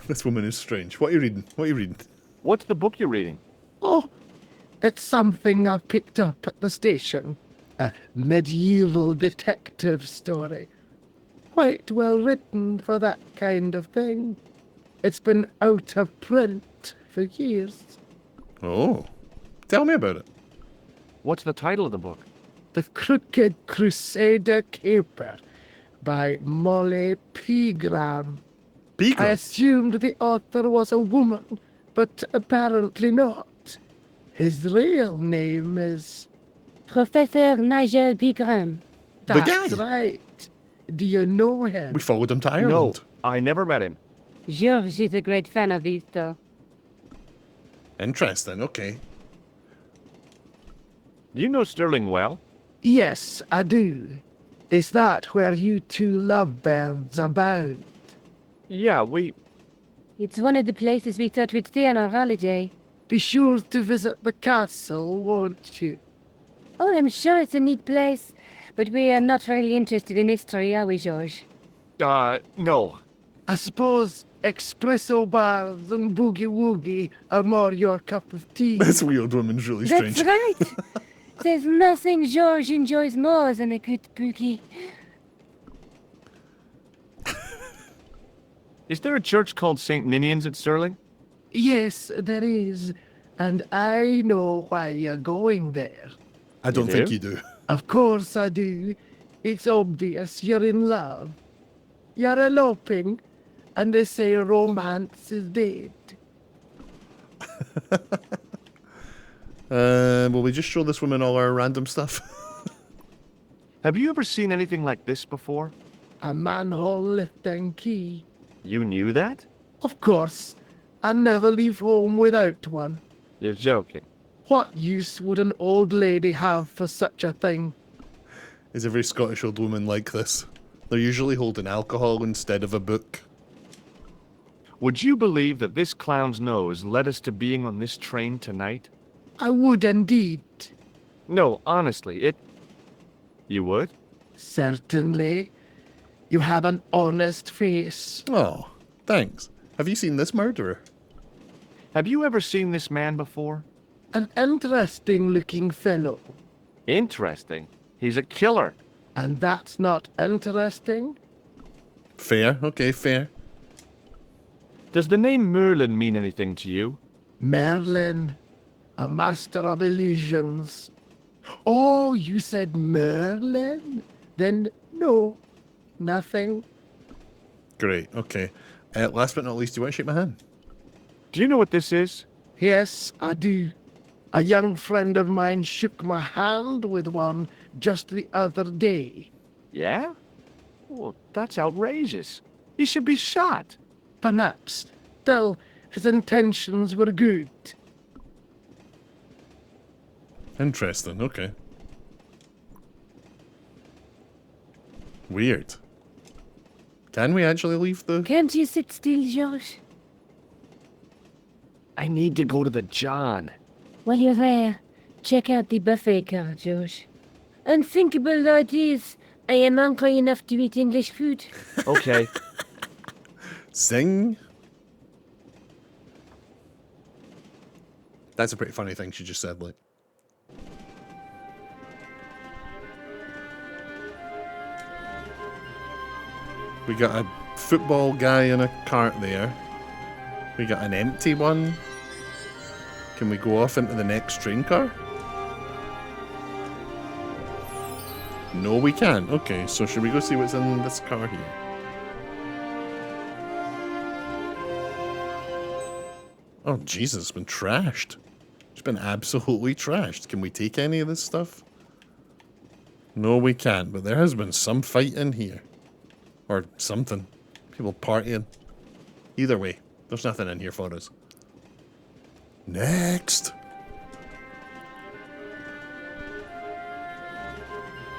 [SPEAKER 1] This woman is strange. What are you reading? What are you reading?
[SPEAKER 2] What's the book you're reading?
[SPEAKER 8] Oh, it's something I picked up at the station. A medieval detective story. Quite well written for that kind of thing. It's been out of print for years.
[SPEAKER 1] Oh. Tell me about it.
[SPEAKER 2] What's the title of the book?
[SPEAKER 8] The Crooked Crusader Caper by Molly Pegram. I
[SPEAKER 1] Peacock.
[SPEAKER 8] assumed the author was a woman, but apparently not. His real name is...
[SPEAKER 6] Professor Nigel Pegram.
[SPEAKER 1] The
[SPEAKER 8] That's
[SPEAKER 1] guy.
[SPEAKER 8] right. Do you know him?
[SPEAKER 1] We followed him to
[SPEAKER 2] No,
[SPEAKER 1] Ireland.
[SPEAKER 2] I never met him.
[SPEAKER 6] Georges is a great fan of these, though.
[SPEAKER 1] Interesting, okay.
[SPEAKER 2] Do you know Stirling well?
[SPEAKER 8] Yes, I do. Is that where you two lovebirds are bound?
[SPEAKER 2] Yeah, we...
[SPEAKER 6] It's one of the places we thought we'd stay on our holiday.
[SPEAKER 8] Be sure to visit the castle, won't you?
[SPEAKER 6] Oh, I'm sure it's a neat place, but we are not really interested in history, are we, George?
[SPEAKER 2] No.
[SPEAKER 8] I suppose espresso bars and boogie-woogie are more your cup of tea.
[SPEAKER 1] This weird woman's really strange.
[SPEAKER 6] That's right. There's nothing George enjoys more than a good boogie.
[SPEAKER 2] Is there a church called St. Ninian's at Sterling?
[SPEAKER 8] Yes, there is. And I know why you're going there.
[SPEAKER 1] I don't think you do.
[SPEAKER 8] Of course I do. It's obvious you're in love. You're eloping, and they say romance is dead.
[SPEAKER 1] Will we just show this woman all our random stuff?
[SPEAKER 2] Have you ever seen anything like this before?
[SPEAKER 8] A manhole lifting key.
[SPEAKER 2] You knew that?
[SPEAKER 8] Of course. I never leave home without one.
[SPEAKER 2] You're joking.
[SPEAKER 8] What use would an old lady have for such a thing?
[SPEAKER 1] Is every Scottish old woman like this? They're usually holding alcohol instead of a book.
[SPEAKER 2] Would you believe that this clown's nose led us to being on this train tonight?
[SPEAKER 8] I would indeed.
[SPEAKER 2] No, honestly, You would?
[SPEAKER 8] Certainly. You have an honest face.
[SPEAKER 1] Oh, thanks. Have you seen this murderer?
[SPEAKER 2] Have you ever seen this man before?
[SPEAKER 8] An interesting-looking fellow.
[SPEAKER 2] Interesting. He's a killer.
[SPEAKER 8] And that's not interesting?
[SPEAKER 1] Fair, okay, fair.
[SPEAKER 2] Does the name Merlin mean anything to you?
[SPEAKER 8] Merlin, a master of illusions. Oh, you said Merlin? Then no, nothing.
[SPEAKER 1] Great, okay. Last but not least, do you want to shake my hand?
[SPEAKER 2] Do you know what this is?
[SPEAKER 8] Yes, I do. A young friend of mine shook my hand with one just the other day.
[SPEAKER 2] Yeah? Well, that's outrageous. He should be shot.
[SPEAKER 8] Perhaps. Still, his intentions were good.
[SPEAKER 1] Interesting, okay. Weird. Can we actually leave the...
[SPEAKER 6] Can't you sit still, George?
[SPEAKER 2] I need to go to the John.
[SPEAKER 6] While you're there, check out the buffet car, George. Unthinkable though it is, I am hungry enough to eat English food.
[SPEAKER 2] Okay.
[SPEAKER 1] Zing. That's a pretty funny thing she just said, like. We got a football guy in a cart there. We got an empty one. Can we go off into the next train car? No, we can't. Okay, so should we go see what's in this car here? Oh, Jesus, it's been trashed. It's been absolutely trashed. Can we take any of this stuff? No, we can't, but there has been some fight in here. Or something. People partying. Either way, there's nothing in here for us. Next!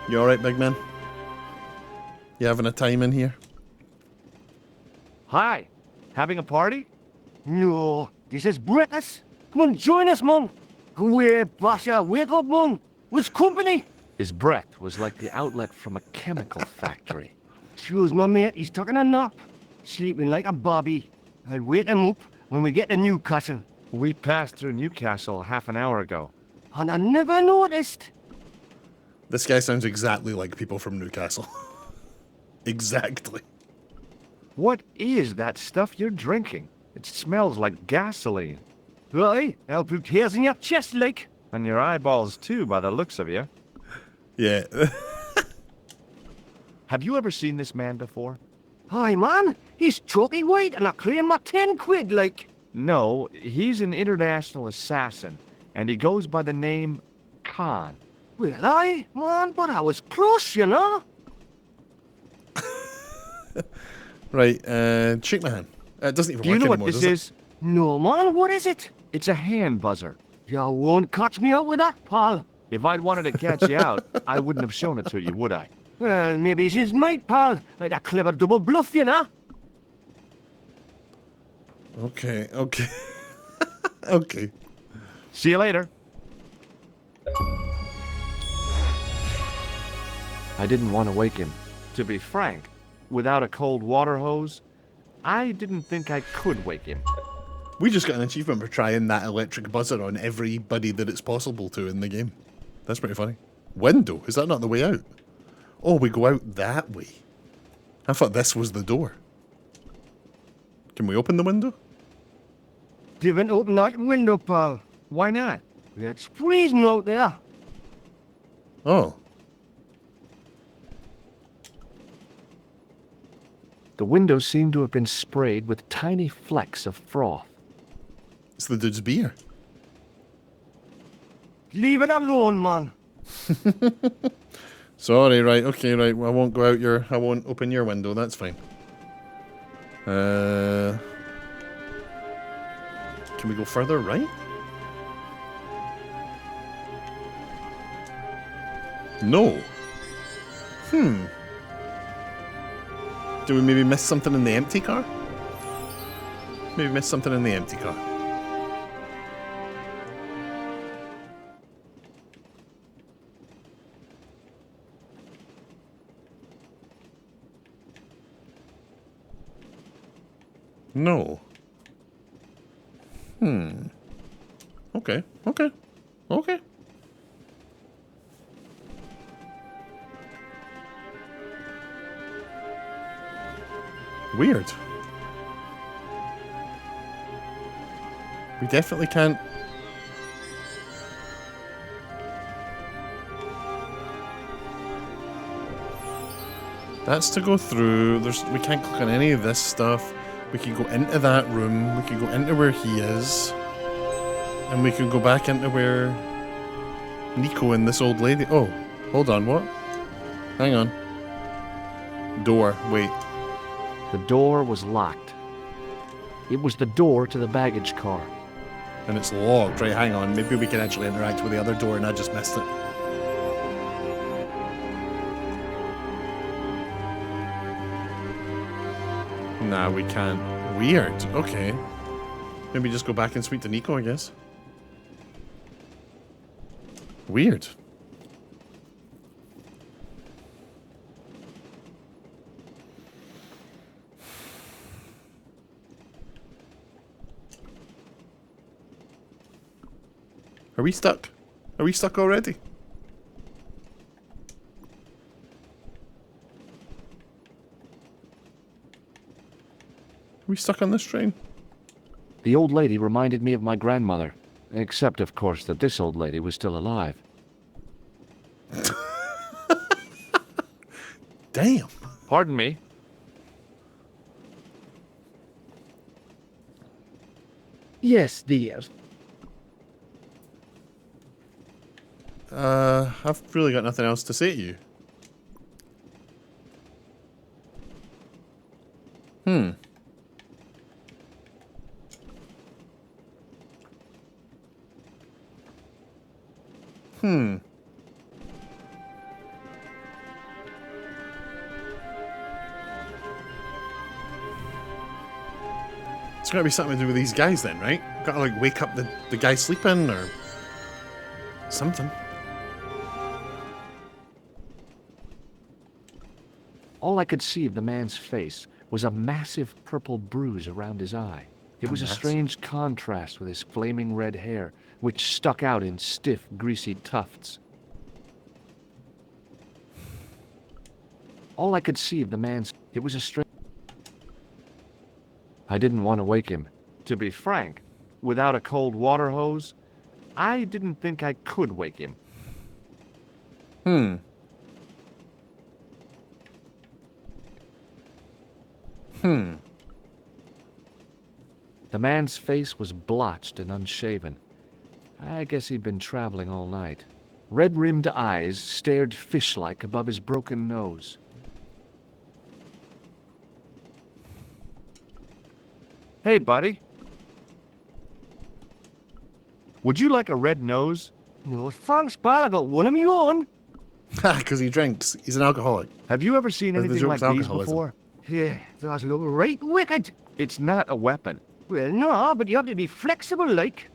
[SPEAKER 1] You alright, big man? You having a time in here?
[SPEAKER 2] Hi. Having a party?
[SPEAKER 3] No, this is breakfast. Come on, join us, Mum. We're Basha, wake up, Mum. What's company?
[SPEAKER 2] His breath was like the outlet from a chemical factory.
[SPEAKER 3] Choose my mate, he's taking a nap. Sleeping like a bobby. I'll wake him up when we get to Newcastle.
[SPEAKER 2] We passed through Newcastle half an hour ago.
[SPEAKER 3] And I never noticed.
[SPEAKER 1] This guy sounds exactly like people from Newcastle. Exactly.
[SPEAKER 2] What is that stuff you're drinking? It smells like gasoline.
[SPEAKER 3] Right, I'll put hairs in your chest, like.
[SPEAKER 2] And your eyeballs too, by the looks of you.
[SPEAKER 1] Yeah.
[SPEAKER 2] Have you ever seen this man before?
[SPEAKER 3] Hi, man. He's chalky white and I claim my 10 quid, like.
[SPEAKER 2] No, he's an international assassin, and he goes by the name Khan.
[SPEAKER 3] Well, man, but I was close, you know.
[SPEAKER 1] Right, shake my hand. It doesn't even
[SPEAKER 2] Do
[SPEAKER 1] work
[SPEAKER 2] you know
[SPEAKER 1] anymore,
[SPEAKER 2] what this
[SPEAKER 1] does it?
[SPEAKER 2] is?
[SPEAKER 3] No, man, what is it?
[SPEAKER 2] It's a hand buzzer.
[SPEAKER 3] You won't catch me out with that, pal.
[SPEAKER 2] If I'd wanted to catch you out, I wouldn't have shown it to you, would I?
[SPEAKER 3] Well, maybe she's mate, pal. Like a clever double bluff, you know.
[SPEAKER 1] Okay, okay. Okay.
[SPEAKER 2] See you later. I didn't want to wake him. To be frank, without a cold water hose, I didn't think I could wake him.
[SPEAKER 1] We just got an achievement for trying that electric buzzer on everybody that it's possible to in the game. That's pretty funny. Window? Is that not the way out? Oh, we go out that way. I thought this was the door. Can we open the window?
[SPEAKER 3] Didn't open that window, pal.
[SPEAKER 2] Why not?
[SPEAKER 3] It's freezing out there.
[SPEAKER 1] Oh.
[SPEAKER 2] The window seemed to have been sprayed with tiny flecks of froth.
[SPEAKER 1] It's the dude's beer.
[SPEAKER 3] Leave it alone, man.
[SPEAKER 1] Sorry, right, okay, right. I won't go out your... I won't open your window, that's fine. Can we go further right? No. Do we maybe miss something in the empty car? Maybe miss something in the empty car. No. Okay, okay, okay. Weird. We definitely can't... That's to go through. We can't click on any of this stuff. We can go into that room. We can go into where he is. And we can go back into where Nico and this old lady... Oh, hold on, what? Hang on. Door, wait.
[SPEAKER 2] The door was locked. It was the door to the baggage car.
[SPEAKER 1] And it's locked, right, hang on. Maybe we can actually interact with the other door and I just missed it. Nah, we can't. Weird, okay. Maybe just go back and speak to Nico, I guess. Weird. Are we stuck? Are we stuck already? Are we stuck on this train?
[SPEAKER 2] The old lady reminded me of my grandmother. Except, of course, that this old lady was still alive.
[SPEAKER 1] Damn.
[SPEAKER 2] Pardon me?
[SPEAKER 8] Yes, dear.
[SPEAKER 1] I've really got nothing else to say to you. It's gotta be something to do with these guys then, right? Gotta like wake up the guy sleeping or something.
[SPEAKER 2] All I could see of the man's face was a massive purple bruise around his eye. It was a strange contrast with his flaming red hair, which stuck out in stiff, greasy tufts. All I could see of the man's... It was a strange... I didn't want to wake him. To be frank, without a cold water hose, I didn't think I could wake him. The man's face was blotched and unshaven. I guess he'd been traveling all night. Red-rimmed eyes stared fish-like above his broken nose. Hey, buddy. Would you like a red nose?
[SPEAKER 3] No thanks, pal. I got one of my own.
[SPEAKER 1] Ha, because he drinks. He's an alcoholic.
[SPEAKER 2] Have you ever seen
[SPEAKER 1] The
[SPEAKER 2] anything like
[SPEAKER 1] joke's
[SPEAKER 2] these
[SPEAKER 1] alcoholism.
[SPEAKER 2] before?
[SPEAKER 3] Yeah, that's look right wicked.
[SPEAKER 2] It's not a weapon.
[SPEAKER 3] Well, no, but you have to be flexible, like.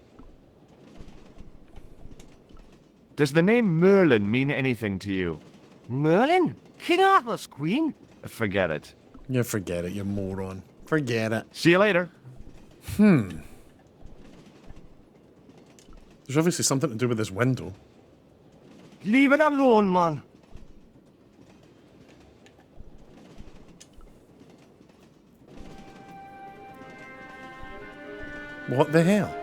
[SPEAKER 2] Does the name Merlin mean anything to you?
[SPEAKER 3] Merlin? King Arthur's queen?
[SPEAKER 2] Forget it.
[SPEAKER 1] Yeah, forget it, you moron. Forget it.
[SPEAKER 2] See you later.
[SPEAKER 1] There's obviously something to do with this window.
[SPEAKER 5] Leave it alone, man.
[SPEAKER 1] What the hell?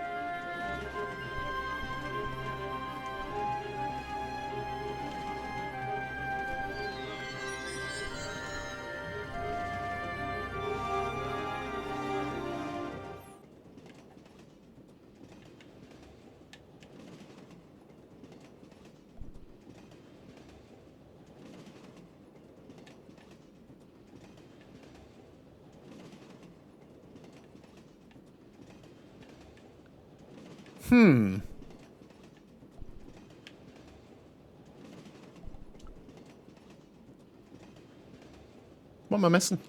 [SPEAKER 1] What am I missing?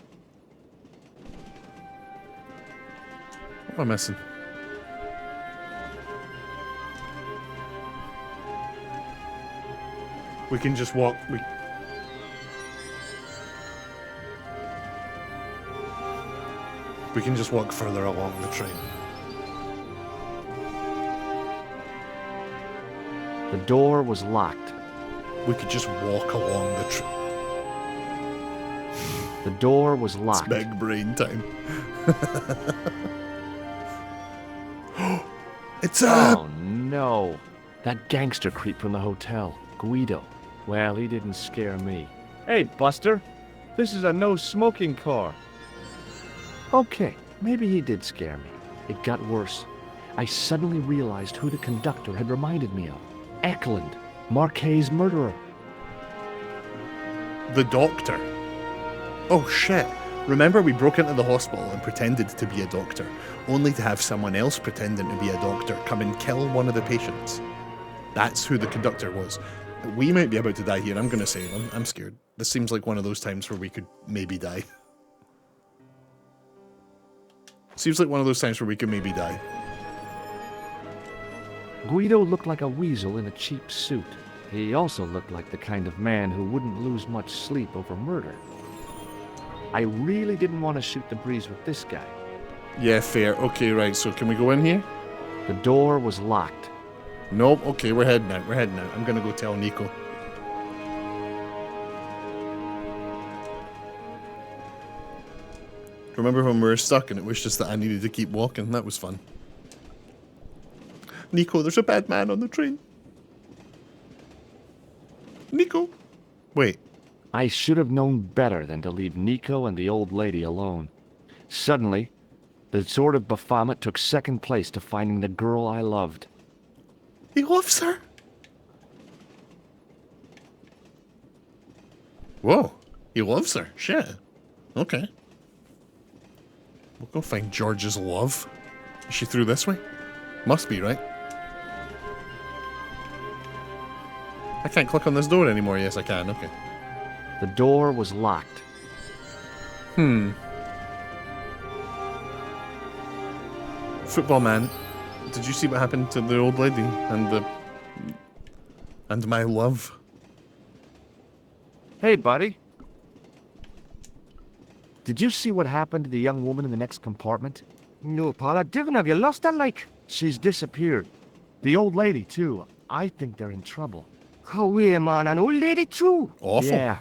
[SPEAKER 1] What am I missing? We can just walk. We can just walk further along the train.
[SPEAKER 2] The door was locked.
[SPEAKER 1] We could just walk along the train.
[SPEAKER 2] The door was
[SPEAKER 1] It's
[SPEAKER 2] locked.
[SPEAKER 1] big brain time. It's
[SPEAKER 2] Oh no. That gangster creep from the hotel, Guido. Well, he didn't scare me. Hey, Buster. This is a no-smoking car. Okay, maybe he did scare me. It got worse. I suddenly realized who the conductor had reminded me of. Eklund, Marquet's murderer.
[SPEAKER 1] the doctor. Oh shit. Remember we broke into the hospital and pretended to be a doctor, only to have someone else pretending to be a doctor come and kill one of the patients. That's who the conductor was. We might be about to die here, I'm gonna say. I'm scared. This seems like one of those times where we could maybe die. Seems like one of those times where we could maybe die.
[SPEAKER 2] Guido looked like a weasel in a cheap suit. He also looked like the kind of man who wouldn't lose much sleep over murder. I really didn't want to shoot the breeze with this guy.
[SPEAKER 1] Yeah, fair. Okay, right, so can we go in here?
[SPEAKER 2] The door was locked.
[SPEAKER 1] Nope, okay, we're heading out. I'm gonna go tell Nico. Remember when we were stuck and it was just that I needed to keep walking? That was fun. Nico, there's a bad man on the train. Nico. Wait.
[SPEAKER 2] I should have known better than to leave Nico and the old lady alone. Suddenly, the sword of Baphomet took second place to finding the girl I loved.
[SPEAKER 1] He loves her. Whoa. He loves her. Shit. Okay. We'll go find George's love. Is she through this way? Must be, right? I can't click on this door anymore. Yes, I can. Okay.
[SPEAKER 2] The door was locked.
[SPEAKER 1] Football man, did you see what happened to the old lady and my love?
[SPEAKER 2] Hey, buddy. Did you see what happened to the young woman in the next compartment?
[SPEAKER 5] No, Paul, I didn't. Have you lost her, like?
[SPEAKER 2] She's disappeared. The old lady, too. I think they're in trouble.
[SPEAKER 5] Oh, wait, man, an old lady too?
[SPEAKER 1] Awful.
[SPEAKER 2] Yeah.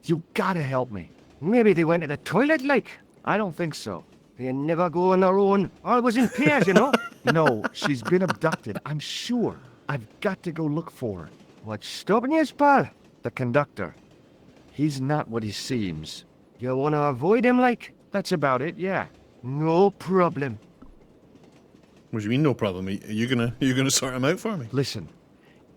[SPEAKER 2] You gotta help me.
[SPEAKER 5] Maybe they went to the toilet, like?
[SPEAKER 2] I don't think so.
[SPEAKER 5] They never go on their own. Always in pairs, you know?
[SPEAKER 2] No, she's been abducted, I'm sure. I've got to go look for her.
[SPEAKER 5] What's stopping you, pal?
[SPEAKER 2] The conductor. He's not what he seems.
[SPEAKER 5] You want to avoid him, like?
[SPEAKER 2] That's about it, yeah.
[SPEAKER 5] No problem.
[SPEAKER 1] What do you mean, no problem? Are you gonna sort him out for me?
[SPEAKER 2] Listen,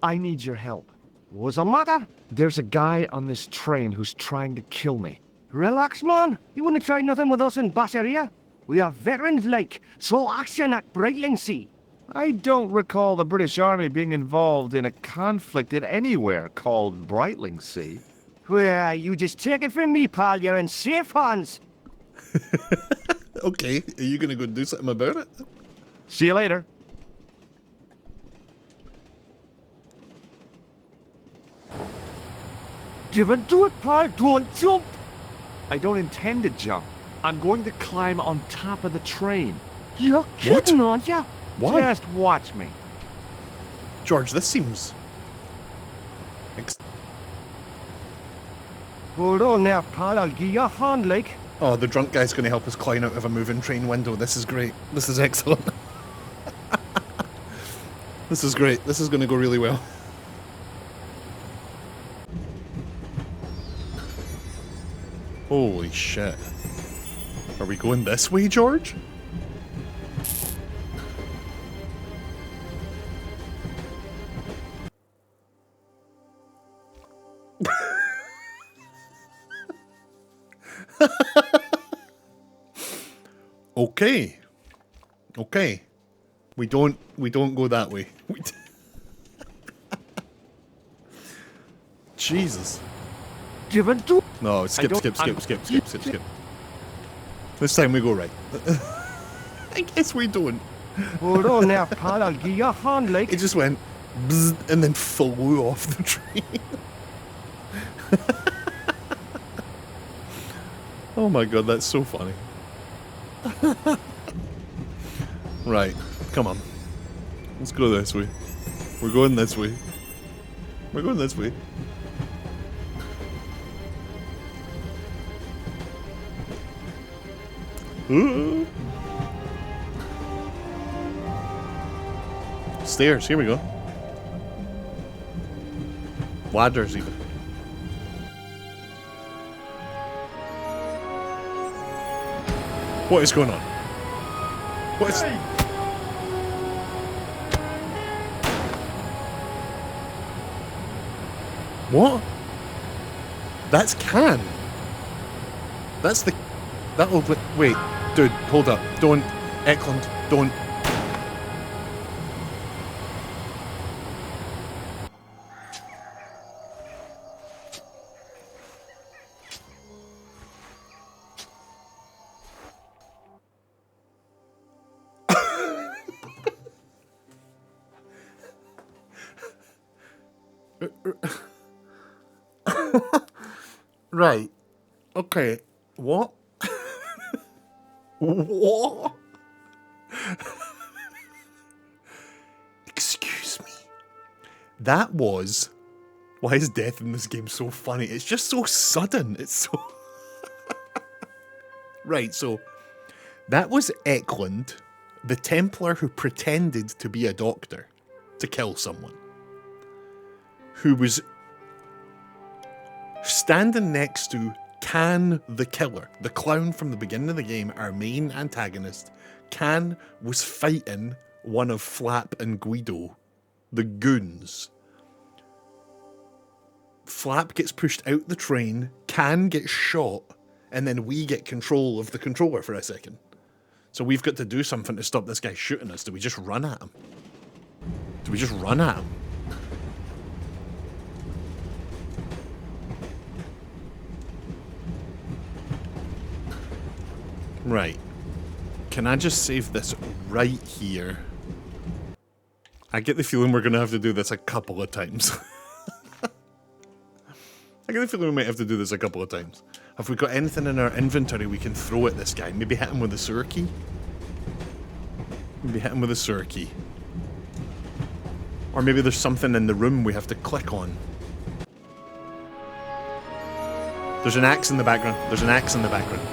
[SPEAKER 2] I need your help.
[SPEAKER 5] What's the matter?
[SPEAKER 2] There's a guy on this train who's trying to kill me.
[SPEAKER 5] Relax, man. You wouldn't try nothing with us in Basseria. We are veterans, like, so action at Brightlingsea.
[SPEAKER 2] I don't recall the British Army being involved in a conflict in anywhere called Brightlingsea.
[SPEAKER 5] Well, you just take it from me, pal. You're in safe hands.
[SPEAKER 1] Okay, are you gonna go do something about it?
[SPEAKER 2] See you later.
[SPEAKER 5] Don't do it, pal. Don't jump.
[SPEAKER 2] I don't intend to jump. I'm going to climb on top of the train.
[SPEAKER 3] You're kidding, aren't you?
[SPEAKER 1] What?
[SPEAKER 2] Just watch me.
[SPEAKER 1] George, this seems...
[SPEAKER 9] Hold on now, pal. I'll give you a hand, like.
[SPEAKER 1] Oh, the drunk guy's going to help us climb out of a moving train window. This is great. This is excellent. This is great. This is going to go really well. Holy shit. Are we going this way, George? Okay. Okay. We don't go that way. Jesus.
[SPEAKER 3] Given to
[SPEAKER 1] No, skip. This time we go right. I guess we don't.
[SPEAKER 9] Hold on now, pal. I'll give you a hand, like.
[SPEAKER 1] It just went bzz and then flew off the train. Oh my god, that's so funny. Right, come on. Let's go this way. We're going this way. We're going this way. Ooh. Stairs, here we go. Ladders even. What is going on? What is... What? That's Can. That's the... That'll... Wait, dude, hold up. Don't... Eklund, don't... Right. Okay. What? What? Excuse me. That was... Why is death in this game so funny? It's just so sudden. It's so... Right, so... That was Eklund, the Templar who pretended to be a doctor to kill someone. Who was standing next to Can the Killer, the clown from the beginning of the game, our main antagonist. Can was fighting one of Flap and Guido, the goons. Flap gets pushed out the train, Can gets shot, and then we get control of the controller for a second. So we've got to do something to stop this guy shooting us. Do we just run at him? Do we just run at him? Right. Can I just save this right here? I get the feeling we're going to have to do this a couple of times. I get the feeling we might have to do this a couple of times. Have we got anything in our inventory we can throw at this guy? Maybe hit him with a sewer key? Maybe hit him with a sewer key. Or maybe there's something in the room we have to click on. There's an axe in the background. There's an axe in the background.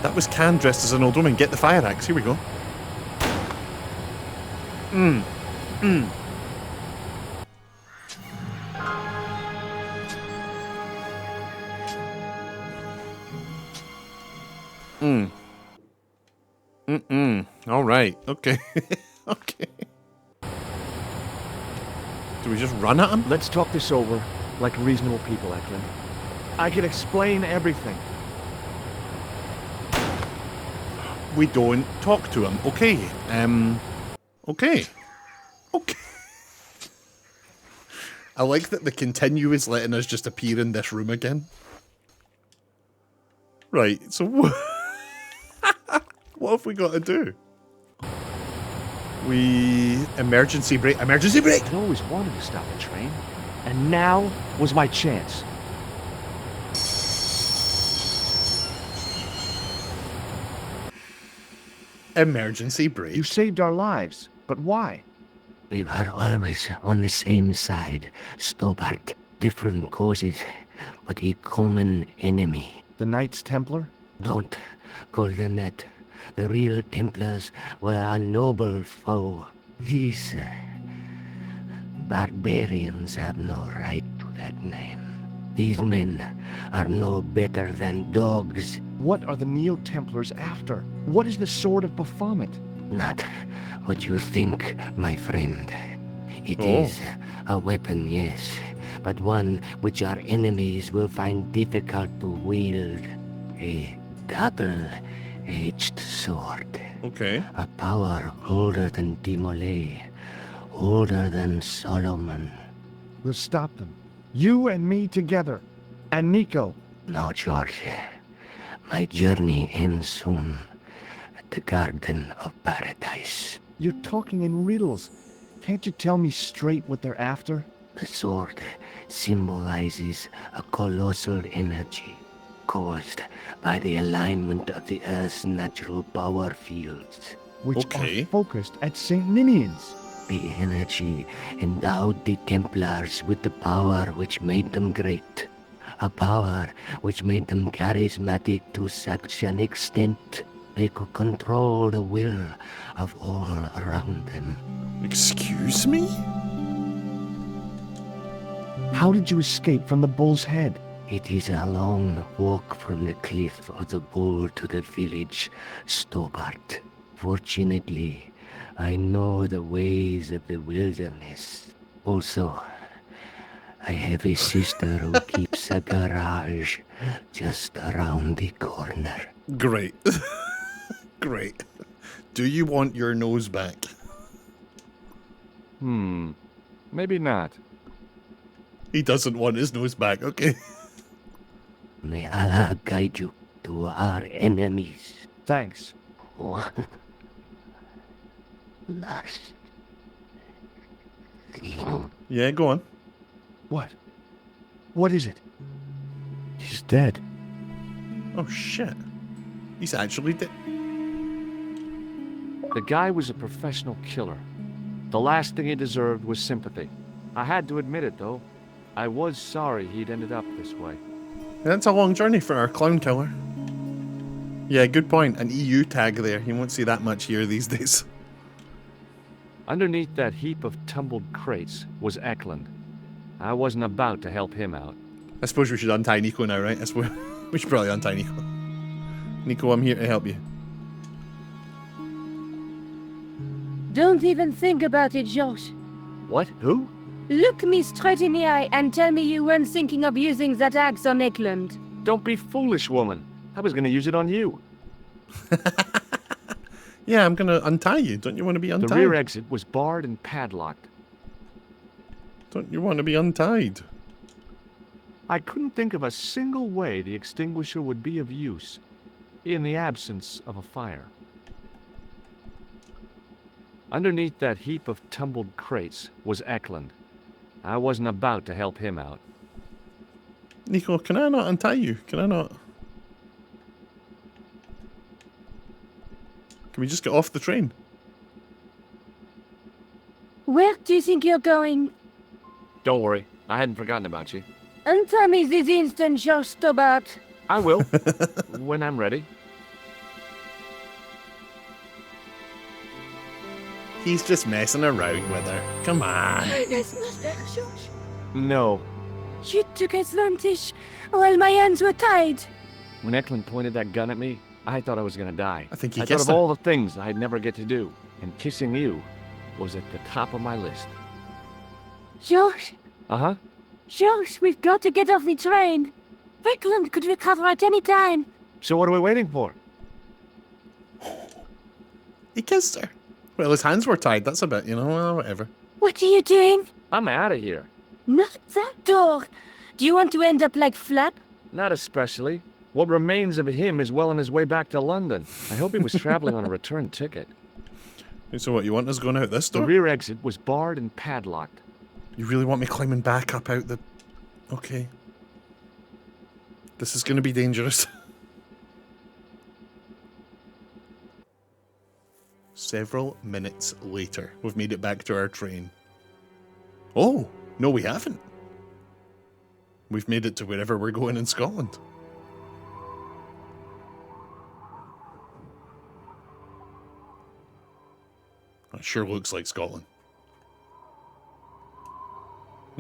[SPEAKER 1] That was Can dressed as an old woman. Get the fire axe. Here we go. All right. Okay. Okay. Do we just run at him?
[SPEAKER 2] Let's talk this over like reasonable people, Eklund. I can explain everything.
[SPEAKER 1] We don't talk to him. Okay. Okay. Okay. I like that the continue is letting us just appear in this room again. Right, so what have we got to do? We... Emergency brake. Emergency brake!
[SPEAKER 2] I always wanted to stop a train. And now was my chance.
[SPEAKER 1] Emergency brake.
[SPEAKER 2] You saved our lives, but why?
[SPEAKER 3] We were always on the same side, Stobart. Different causes, but a common enemy.
[SPEAKER 2] The Knights Templar?
[SPEAKER 3] Don't call them that. The real Templars were a noble foe. These barbarians have no right to that name. These men are no better than dogs.
[SPEAKER 2] What are the Neo-Templars after? What is the Sword of Baphomet?
[SPEAKER 3] Not what you think, my friend. It is a weapon, yes, but one which our enemies will find difficult to wield. A double-edged sword.
[SPEAKER 1] Okay.
[SPEAKER 3] A power older than Dimolay, older than Solomon.
[SPEAKER 2] We'll stop them. You and me together. And Nico.
[SPEAKER 3] No, George. My journey ends soon at the Garden of Paradise.
[SPEAKER 2] You're talking in riddles. Can't you tell me straight what they're after?
[SPEAKER 3] The sword symbolizes a colossal energy caused by the alignment of the Earth's natural power fields.
[SPEAKER 2] Which
[SPEAKER 1] Okay.
[SPEAKER 2] are focused at St. Ninian's.
[SPEAKER 3] The energy endowed the Templars with the power which made them great. A power which made them charismatic to such an extent they could control the will of all around them.
[SPEAKER 1] Excuse me?
[SPEAKER 2] How did you escape from the bull's head?
[SPEAKER 3] It is a long walk from the cliff of the Bull to the village, Stobart. Fortunately, I know the ways of the wilderness. Also, I have a sister who keeps a garage just around the corner.
[SPEAKER 1] Great. Great. Do you want your nose back?
[SPEAKER 2] Maybe not.
[SPEAKER 1] He doesn't want his nose back, okay.
[SPEAKER 3] May Allah guide you to our enemies.
[SPEAKER 2] Thanks.
[SPEAKER 3] One last thing.
[SPEAKER 1] Yeah, go on.
[SPEAKER 2] What? What is it? He's dead.
[SPEAKER 1] Oh, shit. He's actually dead.
[SPEAKER 2] The guy was a professional killer. The last thing he deserved was sympathy. I had to admit it, though. I was sorry he'd ended up this way.
[SPEAKER 1] That's a long journey for our clown killer. Yeah, good point. An EU tag there. You won't see that much here these days.
[SPEAKER 2] Underneath that heap of tumbled crates was Eklund. I wasn't about to help him out.
[SPEAKER 1] I suppose we should untie Nico now, right? I suppose we should probably untie Nico. Nico, I'm here to help you.
[SPEAKER 6] Don't even think about it, Josh.
[SPEAKER 2] What? Who?
[SPEAKER 6] Look me straight in the eye and tell me you weren't thinking of using that axe on Eklund.
[SPEAKER 2] Don't be foolish, woman. I was gonna use it on you.
[SPEAKER 1] Yeah, I'm gonna untie you. Don't you want to be untied?
[SPEAKER 2] The rear exit was barred and padlocked.
[SPEAKER 1] Don't you want to be untied?
[SPEAKER 2] I couldn't think of a single way the extinguisher would be of use in the absence of a fire. Underneath that heap of tumbled crates was Eklund. I wasn't about to help him out.
[SPEAKER 1] Nico, can I not untie you? Can I not? Can we just get off the train?
[SPEAKER 6] Where do you think you're going?
[SPEAKER 2] Don't worry, I hadn't forgotten about you.
[SPEAKER 6] Untie me this instant, Josh Stobart.
[SPEAKER 2] I will, when I'm ready.
[SPEAKER 1] He's just messing around with her. Come on.
[SPEAKER 6] That's not fair, Josh.
[SPEAKER 2] No.
[SPEAKER 6] You took advantage while my hands were tied.
[SPEAKER 2] When Eklund pointed that gun at me, I thought I was gonna die.
[SPEAKER 1] I think he
[SPEAKER 2] I thought
[SPEAKER 1] kissed
[SPEAKER 2] of
[SPEAKER 1] her.
[SPEAKER 2] all the things I'd never get to do, and kissing you was at the top of my list.
[SPEAKER 6] Josh,
[SPEAKER 2] Uh-huh.
[SPEAKER 6] Josh, we've got to get off the train. Eklund could recover at any time.
[SPEAKER 2] So what are we waiting for?
[SPEAKER 1] He kissed her. Well, his hands were tied. That's a bit, you know, well, whatever.
[SPEAKER 6] What are you doing?
[SPEAKER 2] I'm out of here.
[SPEAKER 6] Not that door. Do you want to end up like Flap?
[SPEAKER 2] Not especially. What remains of him is well on his way back to London. I hope he was traveling on a return ticket.
[SPEAKER 1] So what, you want us going out this
[SPEAKER 2] The
[SPEAKER 1] door?
[SPEAKER 2] rear exit was barred and padlocked.
[SPEAKER 1] You really want me climbing back up out the... Okay. This is going to be dangerous. Several minutes later, we've made it back to our train. Oh, no we haven't. We've made it to wherever we're going in Scotland. It sure looks like Scotland.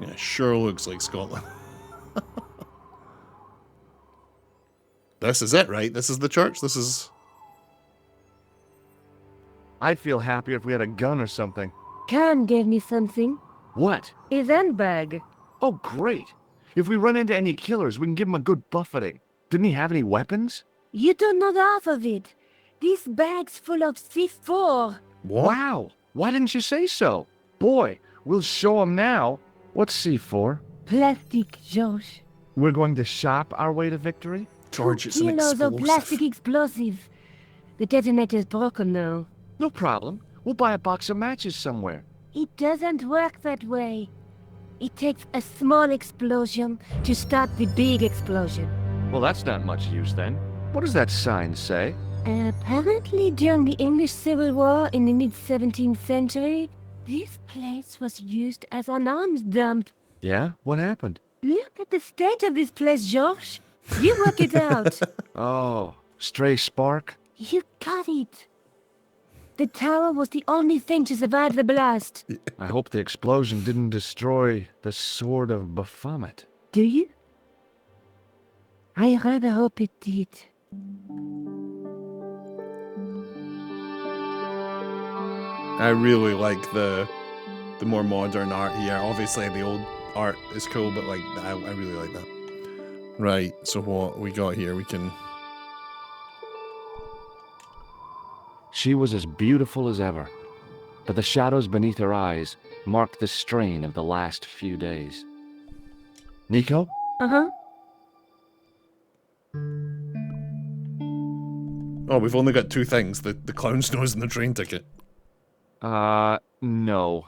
[SPEAKER 1] Yeah, sure looks like Scotland. This is it, right? This is the church? This is...
[SPEAKER 2] I'd feel happier if we had a gun or something.
[SPEAKER 6] Khan gave me something.
[SPEAKER 2] What?
[SPEAKER 6] A handbag.
[SPEAKER 2] Oh, great. If we run into any killers, we can give them a good buffeting. Didn't he have any weapons?
[SPEAKER 6] You don't know the half of it. This bag's full of C4.
[SPEAKER 1] What?
[SPEAKER 2] Wow. Why didn't you say so? Boy, we'll show him now. What's C4?
[SPEAKER 6] Plastic, George.
[SPEAKER 2] We're going to shop our way to victory?
[SPEAKER 1] George, it's an
[SPEAKER 6] Kilos of
[SPEAKER 1] explosive.
[SPEAKER 6] plastic explosive. The detonator's broken now.
[SPEAKER 2] No problem. We'll buy a box of matches somewhere.
[SPEAKER 6] It doesn't work that way. It takes a small explosion to start the big explosion.
[SPEAKER 2] Well, that's not much use then. What does that sign say?
[SPEAKER 6] Apparently, during the English Civil War in the mid-17th century, this place was used as an arms dump.
[SPEAKER 2] Yeah? What happened?
[SPEAKER 6] Look at the state of this place, George. You work it out.
[SPEAKER 2] Oh, stray spark?
[SPEAKER 6] You got it. The tower was the only thing to survive the blast.
[SPEAKER 2] I hope the explosion didn't destroy the Sword of Baphomet.
[SPEAKER 6] Do you? I rather hope it did.
[SPEAKER 1] I really like the more modern art here. Obviously, the old art is cool, but like I really like that. Right, so what we got here? We can...
[SPEAKER 2] She was as beautiful as ever, but the shadows beneath her eyes marked the strain of the last few days. Nico?
[SPEAKER 6] Uh-huh.
[SPEAKER 1] Oh, we've only got two things, the clown's nose and the train ticket.
[SPEAKER 2] No.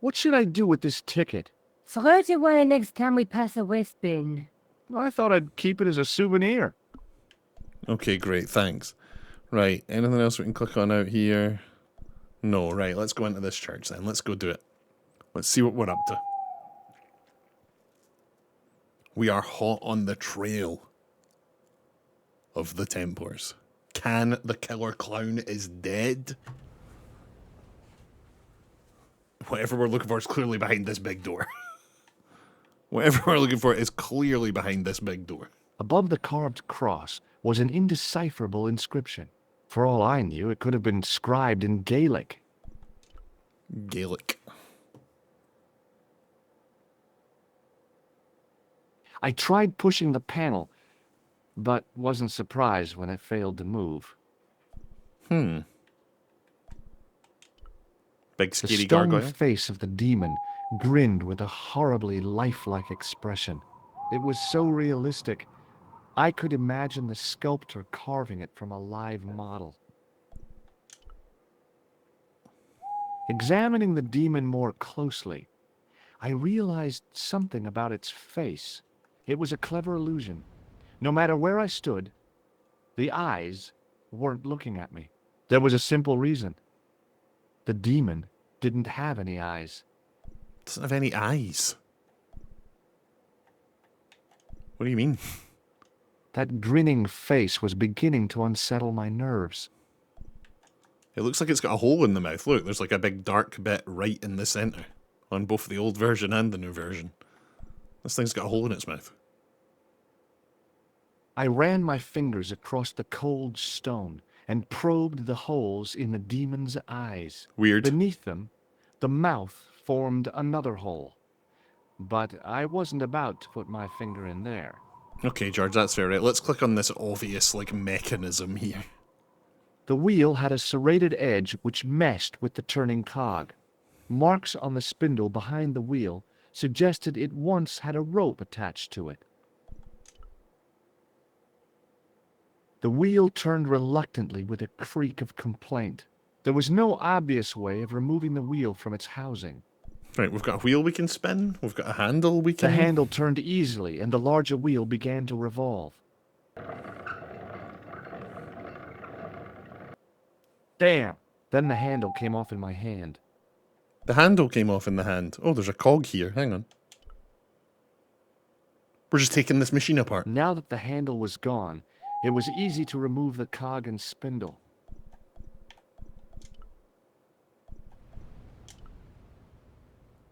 [SPEAKER 2] What should I do with this ticket?
[SPEAKER 6] Throw it away next time we pass a waste bin.
[SPEAKER 2] I thought I'd keep it as a souvenir.
[SPEAKER 1] Okay, great, thanks. Right, anything else we can click on out here? No, right, let's go into this church then. Let's go do it. Let's see what we're up to. We are hot on the trail of the Templars. Can the killer clown is dead? Whatever we're looking for is clearly behind this big door. Whatever we're looking for is clearly behind this big door.
[SPEAKER 2] Above the carved cross was an indecipherable inscription. For all I knew, it could have been scribed in Gaelic.
[SPEAKER 1] Gaelic.
[SPEAKER 2] I tried pushing the panel, but wasn't surprised when it failed to move.
[SPEAKER 1] Big
[SPEAKER 2] The
[SPEAKER 1] scary
[SPEAKER 2] stone
[SPEAKER 1] gargoyle.
[SPEAKER 2] face of the demon grinned with a horribly lifelike expression. It was so realistic, I could imagine the sculptor carving it from a live model. Examining the demon more closely, I realized something about its face. It was a clever illusion. No matter where I stood, the eyes weren't looking at me. There was a simple reason. The demon didn't have any eyes.
[SPEAKER 1] Doesn't have any eyes. What do you mean?
[SPEAKER 2] That grinning face was beginning to unsettle my nerves.
[SPEAKER 1] It looks like it's got a hole in the mouth. Look, there's like a big dark bit right in the center on both the old version and the new version. This thing's got a hole in its mouth.
[SPEAKER 2] I ran my fingers across the cold stone and probed the holes in the demon's eyes.
[SPEAKER 1] Weird.
[SPEAKER 2] Beneath them, the mouth formed another hole. But I wasn't about to put my finger in there.
[SPEAKER 1] Okay, George, that's fair, right? Let's click on this obvious, like, mechanism here.
[SPEAKER 2] The wheel had a serrated edge which meshed with the turning cog. Marks on the spindle behind the wheel suggested it once had a rope attached to it. The wheel turned reluctantly with a creak of complaint. There was no obvious way of removing the wheel from its housing.
[SPEAKER 1] Right, we've got a wheel we can spin. We've got a handle we
[SPEAKER 2] The
[SPEAKER 1] can...
[SPEAKER 2] handle turned easily, and the larger wheel began to revolve. Damn! Then the handle came off in my hand.
[SPEAKER 1] The handle came off in the hand. Oh, there's a cog here. Hang on. We're just taking this machine apart.
[SPEAKER 2] Now that the handle was gone, it was easy to remove the cog and spindle.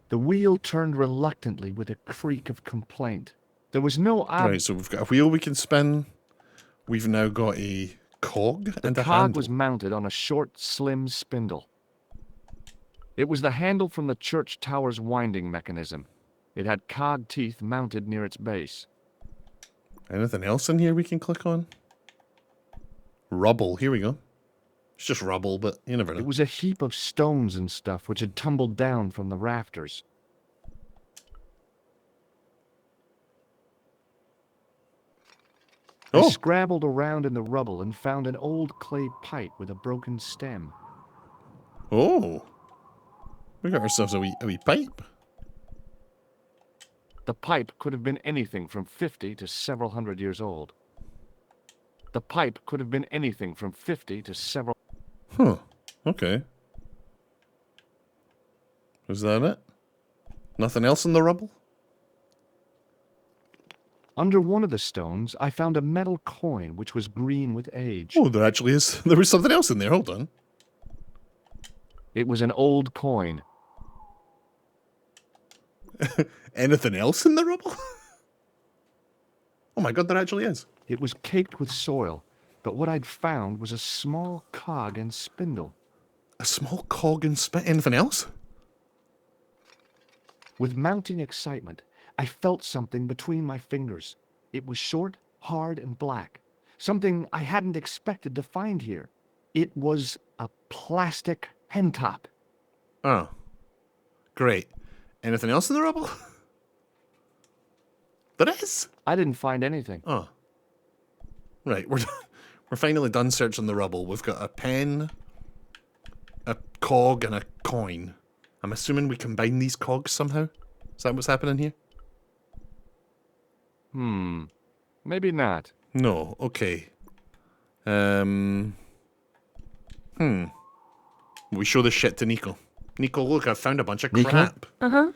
[SPEAKER 2] The wheel turned reluctantly with a creak of complaint. There was no
[SPEAKER 1] Right, so we've got a wheel we can spin. We've now got a cog and
[SPEAKER 2] The
[SPEAKER 1] a
[SPEAKER 2] cog
[SPEAKER 1] handle.
[SPEAKER 2] was mounted on a short, slim spindle. It was the handle from the church tower's winding mechanism. It had cog teeth mounted near its base.
[SPEAKER 1] Anything else in here we can click on? Rubble. Here we go. It's just rubble, but you never know.
[SPEAKER 2] It was a heap of stones and stuff which had tumbled down from the rafters. I
[SPEAKER 1] Oh,
[SPEAKER 2] scrabbled around in the rubble and found an old clay pipe with a broken stem.
[SPEAKER 1] oh. We got ourselves a wee pipe.
[SPEAKER 2] The pipe could have been anything from 50 to several hundred years old. The pipe could have been anything from 50 to several...
[SPEAKER 1] Huh. Okay. Is that it? Nothing else in the rubble?
[SPEAKER 2] Under one of the stones, I found a metal coin which was green with age.
[SPEAKER 1] Oh, there actually is. There was something else in there. Hold on.
[SPEAKER 2] It was an old coin.
[SPEAKER 1] Anything else in the rubble? Oh my god, there actually is.
[SPEAKER 2] It was caked with soil, but what I'd found was a small cog and spindle.
[SPEAKER 1] A small cog and spin. Anything else?
[SPEAKER 2] With mounting excitement, I felt something between my fingers. It was short, hard, and black. Something I hadn't expected to find here. It was a plastic hen top.
[SPEAKER 1] Oh. Great. Anything else in the rubble? There is.
[SPEAKER 2] I didn't find anything.
[SPEAKER 1] Oh. Right, we're finally done searching the rubble. We've got a pen, a cog, and a coin. I'm assuming we combine these cogs somehow? Is that what's happening here?
[SPEAKER 2] Maybe not.
[SPEAKER 1] No, okay. We show this shit to Nico. Nico, look, I found a bunch of
[SPEAKER 2] Nico?
[SPEAKER 1] crap.
[SPEAKER 6] Uh-huh.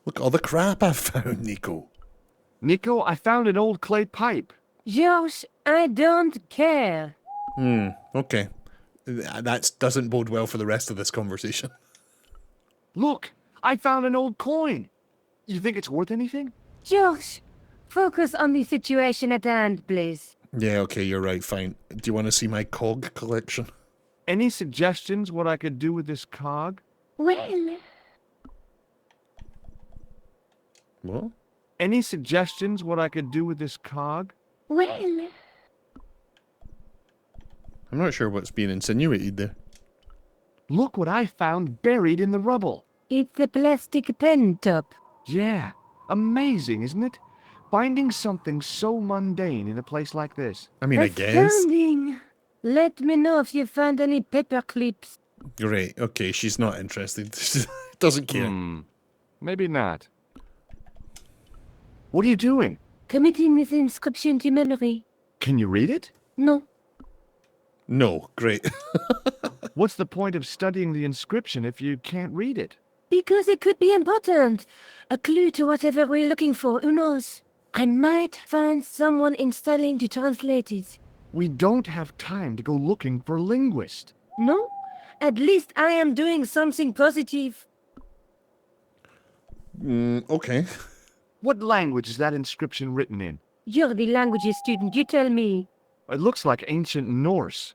[SPEAKER 1] Look at all the crap I found, Nico.
[SPEAKER 2] Nico, I found an old clay pipe.
[SPEAKER 6] Josh, I don't care.
[SPEAKER 1] Okay. That doesn't bode well for the rest of this conversation.
[SPEAKER 2] Look, I found an old coin. You think it's worth anything?
[SPEAKER 6] Josh, focus on the situation at hand, please.
[SPEAKER 1] Yeah, okay, you're right, fine. Do you want to see my cog collection?
[SPEAKER 2] Any suggestions what I could do with this cog?
[SPEAKER 6] Well,
[SPEAKER 1] What?
[SPEAKER 2] Any suggestions what I could do with this cog?
[SPEAKER 6] well,
[SPEAKER 1] I'm not sure what's being insinuated there.
[SPEAKER 2] Look what I found buried in the rubble.
[SPEAKER 6] it's a plastic pen top.
[SPEAKER 2] Yeah, amazing, isn't it? Finding something so mundane in a place like this.
[SPEAKER 1] I mean, I guess.
[SPEAKER 6] Astounding. Let me know if you found any paper clips.
[SPEAKER 1] Great, okay, she's not interested. She doesn't care.
[SPEAKER 2] Maybe not. What are you doing?
[SPEAKER 6] Committing this inscription to memory.
[SPEAKER 2] Can you read it?
[SPEAKER 6] No.
[SPEAKER 1] No, great.
[SPEAKER 2] What's the point of studying the inscription if you can't read it?
[SPEAKER 6] Because it could be important. A clue to whatever we're looking for, who knows? I might find someone installing to translate it.
[SPEAKER 2] We don't have time to go looking for a linguist.
[SPEAKER 6] No? At least I am doing something positive.
[SPEAKER 1] Okay.
[SPEAKER 2] What language is that inscription written in?
[SPEAKER 6] You're the languages student, you tell me.
[SPEAKER 2] It looks like ancient Norse.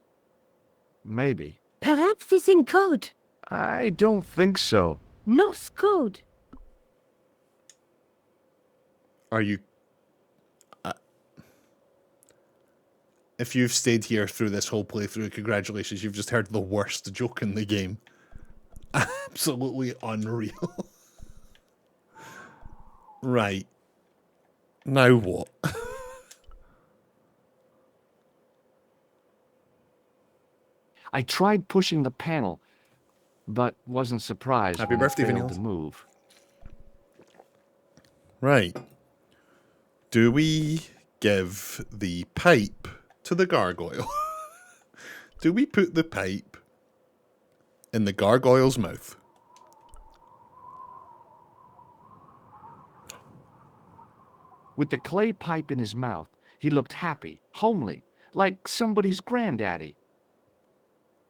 [SPEAKER 2] Maybe.
[SPEAKER 6] Perhaps it's in code.
[SPEAKER 2] I don't think so.
[SPEAKER 6] Norse code.
[SPEAKER 1] Are you... if you've stayed here through this whole playthrough, congratulations, you've just heard the worst joke in the game. Absolutely unreal. Right. Now what?
[SPEAKER 2] I tried pushing the panel, but wasn't surprised
[SPEAKER 1] Happy
[SPEAKER 2] when
[SPEAKER 1] birthday,
[SPEAKER 2] it failed
[SPEAKER 1] Vanillas.
[SPEAKER 2] to move.
[SPEAKER 1] Right. Do we give the pipe to the gargoyle? Do we put the pipe in the gargoyle's mouth?
[SPEAKER 2] With the clay pipe in his mouth, he looked happy, homely, like somebody's granddaddy.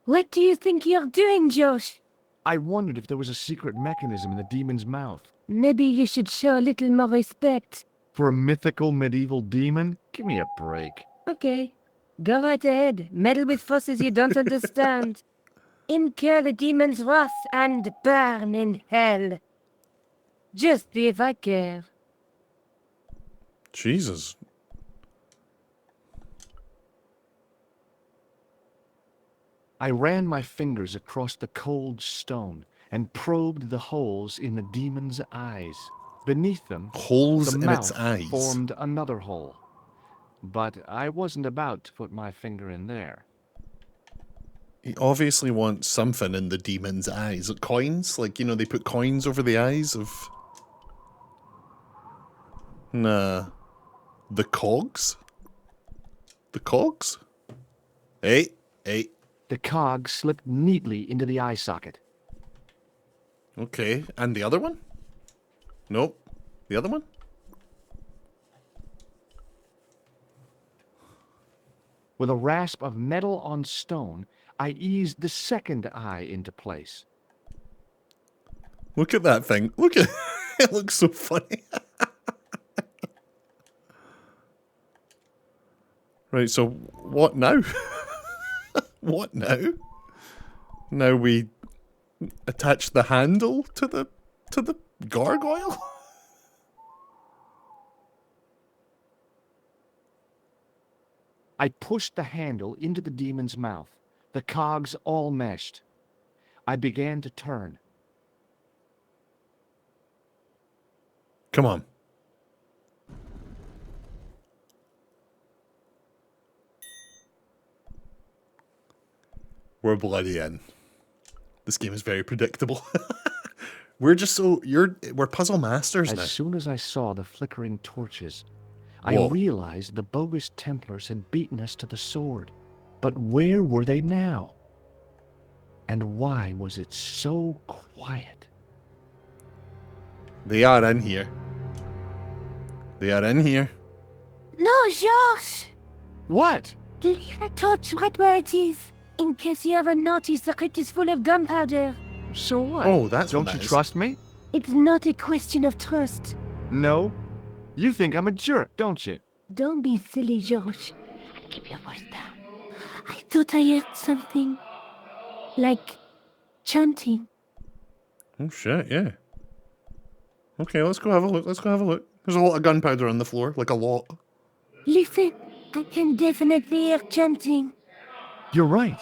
[SPEAKER 6] What do you think you're doing, Josh?
[SPEAKER 2] I wondered if there was a secret mechanism in the demon's mouth.
[SPEAKER 6] Maybe you should show a little more respect.
[SPEAKER 2] For a mythical medieval demon? Give me a break.
[SPEAKER 6] Okay, go right ahead. Meddle with forces you don't understand. Incur the demon's wrath and burn in hell. Just see if I care.
[SPEAKER 1] Jesus.
[SPEAKER 2] I ran my fingers across the cold stone and probed the holes in the demon's eyes. Beneath them,
[SPEAKER 1] Holes
[SPEAKER 2] the
[SPEAKER 1] in its
[SPEAKER 2] mouth
[SPEAKER 1] eyes.
[SPEAKER 2] formed another hole. But I wasn't about to put my finger in there.
[SPEAKER 1] He obviously wants something in the demon's eyes. Coins? Like, you know, they put coins over the eyes of... Nah. The cogs? The cogs? Hey, hey.
[SPEAKER 2] The cog slipped neatly into the eye socket.
[SPEAKER 1] Okay, and the other one? Nope. The other one?
[SPEAKER 2] With a rasp of metal on stone, I eased the second eye into place.
[SPEAKER 1] Look at that thing. Look at it. Looks so funny. Right, so what now? What now? Now we attach the handle to the gargoyle?
[SPEAKER 2] I pushed the handle into the demon's mouth. The cogs all meshed. I began to turn.
[SPEAKER 1] Come on. We're bloody in. This game is very predictable. We're just so we're puzzle masters now.
[SPEAKER 2] As soon as I saw the flickering torches,
[SPEAKER 1] Whoa.
[SPEAKER 2] I realized the bogus Templars had beaten us to the sword. But where were they now? And why was it so quiet?
[SPEAKER 1] They are in here. They are in here.
[SPEAKER 6] No, Josh!
[SPEAKER 2] What?
[SPEAKER 6] Leave a torch right where it is. In case you ever notice the crypt is full of gunpowder.
[SPEAKER 2] So what?
[SPEAKER 1] Oh, that's
[SPEAKER 2] Don't
[SPEAKER 1] what
[SPEAKER 2] you
[SPEAKER 1] that is.
[SPEAKER 2] trust me?
[SPEAKER 6] It's not a question of trust.
[SPEAKER 2] No. You think I'm a jerk, don't you?
[SPEAKER 6] Don't be silly, Josh. Keep your voice down. I thought I heard something. Like chanting.
[SPEAKER 1] Oh shit, yeah. Okay, let's go have a look. Let's go have a look. There's a lot of gunpowder on the floor, like a lot.
[SPEAKER 6] Listen, I can definitely hear chanting.
[SPEAKER 2] You're right.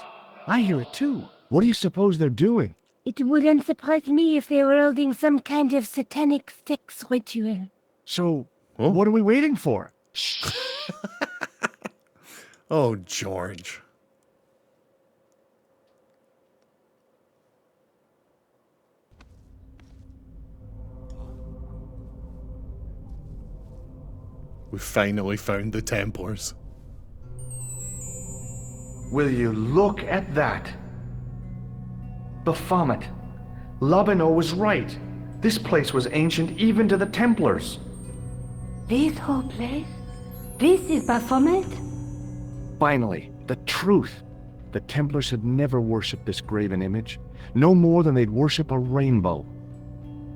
[SPEAKER 2] I hear it too. What do you suppose they're doing?
[SPEAKER 6] It wouldn't surprise me if they were holding some kind of satanic sex ritual.
[SPEAKER 2] So,
[SPEAKER 1] Oh.
[SPEAKER 2] what are we waiting for?
[SPEAKER 1] Oh, George. We finally found the Templars.
[SPEAKER 2] Will you look at that? Baphomet. Labino was right. This place was ancient even to the Templars.
[SPEAKER 6] This whole place? This is Baphomet?
[SPEAKER 2] Finally, the truth. The Templars had never worshipped this graven image, no more than they'd worship a rainbow.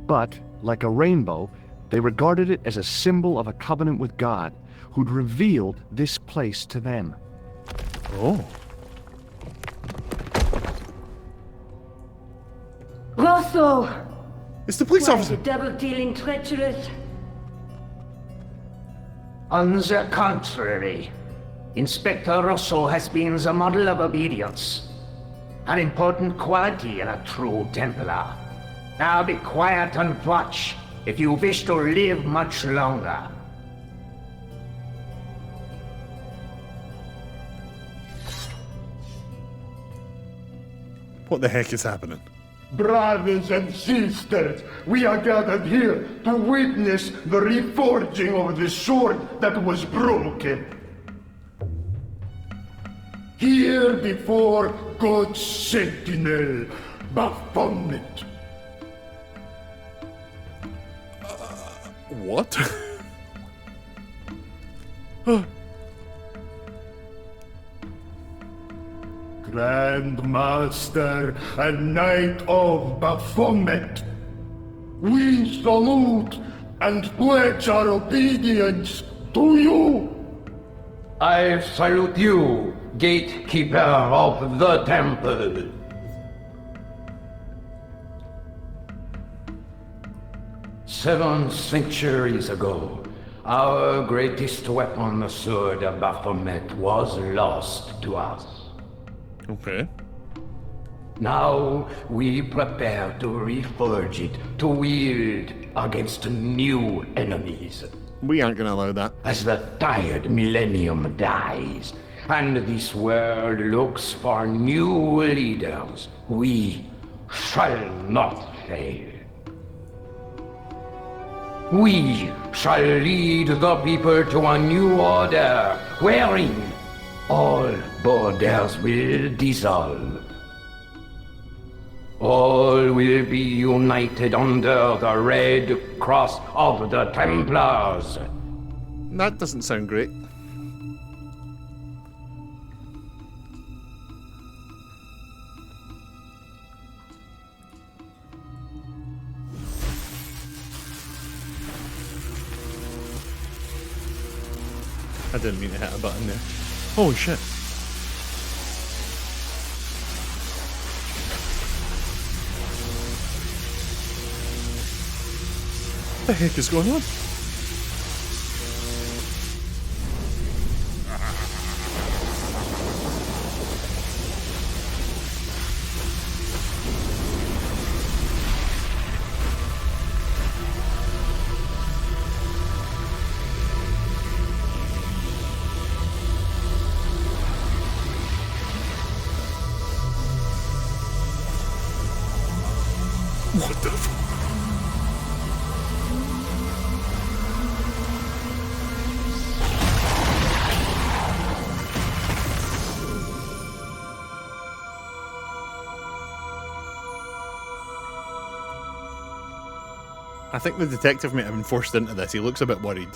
[SPEAKER 2] But, like a rainbow, they regarded it as a symbol of a covenant with God, who'd revealed this place to them.
[SPEAKER 1] Oh.
[SPEAKER 6] Rosso!
[SPEAKER 1] It's the police
[SPEAKER 6] Why
[SPEAKER 1] officer.
[SPEAKER 6] the double-dealing treacherous?
[SPEAKER 10] On the contrary, Inspector Rosso has been the model of obedience, an important quality in a true Templar. Now be quiet and watch if you wish to live much longer.
[SPEAKER 1] What the heck is happening?
[SPEAKER 11] Brothers and sisters, we are gathered here to witness the reforging of the sword that was broken. Here before God's sentinel, Baphomet.
[SPEAKER 1] What?
[SPEAKER 11] Grandmaster and Knight of Baphomet, we salute and pledge our obedience to you.
[SPEAKER 10] I salute you, gatekeeper of the temple. Seven centuries ago, our greatest weapon, the sword of Baphomet, was lost to us.
[SPEAKER 1] Okay.
[SPEAKER 10] Now we prepare to reforge it, to wield against new enemies.
[SPEAKER 1] We aren't gonna allow that.
[SPEAKER 10] As the tired millennium dies, and this world looks for new leaders, we shall not fail. We shall lead the people to a new order, wherein all borders will dissolve. All will be united under the red cross of the Templars.
[SPEAKER 1] That doesn't sound great. I didn't mean to hit a button there. Holy shit. What the heck is going on? What the fuck? I think the detective might have been forced into this. He looks a bit worried.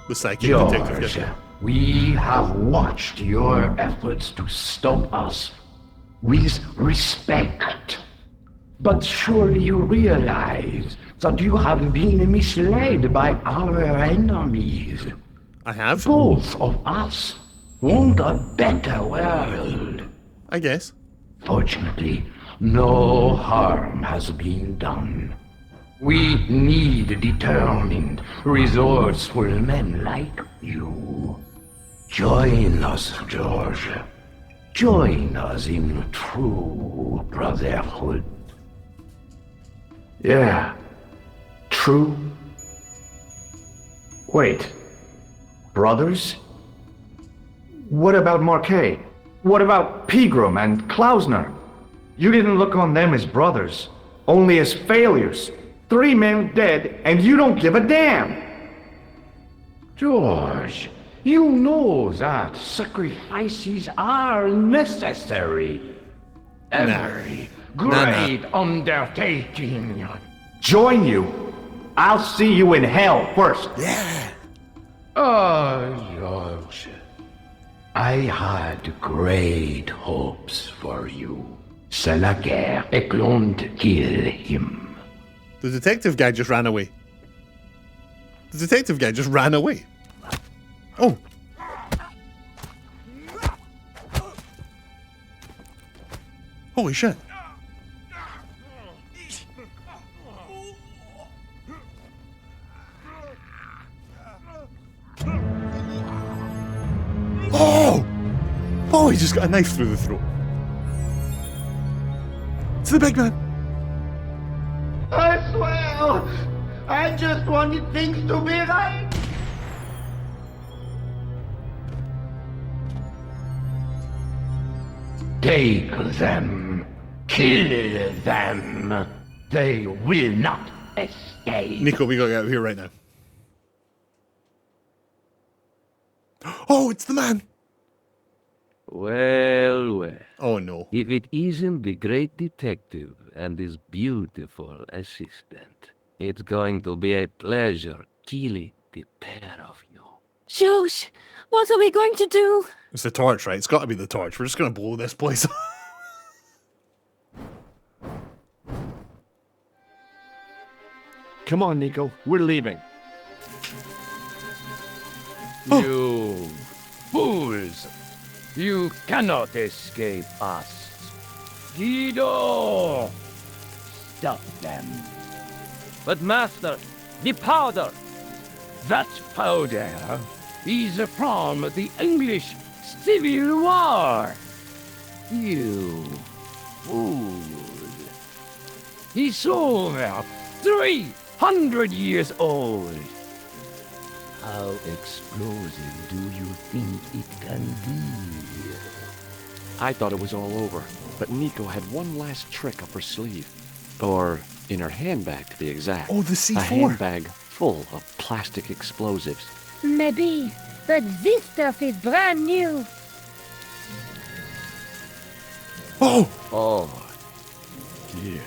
[SPEAKER 1] The psychic detective.
[SPEAKER 10] George, we have watched your efforts to stop us with respect. But surely you realize that you have been misled by our enemies.
[SPEAKER 1] I have?
[SPEAKER 10] Both of us want a better world.
[SPEAKER 1] I guess.
[SPEAKER 10] Fortunately, no harm has been done. We need determined, resourceful men like you. Join us, George. Join us in true brotherhood. Yeah, true.
[SPEAKER 12] Wait, brothers? What about Marquet? What about Pegram and Klausner? You didn't look on them as brothers, only as failures. 3 men dead, and you don't give a damn!
[SPEAKER 10] George, you know that sacrifices are necessary. Every great undertaking.
[SPEAKER 12] Join you? I'll see you in hell first.
[SPEAKER 1] Yeah.
[SPEAKER 10] Oh, George. I had great hopes for you. C'est la guerre, et l'on kill him.
[SPEAKER 1] The detective guy just ran away. The detective guy just ran away. Oh. Holy shit. Oh! Oh, he just got a knife through the throat. It's the big man.
[SPEAKER 5] I swear, I just wanted things to be right.
[SPEAKER 10] Take them. Kill them. They will not escape.
[SPEAKER 1] Nico, we gotta get out of here right now. Oh, it's the man!
[SPEAKER 4] Well, well.
[SPEAKER 1] Oh no.
[SPEAKER 4] If it isn't the great detective and his beautiful assistant, it's going to be a pleasure killing the pair of you.
[SPEAKER 6] Josh, what are we going to do?
[SPEAKER 1] It's the torch, right? It's gotta be the torch. We're just gonna blow this place up.
[SPEAKER 2] Come on, Nico. We're leaving.
[SPEAKER 3] You fools! You cannot escape us. Guido! Stop them. But master, the powder! That powder is from the English Civil War. You fool. It's over 300 years old. How explosive do you think it can be?
[SPEAKER 2] I thought it was all over, but Nico had one last trick up her sleeve. Or in her handbag, to be exact.
[SPEAKER 1] Oh, the C4.
[SPEAKER 2] A handbag full of plastic explosives.
[SPEAKER 6] Maybe, but this stuff is brand new.
[SPEAKER 1] Oh!
[SPEAKER 2] Oh, dear.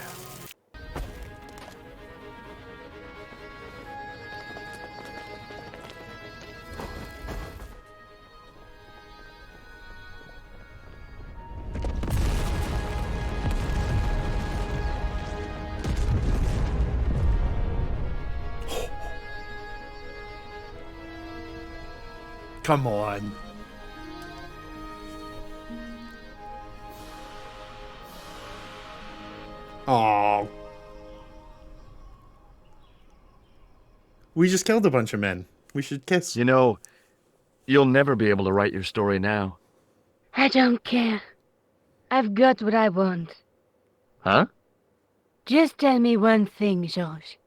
[SPEAKER 1] Come on. Oh. We just killed a bunch of men. We should kiss.
[SPEAKER 2] You know, you'll never be able to write your story now.
[SPEAKER 6] I don't care. I've got what I want.
[SPEAKER 2] Huh?
[SPEAKER 6] Just tell me one thing, George.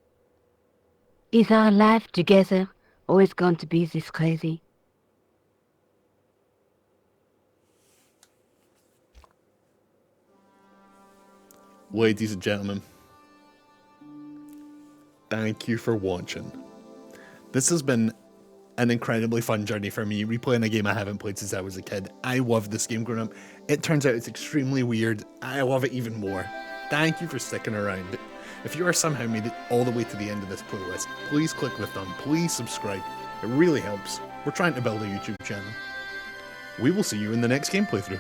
[SPEAKER 6] Is our life together always going to be this crazy?
[SPEAKER 1] Ladies and gentlemen, thank you for watching. This has been an incredibly fun journey for me, replaying a game I haven't played since I was a kid. I love this game growing up. It turns out it's extremely weird. I love it even more. Thank you for sticking around. If you are somehow made it all the way to the end of this playlist, please click the thumb, please subscribe. It really helps. We're trying to build a YouTube channel. We will see you in the next game playthrough.